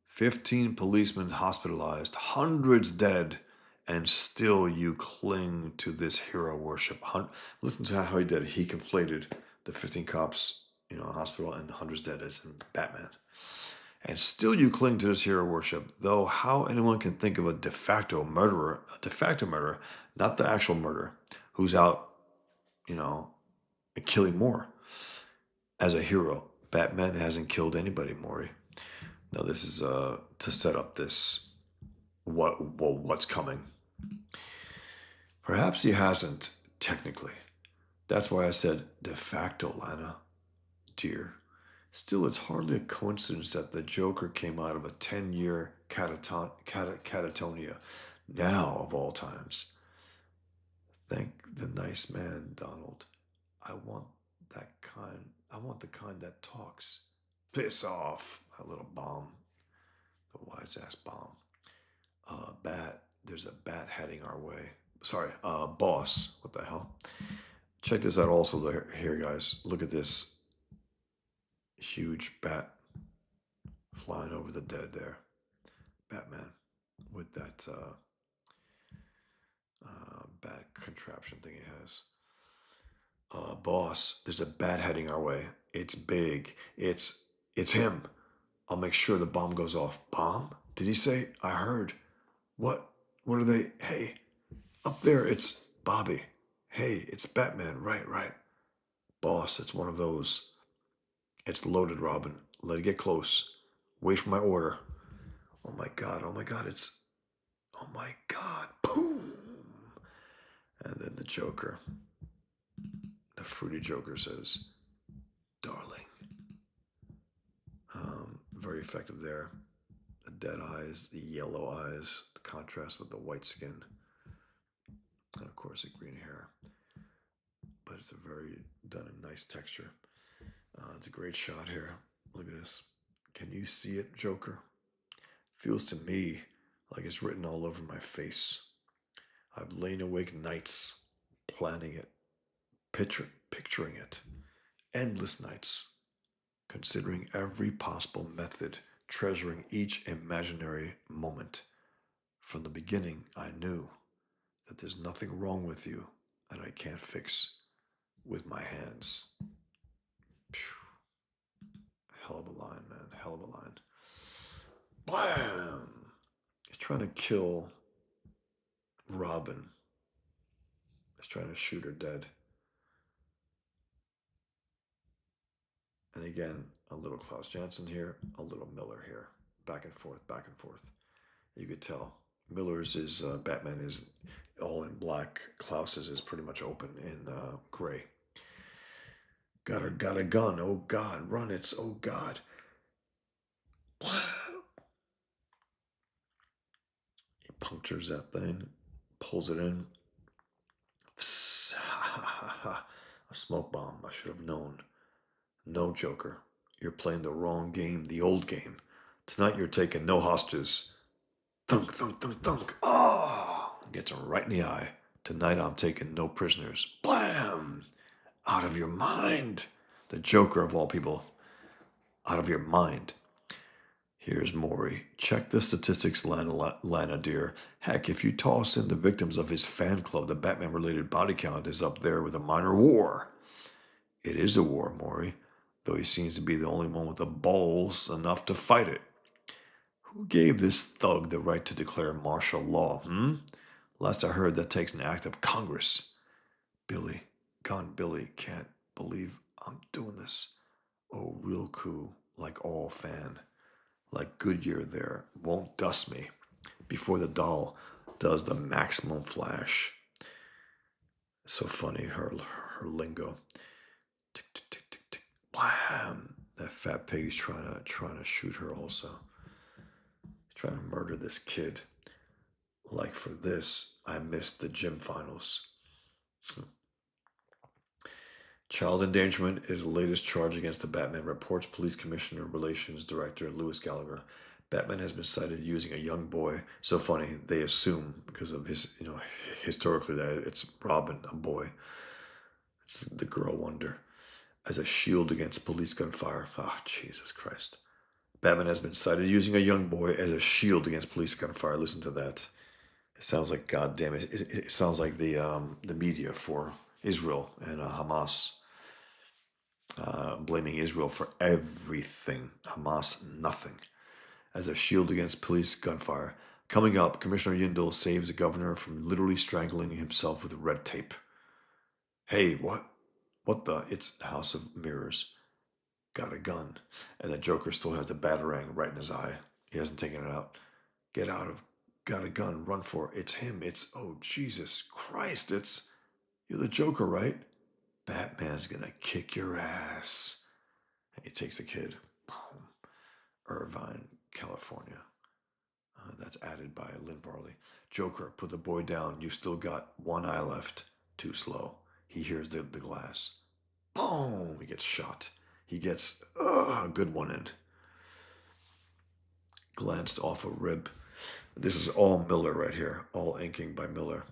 Speaker 1: 15 policemen hospitalized, hundreds dead, and still you cling to this hero worship. Listen to how he did it. He conflated the 15 cops, in a hospital, and hundreds dead as in Batman. And still you cling to this hero worship, though how anyone can think of a de facto murderer, not the actual murderer, who's out, killing more, as a hero. Batman hasn't killed anybody, Maury. Now this is to set up this what's coming. Perhaps he hasn't, technically. That's why I said de facto, Lana, dear. Still, it's hardly a coincidence that the Joker came out of a 10-year catatonia, now of all times. Thank the nice man, Donald. I want that kind. I want the kind that talks. Piss off, that little bomb. The wise ass bomb. Bat. There's a bat heading our way. Sorry, boss. What the hell? Check this out also here, guys. Look at this huge bat flying over the dead there. Batman with that bat contraption thing he has. Boss, there's a bat heading our way. It's big. It's him. I'll make sure the bomb goes off. Bomb? Did he say? I heard. What? What are they? Hey, up there, it's Bobby. Hey, it's Batman. Right, right. Boss, it's one of those. It's loaded, Robin. Let it get close. Wait for my order. Oh my god, oh my god, it's. Oh my god. Boom! And then the Joker, the fruity Joker says, darling. Very effective there. The dead eyes, the yellow eyes, the contrast with the white skin. And of course, the green hair. But it's a very done in nice texture. It's a great shot here. Look at this. Can you see it, Joker? Feels to me like it's written all over my face. I've lain awake nights planning it, picturing it. Endless nights, considering every possible method, treasuring each imaginary moment. From the beginning, I knew that there's nothing wrong with you that I can't fix with my hands. Hell of a line, man. Hell of a line. Blam! He's trying to kill Robin. He's trying to shoot her dead. And again, a little Klaus Janson here, a little Miller here. Back and forth, back and forth. You could tell. Miller's is Batman is all in black. Klaus's is pretty much open in gray. Got a gun. Oh God, run! It's oh God. He punctures that thing, pulls it in. A smoke bomb. I should have known. No, Joker. You're playing the wrong game, the old game. Tonight you're taking no hostages. Thunk, thunk, thunk, thunk. Oh! Gets him right in the eye. Tonight I'm taking no prisoners. Blam! Out of your mind. The Joker of all people. Out of your mind. Here's Maury. Check the statistics, Lana dear. Heck, if you toss in the victims of his fan club, the Batman-related body count is up there with a minor war. It is a war, Maury, though he seems to be the only one with the balls enough to fight it. Who gave this thug the right to declare martial law, Last I heard, that takes an act of Congress. Billy, Gun Billy, can't believe I'm doing this. Oh, real cool, like all fan. Like Goodyear there, won't dust me before the doll does the maximum flash. It's so funny, her lingo. Tick, tick, tick, tick, tick. Blam! That fat pig's trying to shoot her also. He's trying to murder this kid. Like for this, I missed the gym finals. Child endangerment is the latest charge against the Batman, reports Police Commissioner Relations Director Louis Gallagher. Batman has been cited using a young boy. So funny, they assume because of his, historically that it's Robin, a boy. It's the girl wonder. As a shield against police gunfire. Oh, Jesus Christ. Batman has been cited using a young boy as a shield against police gunfire. Listen to that. It sounds like, goddamn it. It sounds like the media for Israel and Hamas. Blaming Israel for everything. Hamas, nothing. As a shield against police gunfire. Coming up, Commissioner Yindel saves the governor from literally strangling himself with red tape. Hey, what? What the? It's House of Mirrors. Got a gun. And the Joker still has the batarang right in his eye. He hasn't taken it out. Get out of. Got a gun. Run for it. It's him. It's. Oh, Jesus Christ. You're the Joker, right? Batman's gonna kick your ass. And he takes the kid. Boom. Irvine, California. That's added by Lynn Varley. Joker, put the boy down. You still got one eye left. Too slow. He hears the glass. Boom! He gets shot. He gets a good one in. Glanced off a rib. This is all Miller right here. All inking by Miller.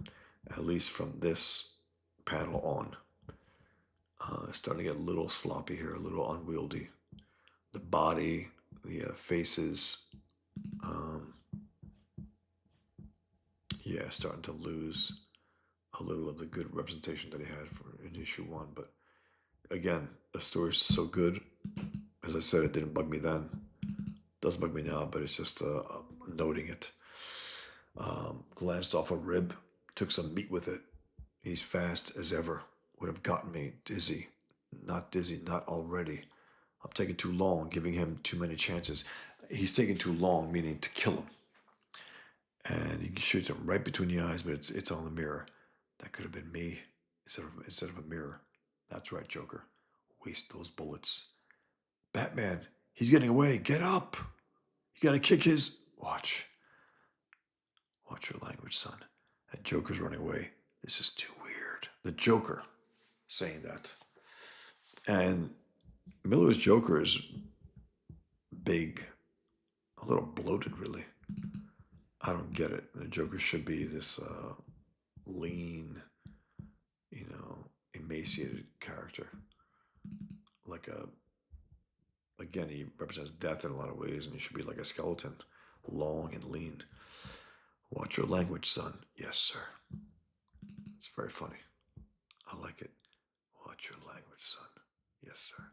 Speaker 1: At least from this panel on. Starting to get a little sloppy here, a little unwieldy. The body, the faces, yeah, starting to lose a little of the good representation that he had in issue 1. But again, the story's so good. As I said, it didn't bug me then. Doesn't bug me now, but it's just noting it. Glanced off a rib, took some meat with it. He's fast as ever. Would have gotten me dizzy. Not dizzy, not already. I'm taking too long, giving him too many chances. He's taking too long, meaning to kill him. And he shoots him right between the eyes, but it's on the mirror. That could have been me instead of a mirror. That's right, Joker. Waste those bullets. Batman, he's getting away. Get up. You gotta kick his. Watch. Watch your language, son. And Joker's running away. This is too weird. The Joker saying that. And Miller's Joker is big, a little bloated, really. I don't get it. The Joker should be this lean, emaciated character. Again, he represents death in a lot of ways, and he should be like a skeleton, long and lean. Watch your language, son. Yes, sir. It's very funny. I like it. Watch your language, son. Yes, sir.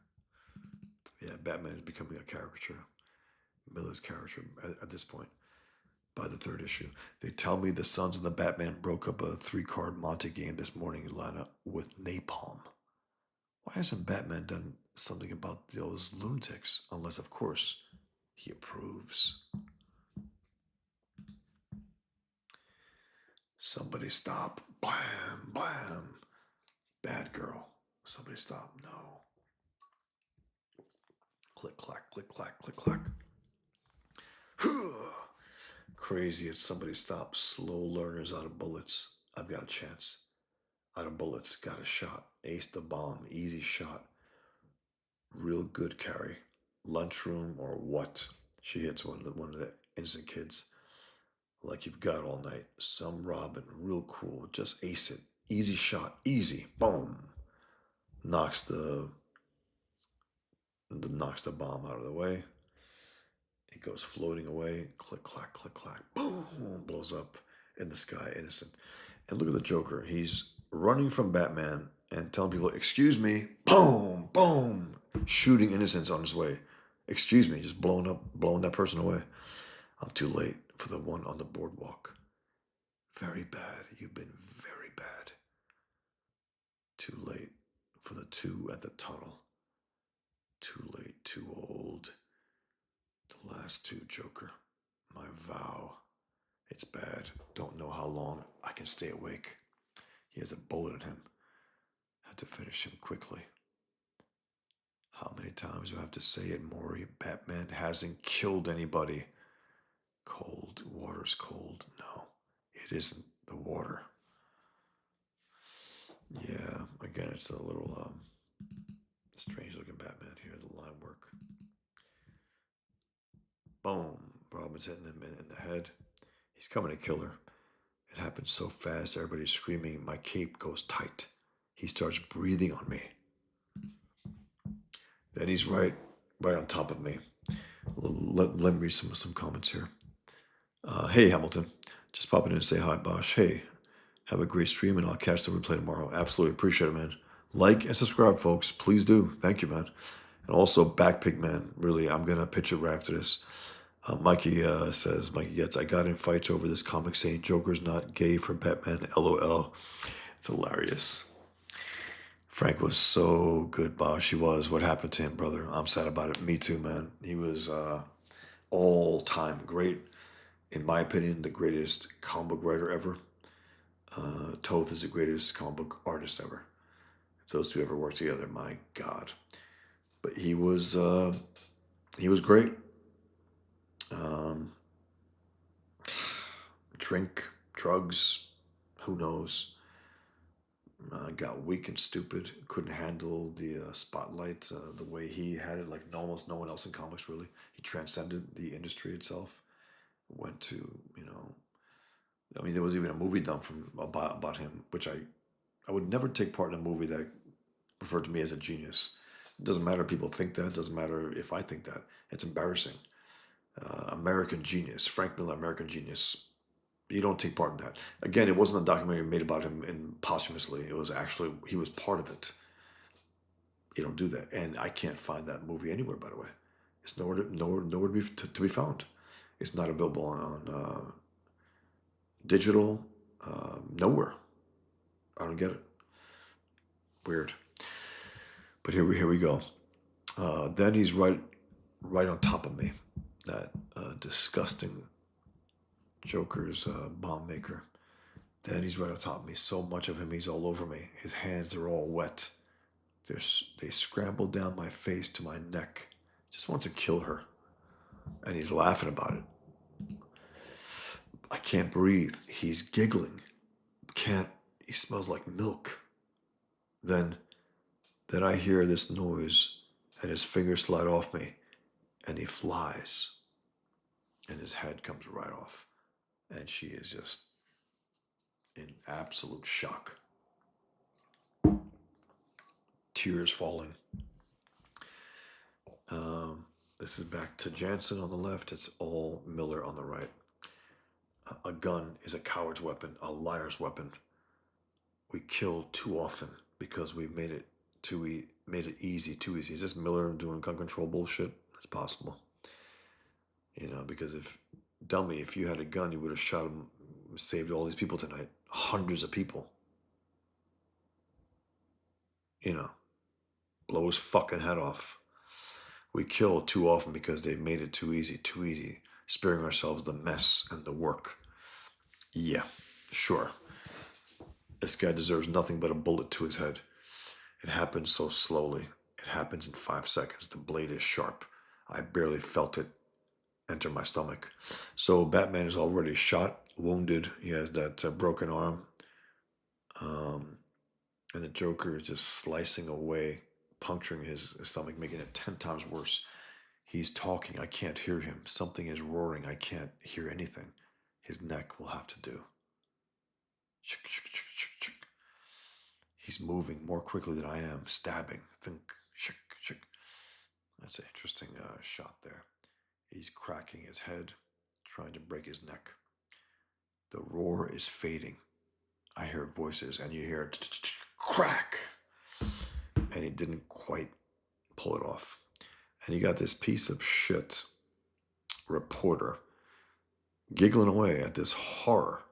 Speaker 1: Yeah, Batman is becoming a caricature. Miller's character at this point. By the 3rd issue, they tell me the Sons of the Batman broke up a 3-card Monte game this morning in lineup with napalm. Why hasn't Batman done something about those lunatics? Unless, of course, he approves. Somebody stop. Blam, blam. Bad girl. Somebody stop. No. Click, clack, click, clack, click, clack. Crazy if somebody stops. Slow learners out of bullets. I've got a chance. Out of bullets. Got a shot. Ace the bomb. Easy shot. Real good carry. Lunchroom or what? She hits one of the innocent kids. Like you've got all night. Some Robin. Real cool. Just ace it. Easy shot. Easy. Boom. Knocks the bomb out of the way. It goes floating away. Click, clack, click, clack. Boom! Blows up in the sky, innocent. And look at the Joker. He's running from Batman and telling people, excuse me. Boom! Boom! Shooting innocents on his way. Excuse me. Just blowing that person away. I'm too late for the one on the boardwalk. Very bad. You've been very bad. Too late for the 2 at the tunnel. Too late, too old. The last 2, Joker. My vow. It's bad. Don't know how long I can stay awake. He has a bullet in him. Had to finish him quickly. How many times do I have to say it, Maury? Batman hasn't killed anybody. Cold. Water's cold. No, it isn't the water. Yeah, again, it's a little strange looking Batman here, the line work. Boom. Robin's hitting him in the head. He's coming to kill her. It happens so fast, everybody's screaming. My cape goes tight. He starts breathing on me. Then he's right on top of me. Let me read some comments here. Hey, Hamilton. Just popping in to say hi, Bosch. Hey, have a great stream, and I'll catch the replay tomorrow. Absolutely appreciate it, man. Like and subscribe, folks. Please do. Thank you, man. And also, Backpig Man. Really, I'm going to pitch it right after this. Mikey says, Mikey gets, I got in fights over this comic saying Joker's not gay for Batman. LOL. It's hilarious. Frank was so good, Bosch. He was. What happened to him, brother? I'm sad about it. Me too, man. He was all-time great. In my opinion, the greatest comic book writer ever. Toth is the greatest comic book artist ever. If those two ever work together, my God. But he was great. Um, Drink, drugs, who knows? Got weak and stupid. Couldn't handle the spotlight the way he had it, like almost no one else in comics really. He transcended the industry itself. Went to, you know, I mean, there was even a movie done from about him, which I would never take part in a movie that referred to me as a genius. It doesn't matter if people think that. It doesn't matter if I think that. It's embarrassing. American Genius, Frank Miller, American Genius. You don't take part in that. Again, it wasn't a documentary made about him in posthumously. It was actually he was part of it. You don't do that, and I can't find that movie anywhere. By the way, it's nowhere to be found. It's not available on digital. Nowhere. I don't get it. Weird. But here we go. Then he's right on top of me. That disgusting Joker's bomb maker. Then he's right on top of me. So much of him, he's all over me. His hands are all wet. They scramble down my face to my neck. Just wants to kill her. And he's laughing about it. I can't breathe. He's giggling. Can't. He smells like milk. Then, then I hear this noise, and his fingers slide off me, and he flies, and his head comes right off, and she is just in absolute shock. Tears falling. This is back to Jansen on the left. It's all Miller on the right. A gun is a coward's weapon, a liar's weapon. We kill too often because we made it easy, too easy. Is this Miller doing gun control bullshit? It's possible. You know, because if you had a gun, you would have shot him, saved all these people tonight. Hundreds of people. You know, blow his fucking head off. We kill too often because they've made it too easy, sparing ourselves the mess and the work. Yeah, sure. This guy deserves nothing but a bullet to his head. It happens so slowly. It happens in 5 seconds. The blade is sharp. I barely felt it enter my stomach. So Batman is already shot, wounded. He has that broken arm. And the Joker is just slicing away, puncturing his stomach, making it 10 times worse. He's talking. I can't hear him. Something is roaring. I can't hear anything. His neck will have to do. He's moving more quickly than I am, stabbing. Think. That's an interesting shot there. He's cracking his head, trying to break his neck. The roar is fading. I hear voices, and you hear crack. And he didn't quite pull it off. And you got this piece of shit reporter giggling away at this horror.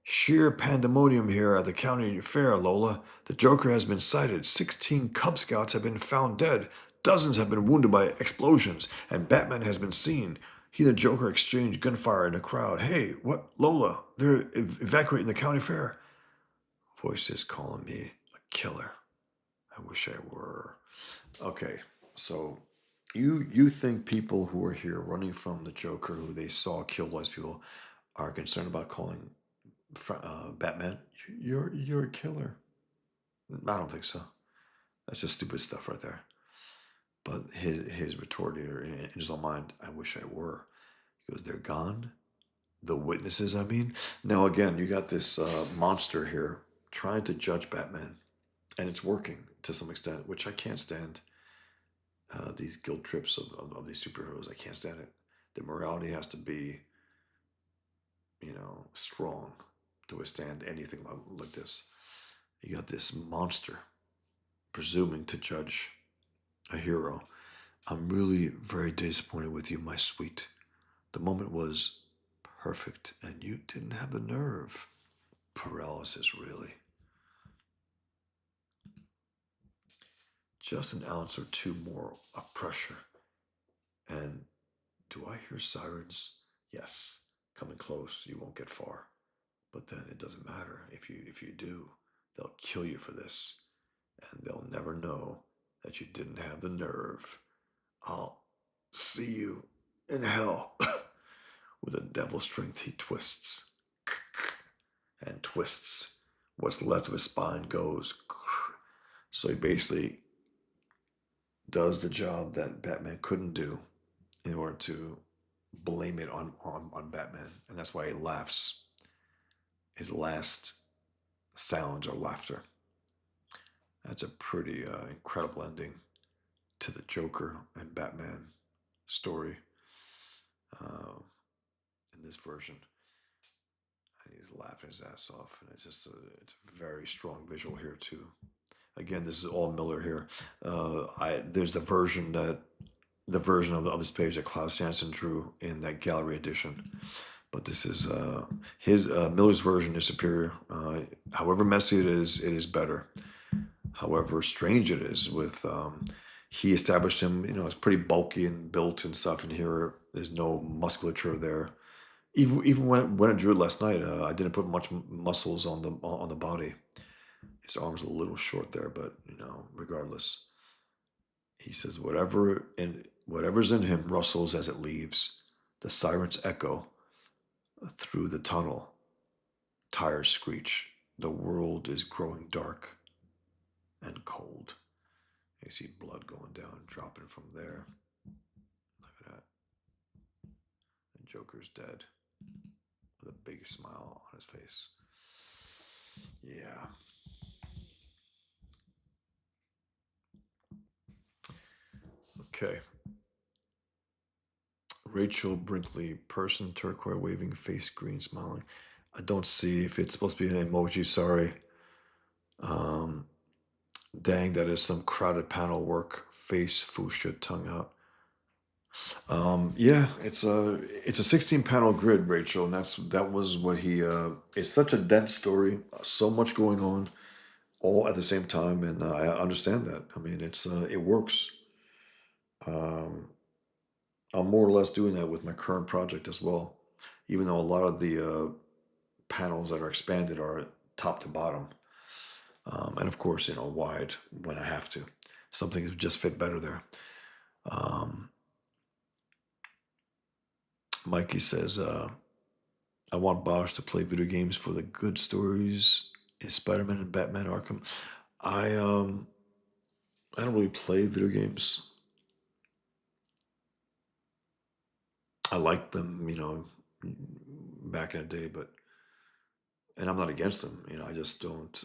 Speaker 1: Sheer pandemonium here at the county fair, Lola. The Joker has been sighted. 16 Cub Scouts have been found dead. Dozens have been wounded by explosions. And Batman has been seen. He and the Joker exchanged gunfire in the crowd. Hey, what? Lola, they're evacuating the county fair. Voices calling me a killer. I wish I were. Okay, so you think people who are here running from the Joker, who they saw kill all these people, are concerned about calling Batman? You're a killer. I don't think so. That's just stupid stuff right there. But his retort here in his own mind, I wish I were. He goes, they're gone. The witnesses, I mean. Now again, you got this monster here trying to judge Batman, and it's working to some extent, which I can't stand. These guilt trips of these superheroes, I can't stand it. The morality has to be, strong to withstand anything like this. You got this monster presuming to judge a hero. I'm really very disappointed with you, my sweet. The moment was perfect, and you didn't have the nerve. Paralysis, really. Just an ounce or two more of pressure. And do I hear sirens? Yes. Coming close, you won't get far. But then it doesn't matter. If you do, they'll kill you for this. And they'll never know that you didn't have the nerve. I'll see you in hell. With a devil strength, he twists and twists. What's left of his spine goes. So he basically does the job that Batman couldn't do in order to blame it on Batman. And that's why he laughs. His last sounds are laughter. That's a pretty incredible ending to the Joker and Batman story uh, in this version. And he's laughing his ass off, and it's a very strong visual here too. Again, this is all Miller here. There's the version of this page that Klaus Janson drew in that gallery edition, but this is his Miller's version is superior. However messy it is better. However strange it is with he established him, as pretty bulky and built and stuff, and here there's no musculature there. Even when I drew it last night, I didn't put much muscles on the body. His arm's a little short there, but regardless, he says whatever's in him rustles as it leaves. The sirens echo through the tunnel. Tires screech. The world is growing dark and cold. You see blood going down, dropping from there. Look at that. And Joker's dead with a big smile on his face. Yeah. Okay. Rachel Brinkley, person, turquoise, waving, face green, smiling. I don't see if it's supposed to be an emoji. Sorry. Um, Dang, that is some crowded panel work. Face, fuchsia, tongue out. Yeah, it's a 16 panel grid, Rachel, and that was what he. It's such a dense story, so much going on, all at the same time, and I understand that. I mean, it works. Um, I'm more or less doing that with my current project as well, even though a lot of the panels that are expanded are top to bottom, and of course, wide when I have to. Something that just fit better there. Um, Mikey says, I want Bosch to play video games for the good stories. Is Spider-Man and Batman Arkham? I um I don't really play video games. I liked them, back in the day, but and I'm not against them. I just don't.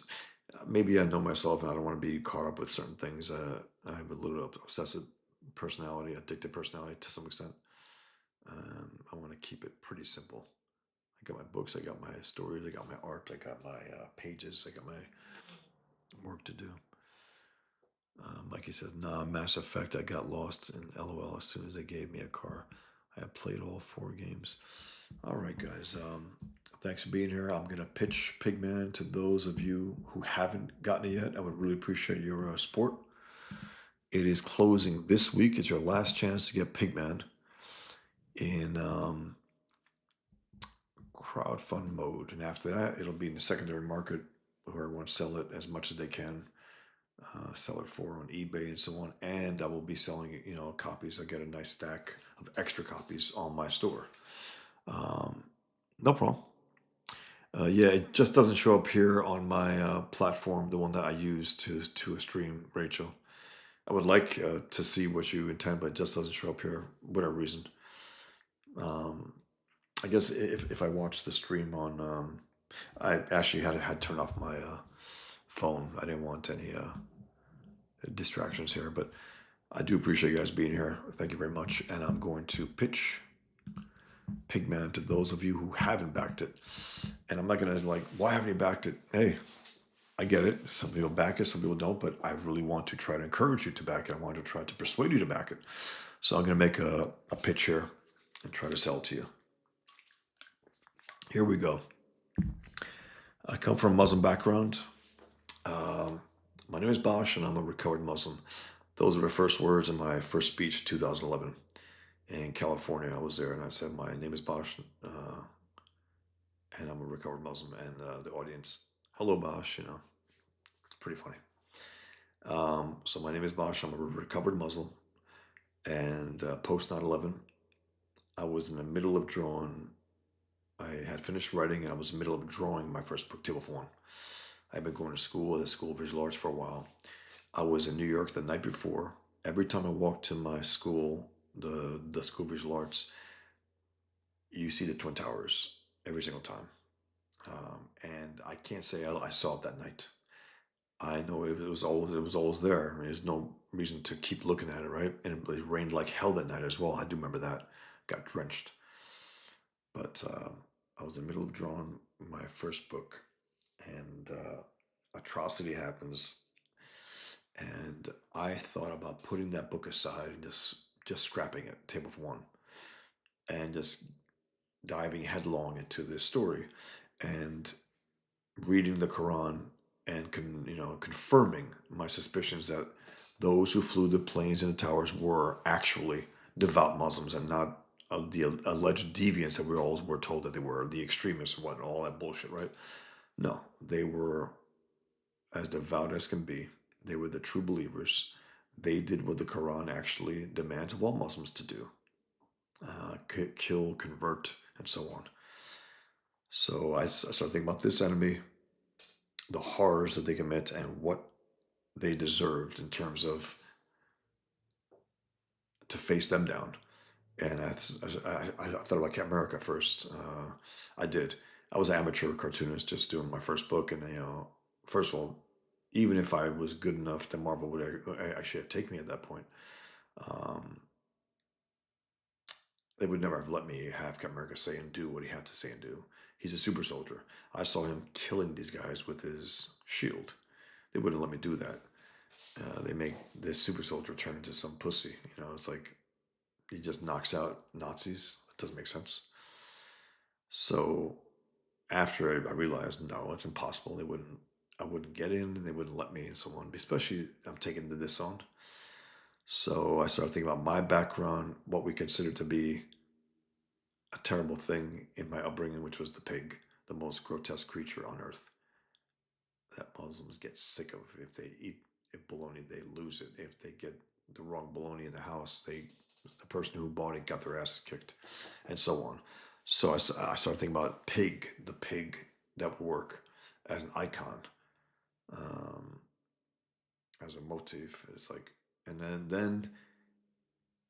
Speaker 1: Maybe I know myself, and I don't want to be caught up with certain things. I have a little obsessive personality, addictive personality to some extent. I want to keep it pretty simple. I got my books, I got my stories, I got my art, I got my pages, I got my work to do. Mikey says, nah, Mass Effect, I got lost in LOL as soon as they gave me a car. I have played all 4 games. All right, guys. Thanks for being here. I'm going to pitch Pigman to those of you who haven't gotten it yet. I would really appreciate your support. It is closing this week. It's your last chance to get Pigman in crowdfund mode. And after that, it'll be in the secondary market. Whoever wants to sell it as much as they can. Sell it for on eBay and so on, and I will be selling copies. I get a nice stack of extra copies on my store. No problem. Yeah, it just doesn't show up here on my platform, the one that I use to stream, Rachel. I would like to see what you intend, but it just doesn't show up here, whatever reason. Um, I guess if I watch the stream on, I actually had to turn off my phone. I didn't want any distractions here, but I do appreciate you guys being here. Thank you very much. And I'm going to pitch Pigman to those of you who haven't backed it. And I'm not going to why haven't you backed it? Hey, I get it. Some people back it, some people don't, but I really want to try to encourage you to back it. I want to try to persuade you to back it. So I'm going to make a pitch here and try to sell it to you. Here we go. I come from a Muslim background. My name is Bosch, and I'm a recovered Muslim. Those were the first words in my first speech in 2011 in California. I was there, and I said, my name is Bosch, and I'm a recovered Muslim. And the audience, hello, Bosch, it's pretty funny. So my name is Bosh. I'm a recovered Muslim, and post 9/11, I was in the middle of drawing. I had finished writing, and I was in the middle of drawing my first book, Table for One. I've been going to school, the School of Visual Arts, for a while. I was in New York the night before. Every time I walked to my school, the School of Visual Arts, you see the Twin Towers every single time. And I can't say I saw it that night. I know it was always there. I mean, there's no reason to keep looking at it, right? And it rained like hell that night as well. I do remember that. Got drenched. But I was in the middle of drawing my first book, and atrocity happens, and I thought about putting that book aside and just scrapping it, Table for One, and just diving headlong into this story and reading the Quran and confirming my suspicions that those who flew the planes and the towers were actually devout Muslims and not the alleged deviants that we always were told that they were, the extremists and what, all that bullshit, right? No, they were as devout as can be. They were the true believers. They did what the Quran actually demands of all Muslims to do: kill, convert, and so on. So I started thinking about this enemy, the horrors that they commit, and what they deserved in terms of to face them down. And I thought about Captain America first. I did. I was an amateur cartoonist, just doing my first book, and first of all, even if I was good enough, then Marvel would actually take me at that point. Um, they would never have let me have Captain America say and do what he had to say and do. He's a super soldier. I saw him killing these guys with his shield. They wouldn't let me do that. They make this super soldier turn into some pussy. It's like he just knocks out Nazis. It doesn't make sense. So after I realized, no, it's impossible. I wouldn't get in, and they wouldn't let me, and so on. Especially, I'm taking this on. So I started thinking about my background, what we consider to be a terrible thing in my upbringing, which was the pig, the most grotesque creature on earth that Muslims get sick of. If they eat bologna, they lose it. If they get the wrong bologna in the house, the person who bought it got their ass kicked, and so on. So I started thinking about pig, the pig that would work as an icon, um, as a motif. It's like, and then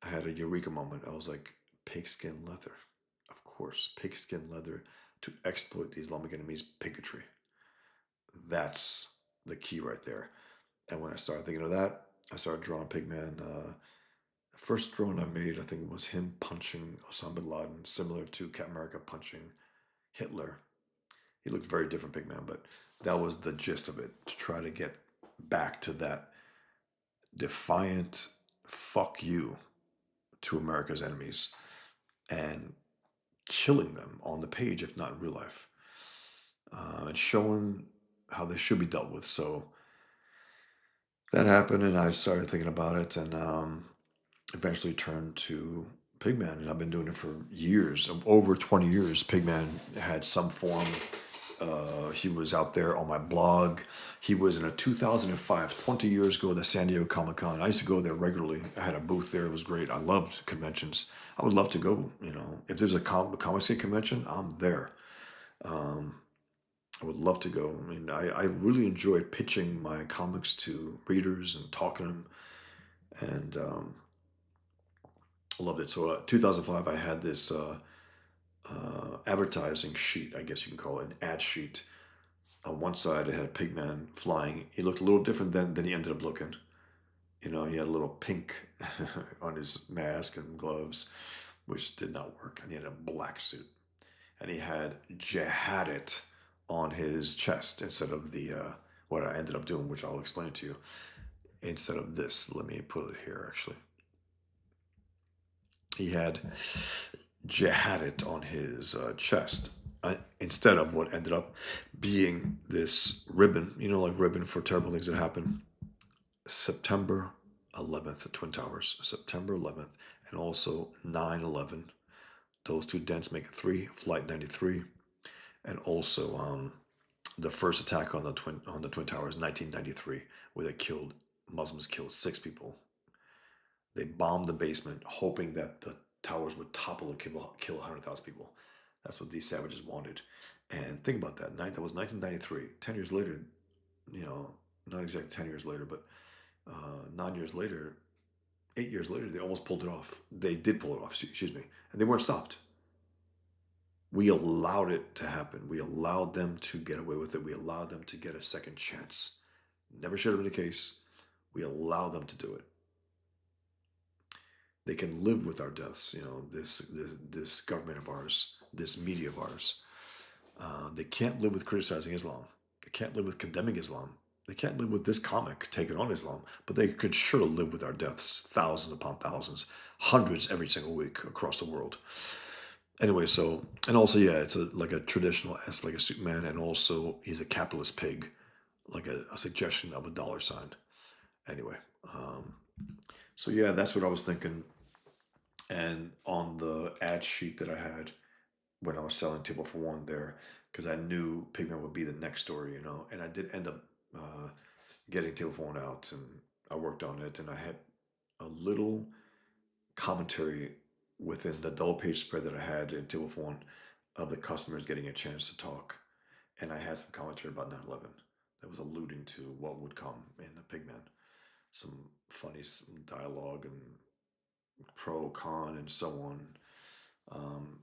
Speaker 1: I had a eureka moment. I was like, pigskin leather, of course, pigskin leather to exploit the Islamic enemy's bigotry. That's the key right there. And when I started thinking of that, I started drawing Pigman. The first drawing I made, I think, was him punching Osama bin Laden, similar to Captain America punching Hitler. He looked very different, Pigman, but that was the gist of it, to try to get back to that defiant fuck you to America's enemies and killing them on the page, if not in real life, and showing how they should be dealt with. So that happened, and I started thinking about it, and eventually turned to Pigman, and I've been doing it for years, over 20 years. Pigman had some form. He was out there on my blog. He was in a 2005, 20 years ago, the San Diego Comic Con. I used to go there regularly. I had a booth there. It was great. I loved conventions. I would love to go. If there's a comics convention, I'm there. Um, I would love to go. I mean, I really enjoyed pitching my comics to readers and talking to them, and loved it. So, 2005, I had this advertising sheet, I guess you can call it, an ad sheet. On one side, it had a pigman flying. He looked a little different than he ended up looking. He had a little pink on his mask and gloves, which did not work. And he had a black suit. And he had Jihadit on his chest instead of the what I ended up doing, which I'll explain to you. Instead of this, let me put it here actually. He had Jihadit on his chest instead of what ended up being this ribbon, like ribbon for terrible things that happen. September 11th, Twin Towers, September 11th, and also 9/11. Those two dents make it three, Flight 93, and also the first attack on the Twin Towers, 1993, where they killed Muslims killed 6 people. They bombed the basement, hoping that the towers would topple and kill 100,000 people. That's what these savages wanted. And think about that. That was 1993. 10 years later, you know, not exactly 10 years later, but 9 years later, 8 years later, they almost pulled it off. They did pull it off. Excuse me, and they weren't stopped. We allowed it to happen. We allowed them to get away with it. We allowed them to get a second chance. Never should have been the case. We allow them to do it. They can live with our deaths. This government of ours, this media of ours. They can't live with criticizing Islam. They can't live with condemning Islam. They can't live with this comic taking on Islam. But they could sure live with our deaths, thousands upon thousands, hundreds every single week across the world. Anyway, so and also, yeah, it's like a traditional S, like a Superman, and also he's a capitalist pig, like a suggestion of a dollar sign. Anyway, um, so yeah, that's what I was thinking. And on the ad sheet that I had when I was selling Table for One there, because I knew Pigman would be the next story, and I did end up uh, getting Table for One out, and I worked on it, and I had a little commentary within the double page spread that I had in Table for One of the customers getting a chance to talk. And I had some commentary about 9/11 that was alluding to what would come in a Pigman. Some funny dialogue and pro, con, and so on. Um,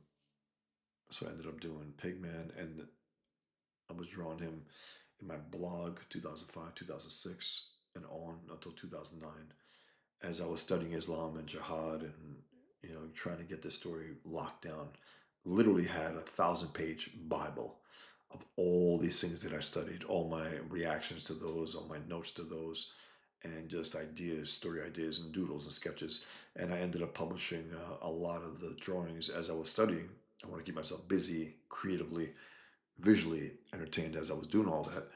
Speaker 1: so I ended up doing Pigman, and I was drawing him in my blog 2005, 2006, and on until 2009 as I was studying Islam and jihad and trying to get this story locked down. Literally had a 1,000-page Bible of all these things that I studied, all my reactions to those, all my notes to those, and just ideas, story ideas, and doodles and sketches. And I ended up publishing a lot of the drawings as I was studying. I want to keep myself busy, creatively, visually entertained as I was doing all that.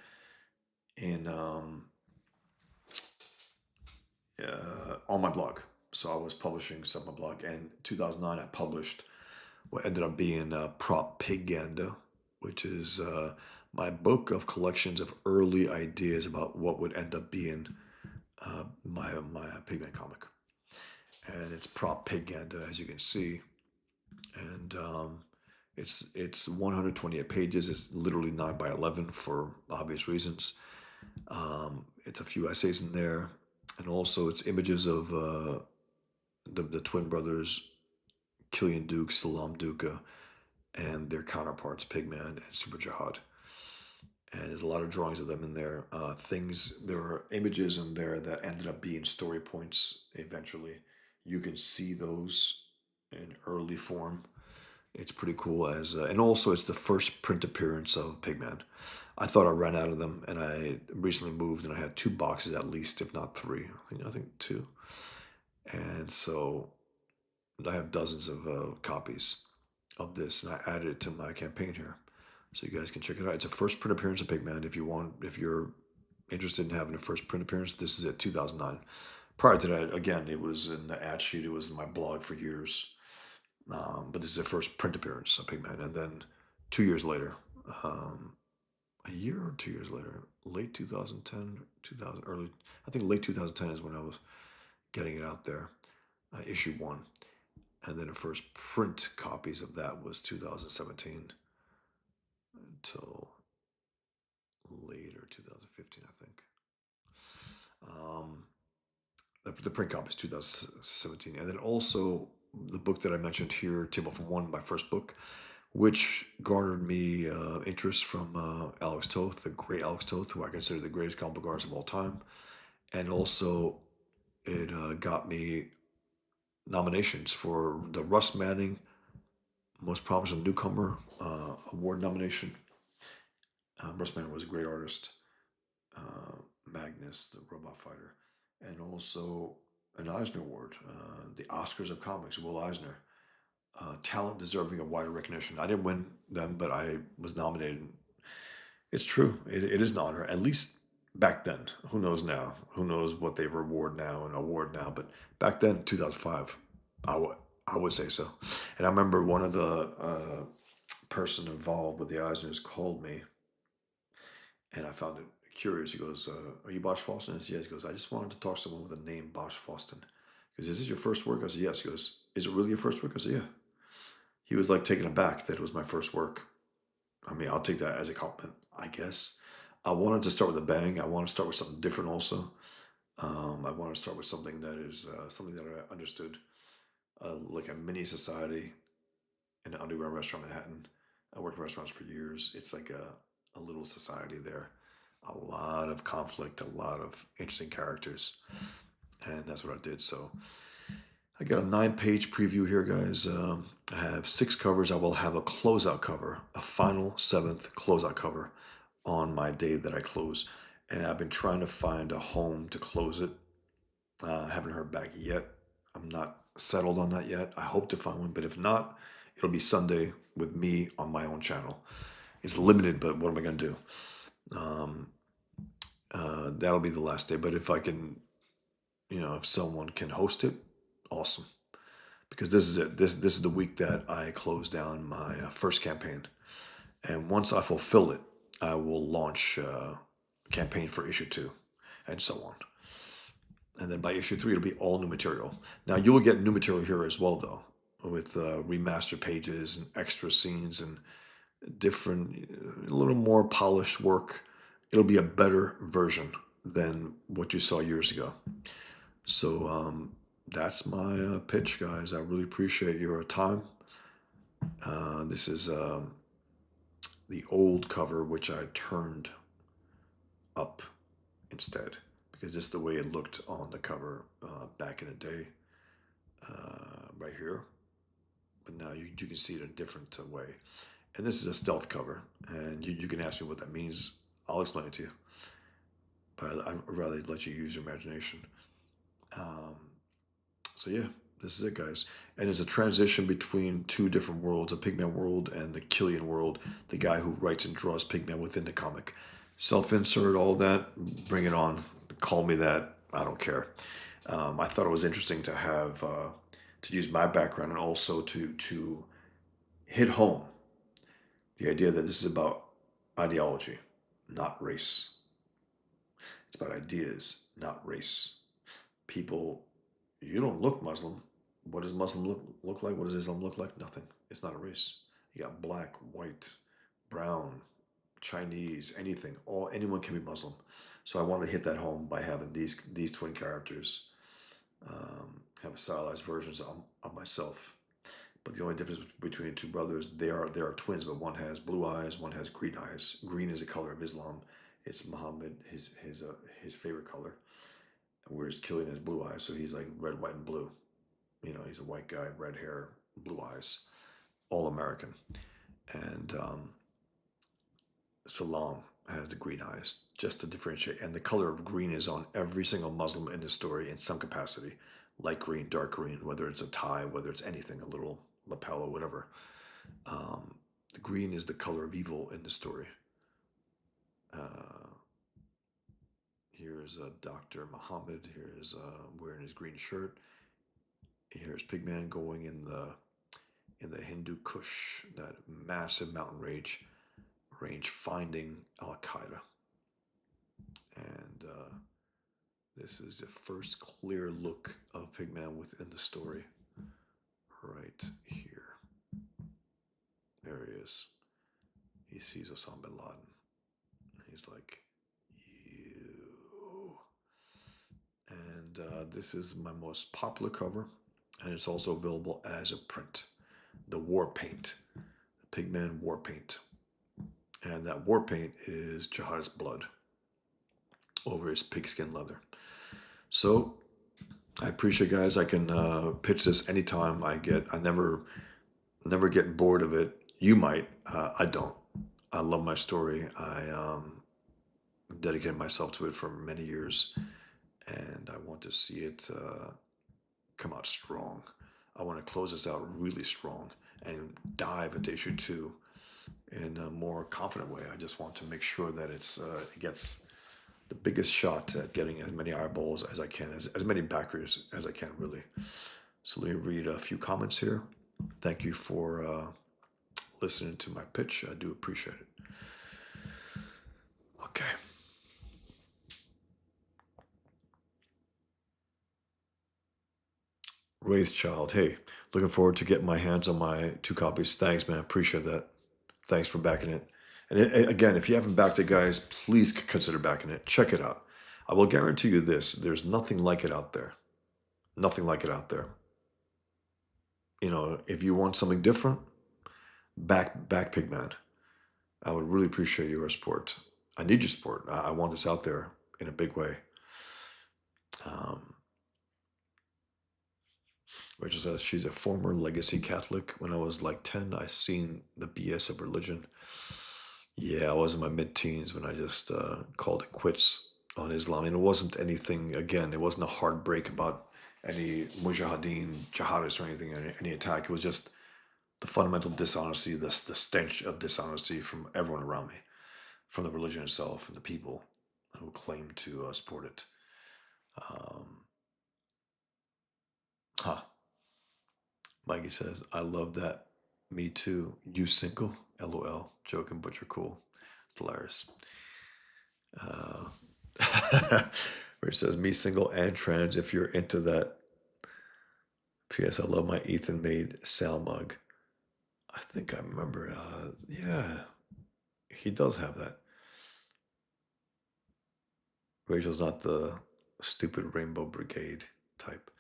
Speaker 1: And on my blog. So I was publishing some on my blog. And 2009, I published what ended up being Prop Piganda, which is my book of collections of early ideas about what would end up being my Pigman comic. And it's Prop Piganda, as you can see. And it's 128 pages. It's literally 9 by 11 for obvious reasons. It's a few essays in there, and also it's images of the twin brothers, Killian Duke, Salam Duca, and their counterparts, Pigman and Super Jihad. And there's a lot of drawings of them in there. There are images in there that ended up being story points eventually. You can see those in early form. It's pretty cool and also it's the first print appearance of Pigman. I thought I ran out of them, and I recently moved, and I had 2 boxes at least, if not three. I think two, and so I have dozens of copies of this, and I added it to my campaign here, so you guys can check it out. It's a first print appearance of Pigman. If you're interested in having a first print appearance, this is at 2009. Prior to that, again, it was in the ad sheet. It was in my blog for years. But this is the first print appearance of Pigman. And then 2 years later, um, a year or 2 years later, late 2010, 2000, I think late 2010 is when I was getting it out there, issue one. And then the first print copies of that was 2017 until later 2015, I think. Um, the print copy is 2017. And then also the book that I mentioned here, Table for One, my first book, which garnered me interest from Alex Toth, the great Alex Toth, who I consider the greatest comic book artist of all time. And also, it got me nominations for the Russ Manning Most Promising Newcomer Award nomination. Russ Manning was a great artist. Magnus, the robot fighter. And also an Eisner Award, the Oscars of Comics, Will Eisner. Talent deserving of wider recognition. I didn't win them, but I was nominated. It's true. It is an honor, at least back then. Who knows now? Who knows what they reward now and award now? But back then, 2005, I would say so. And I remember one of the person involved with the Eisners called me, and I found it curious. He goes, "Are you Bosch Fawston?" I said, "Yes." He goes, "I just wanted to talk to someone with the name Bosch Fawston." He goes, "Is this your first work?" I said, "Yes." He goes, "Is it really your first work?" I said, "Yeah." He was like taken aback that it was my first work. I mean, I'll take that as a compliment, I guess. I wanted to start with a bang. I wanted to start with something different also. I wanted to start with something that is something that I understood, like a mini society in an underground restaurant in Manhattan. I worked in restaurants for years. It's like a little society there. A lot of conflict, a lot of interesting characters. And that's what I did. So I got a 9-page preview here, guys. I have 6 covers. I will have a closeout cover, a final 7th closeout cover on my day that I close. And I've been trying to find a home to close it. I haven't heard back yet. I'm not settled on that yet. I hope to find one, but if not, it'll be Sunday with me on my own channel. It's limited, but what am I going to do? That'll be the last day. But if I can, if someone can host it, awesome. Because this is it. This is the week that I close down my first campaign, and once I fulfill it, I will launch a campaign for issue 2, and so on. And then by issue 3, it'll be all new material. Now you'll get new material here as well, though, with remastered pages and extra scenes and different, a little more polished work. It'll be a better version than what you saw years ago. So that's my pitch, guys. I really appreciate your time. This is the old cover, which I turned up instead because this is the way it looked on the cover back in the day, right here. But now you can see it in a different way. And this is a stealth cover, and you can ask me what that means. I'll explain it to you. But I'd rather let you use your imagination. Um, so yeah, this is it, guys. And it's a transition between 2 different worlds, a Pigman world and the Killian world, the guy who writes and draws Pigman within the comic. Self-insert, all that, bring it on. Call me that. I don't care. I thought it was interesting to have to use my background and also to hit home the idea that this is about ideology, not race. It's about ideas, not race. People, you don't look Muslim. What does Muslim look like? What does Islam look like? Nothing. It's not a race. You got black, white, brown, Chinese, anything. Anyone can be Muslim. So I wanted to hit that home by having these twin characters have stylized versions of myself. But the only difference between the 2 brothers, they are twins, but one has blue eyes, one has green eyes. Green is the color of Islam. It's Muhammad, his favorite color. Whereas Killian has blue eyes, so he's like red, white, and blue. He's a white guy, red hair, blue eyes, all American. And Salam has the green eyes, just to differentiate. And the color of green is on every single Muslim in the story in some capacity. Light green, dark green, whether it's a tie, whether it's anything, a little lapel or whatever. The green is the color of evil in the story. Here's Dr. Muhammad. Here's wearing his green shirt. Here's Pigman going in the Hindu Kush, that massive mountain range, finding Al Qaeda. And this is the first clear look of Pigman within the story, right here. There he is. He sees Osama bin Laden. He's like, you. And this is my most popular cover, and it's also available as a print. The War Paint, Pigman War Paint. And that war paint is jihadist blood over his pigskin leather. So I appreciate, guys. I can pitch this anytime. I never get bored of it. You might. I don't. I love my story. I dedicated myself to it for many years, and I want to see it come out strong. I want to close this out really strong and dive into issue 2 in a more confident way. I just want to make sure that it gets the biggest shot at getting as many eyeballs as I can, as many backers as I can, really. So let me read a few comments here. Thank you for listening to my pitch. I do appreciate it. Okay. Wraith Child. Hey, looking forward to getting my hands on my two copies. Thanks, man. Appreciate that. Thanks for backing it. And again, if you haven't backed it, guys, please consider backing it. Check it out. I will guarantee you this: there's nothing like it out there. Nothing like it out there. If you want something different, back Pigman. I would really appreciate your support. I need your support. I want this out there in a big way. Um, Rachel says she's a former legacy Catholic. When I was like 10, I seen the BS of religion. Yeah, I was in my mid-teens when I just called it quits on Islam. And it wasn't anything, again, it wasn't a hard break about any mujahideen, jihadists, or anything, any attack. It was just the fundamental dishonesty, the stench of dishonesty from everyone around me, from the religion itself and the people who claim to support it. Um, huh. Mikey says, I love that. Me too. You single? LOL. Joking, but you're cool. It's hilarious. Uh, where it says, me single and trans if you're into that. P.S. I love my Ethan made Sal mug. I think I remember. Yeah, he does have that. Rachel's not the stupid Rainbow Brigade type.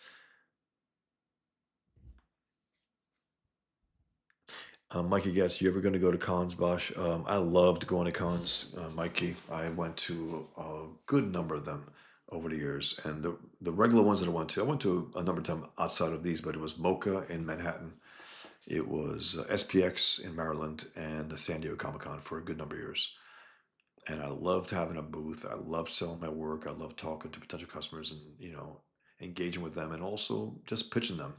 Speaker 1: Mikey gets, you ever going to go to cons, Bosch? I loved going to cons, Mikey. I went to a good number of them over the years. And the regular ones that I went to a number of times outside of these, but it was Mocha in Manhattan. It was SPX in Maryland and the San Diego Comic Con for a good number of years. And I loved having a booth. I loved selling my work. I loved talking to potential customers and, engaging with them and also just pitching them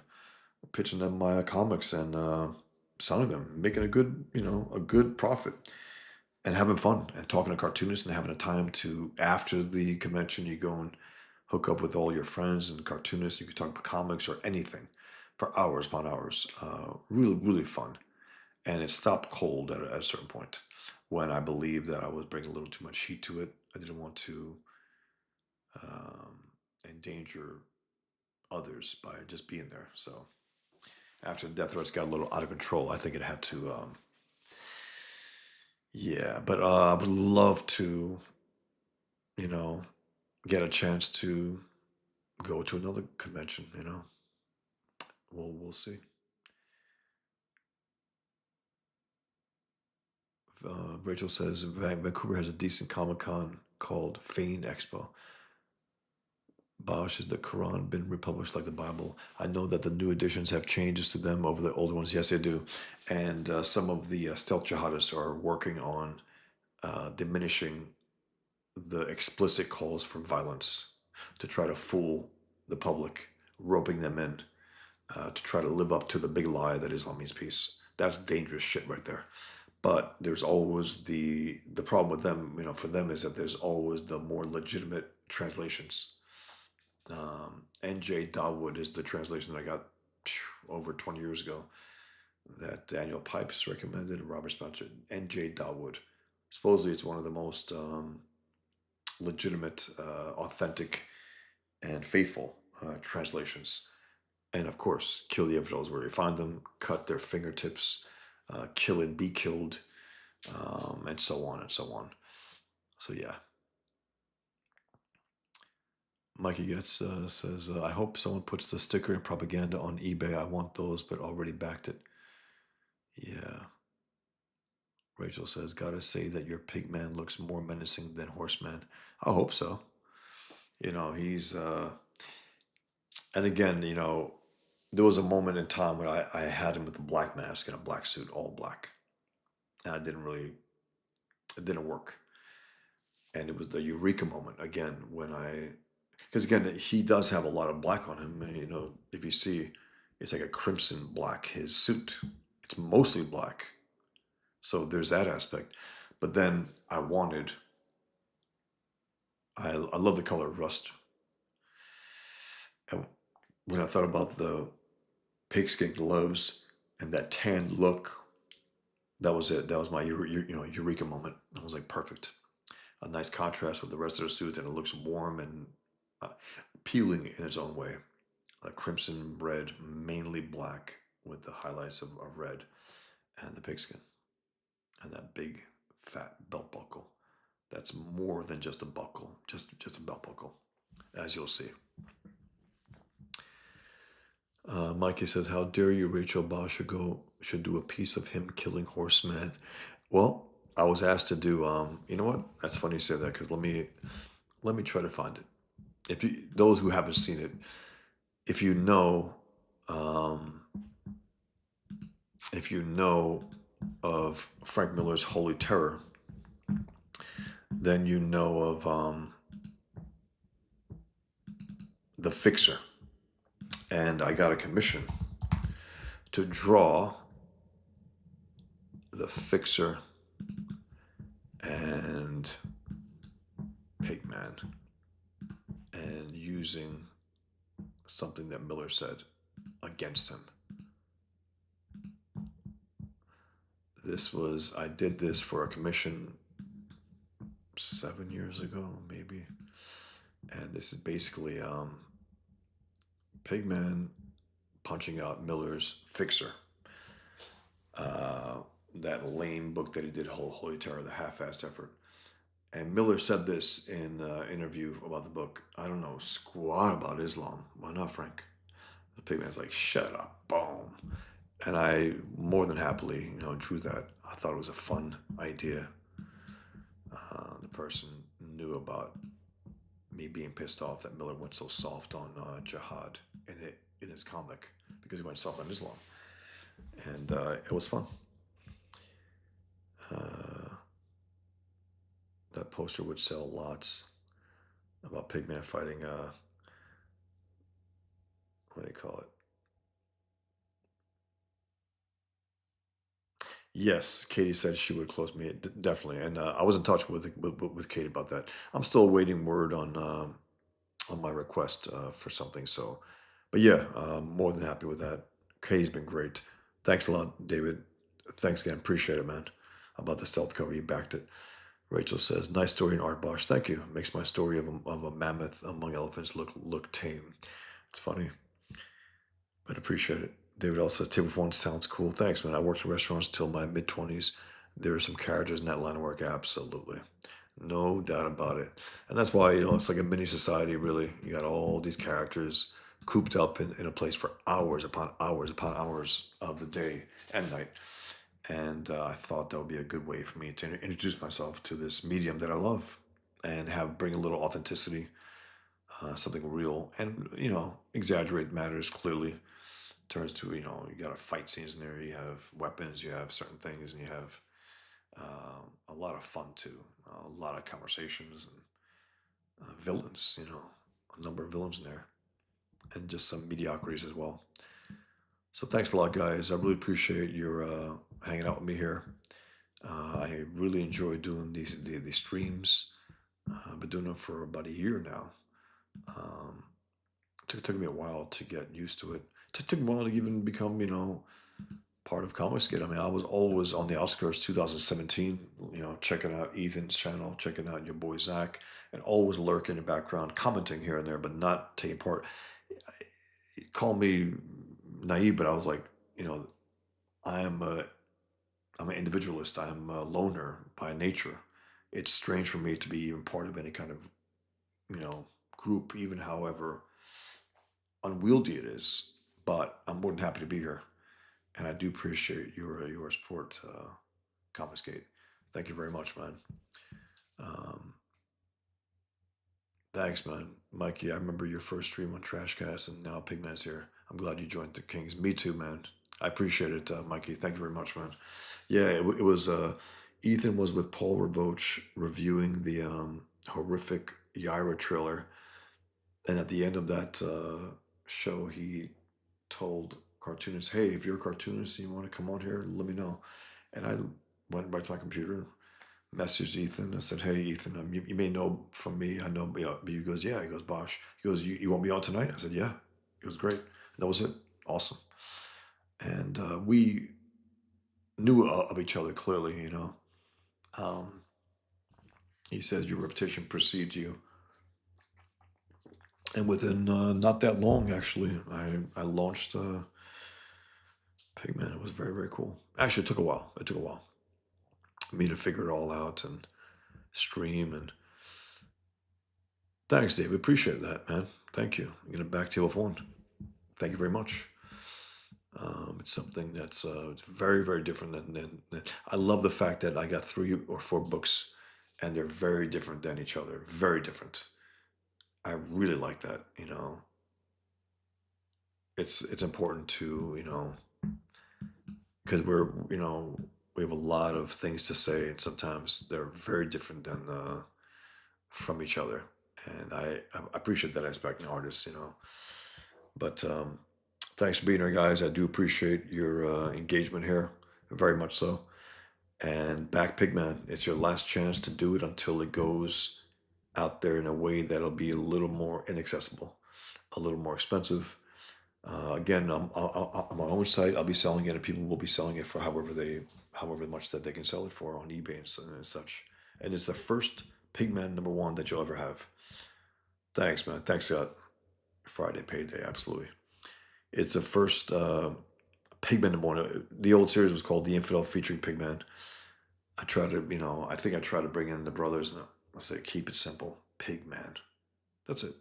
Speaker 1: my comics and selling them, making a good profit and having fun and talking to cartoonists and having a time to, after the convention, you go and hook up with all your friends and cartoonists. You can talk about comics or anything for hours upon hours. Really, really fun. And it stopped cold at a certain point when I believed that I was bringing a little too much heat to it. I didn't want to um, endanger others by just being there. So after the death threats got a little out of control, I think it had to. Yeah, but I would love to, you know, get a chance to go to another convention. We'll see. Rachel says Vancouver has a decent Comic Con called Fane Expo. Bosch, has the Quran been republished like the Bible? I know that the new editions have changes to them over the older ones. Yes, they do. And some of the stealth jihadists are working on diminishing the explicit calls for violence to try to fool the public, roping them in to try to live up to the big lie that Islam means peace. That's dangerous shit right there. But there's always the problem with them, for them is that there's always the more legitimate translations. N.J. Dawood is the translation that I got over 20 years ago that Daniel Pipes recommended and Robert sponsored. N.J. Dawood. Supposedly it's one of the most legitimate, authentic, and faithful translations. And of course, kill the infidels where you find them, cut their fingertips, kill and be killed, and so on and so on. So yeah. Mikey Getz says, I hope someone puts the sticker and propaganda on eBay. I want those, but already backed it. Yeah. Rachel says, gotta say that your pigman looks more menacing than Horseman. I hope so. He's, and again, there was a moment in time where I had him with a black mask and a black suit, all black. And it didn't work. And it was the eureka moment again because again, he does have a lot of black on him. And, if you see, it's like a crimson black, his suit. It's mostly black. So there's that aspect. But then I love the color rust. And when I thought about the pigskin gloves and that tanned look, that was it. That was my eureka moment. I was like, perfect. A nice contrast with the rest of the suit, and it looks warm and appealing in its own way. crimson red, mainly black with the highlights of red, and the pigskin, and that big fat belt buckle. That's more than just a buckle, just a belt buckle, as you'll see. Mikey says, "How dare you, Rachel Bosch should do a piece of him killing horseman." Well, I was asked to do. You know what? That's funny you say that because let me try to find it. If you those who haven't seen it, if you know, um, if you know of Frank Miller's Holy Terror, then you know of the Fixer, and I got a commission to draw the Fixer and Pigman, and using something that Miller said against him. I did this for a commission 7 years ago, maybe. And this is basically Pigman punching out Miller's Fixer. Uh, that lame book that he did, Holy Terror, the half-assed effort. And Miller said this in an interview about the book. I don't know squat about Islam. Why not, Frank? The Pigman's like, shut up, boom. And I more than happily, drew that. I thought it was a fun idea. The person knew about me being pissed off that Miller went so soft on jihad in his comic because he went soft on Islam, and it was fun. Uh, that poster would sell lots about Pigman fighting. What do you call it? Yes, Katie said she would close me, definitely, and I was in touch with Katie about that. I'm still waiting word on my request for something. So, but yeah, more than happy with that. Katie's been great. Thanks a lot, David. Thanks again. Appreciate it, man. About the stealth cover, you backed it. Rachel says, "Nice story in Art Bosch. Thank you. Makes my story of a mammoth among elephants look tame." It's funny, but appreciate it. David also says, "Table for one sounds cool." Thanks, man. I worked in restaurants till my mid-20s. There are some characters in that line of work. Absolutely. No doubt about it. And that's why, it's like a mini society, really. You got all these characters cooped up in a place for hours upon hours upon hours of the day and night. And I thought that would be a good way for me to introduce myself to this medium that I love and bring a little authenticity, something real, and, exaggerate matters clearly. Turns to, you got fight scenes in there, you have weapons, you have certain things, and you have a lot of fun too, a lot of conversations and villains. A number of villains in there, and just some mediocrities as well. So thanks a lot, guys. I really appreciate your hanging out with me here. I really enjoy doing these streams. I've been doing them for about a year now. Um, took me a while to get used to it. Took me a while to even become, part of Comic Skate. I mean, I was always on the outskirts. 2017, checking out Ethan's channel, checking out your boy Zach, and always lurking in the background, commenting here and there, but not taking part. Call me naive, but I was like, you know, I am a I'm an individualist. I'm a loner by nature. It's strange for me to be even part of any kind of group, even however unwieldy it is. But I'm more than happy to be here, and I do appreciate your support, Confiscate. Thank you very much, man. Um, Thanks, man. Mikey, I remember your first stream on Trashcast, and now Pigman's here. I'm glad you joined the Kings. Me too, man. I appreciate it, Mikey. Thank you very much, man. Yeah, it was. Ethan was with Paul Ravoch reviewing the horrific Yaira trailer, and at the end of that show, he told cartoonists, "Hey, if you're a cartoonist and you want to come on here, let me know." And I went right to my computer, messaged Ethan. I said, "Hey, Ethan, you may know from me. I know." He goes, "Yeah." He goes, "Bosh." He goes, "You want me on tonight?" I said, "Yeah." It was great. That was it. Awesome. And we knew of each other clearly. He says, "Your reputation precedes you." And within not that long, actually, I launched Pigman. It was very, very cool. Actually, it took a while. It took a while for me to figure it all out and stream. And thanks, David. Appreciate that, man. Thank you. I'm getting back to you with one. Thank you very much. It's something that's it's very, very different than. I love the fact that I got 3 or 4 books, and they're very different than each other. Very different. I really like that. It's important to because we have a lot of things to say, and sometimes they're very different than from each other. And I appreciate that aspect in artists. But thanks for being here, guys. I do appreciate your engagement here, very much so. And back Pigman, it's your last chance to do it until it goes out there in a way that'll be a little more inaccessible, a little more expensive. Again, on my own site, I'll be selling it, and people will be selling it for however much that they can sell it for on eBay and such. And it's the first Pigman #1 that you'll ever have. Thanks, man. Thanks, Scott. Friday payday, absolutely. It's the first Pigman #1. The old series was called The Infidel featuring Pigman. I try to, I think I try to bring in the brothers, and I say, keep it simple. Pigman. That's it.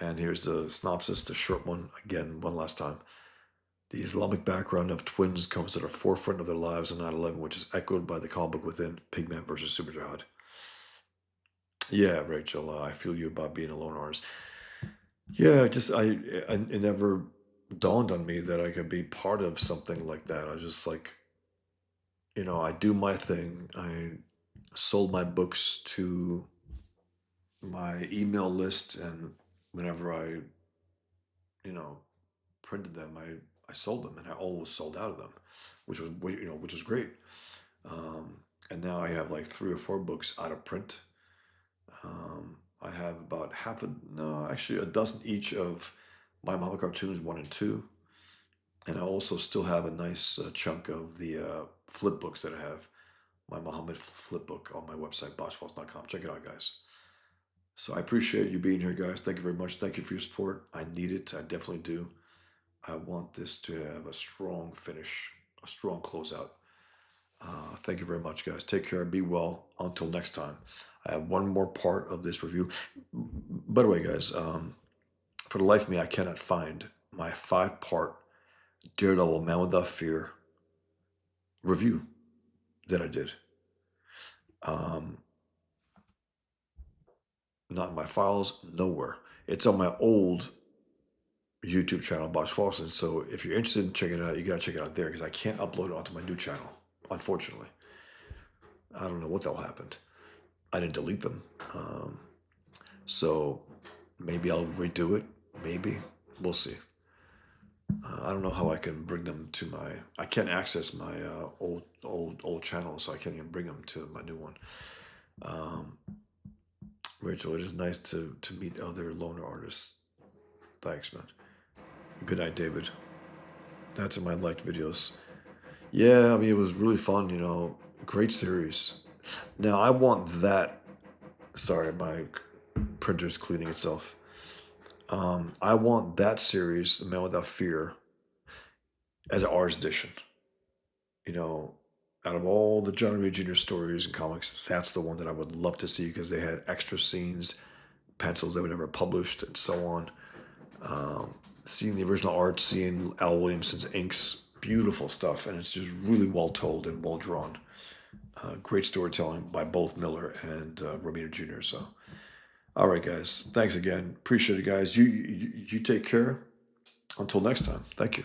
Speaker 1: And here's the synopsis, the short one, again, one last time. The Islamic background of twins comes to the forefront of their lives on 9/11, which is echoed by the comic book within Pigman versus Super Jihad. Yeah, Rachel, I feel you about being a lone artist. Yeah, it never dawned on me that I could be part of something like that. I just like, I do my thing. I sold my books to my email list, and whenever I, you know, printed them, I sold them, and I always sold out of them, which was great. And now I have like 3 or 4 books out of print. I have about no, actually a dozen each of my Mama cartoons 1 and 2, and I also still have a nice chunk of the flip books that I have. My Muhammad flip book on my website, bossfalls.com. Check it out, guys. So I appreciate you being here, guys. Thank you very much. Thank you for your support. I need it. I definitely do. I want this to have a strong finish, a strong closeout. Thank you very much, guys. Take care. Be well. Until next time. I have one more part of this review. By the way, guys, for the life of me, I cannot find my 5-part Daredevil Man Without Fear review that I did. Um, Not in my files, nowhere. It's on my old YouTube channel, Bosch Fawcett. So if you're interested in checking it out, you got to check it out there because I can't upload it onto my new channel, unfortunately. I don't know what the hell happened. I didn't delete them. So maybe I'll redo it. Maybe. We'll see. I don't know how I can bring them to my. I can't access my old channel, so I can't even bring them to my new one. Rachel, it is nice to meet other loner artists. Thanks, man. Good night, David. That's in my liked videos. Yeah, I mean, it was really fun, great series. Now, I want that. Sorry, my printer's cleaning itself. I want that series, The Man Without Fear, as an artist edition. Out of all the John Reed Jr. stories and comics, that's the one that I would love to see because they had extra scenes, pencils that were never published, and so on. Seeing the original art, seeing Al Williamson's inks, beautiful stuff, and it's just really well told and well drawn. Great storytelling by both Miller and Romita Jr. So, all right, guys, thanks again. Appreciate it, guys. You take care. Until next time, thank you.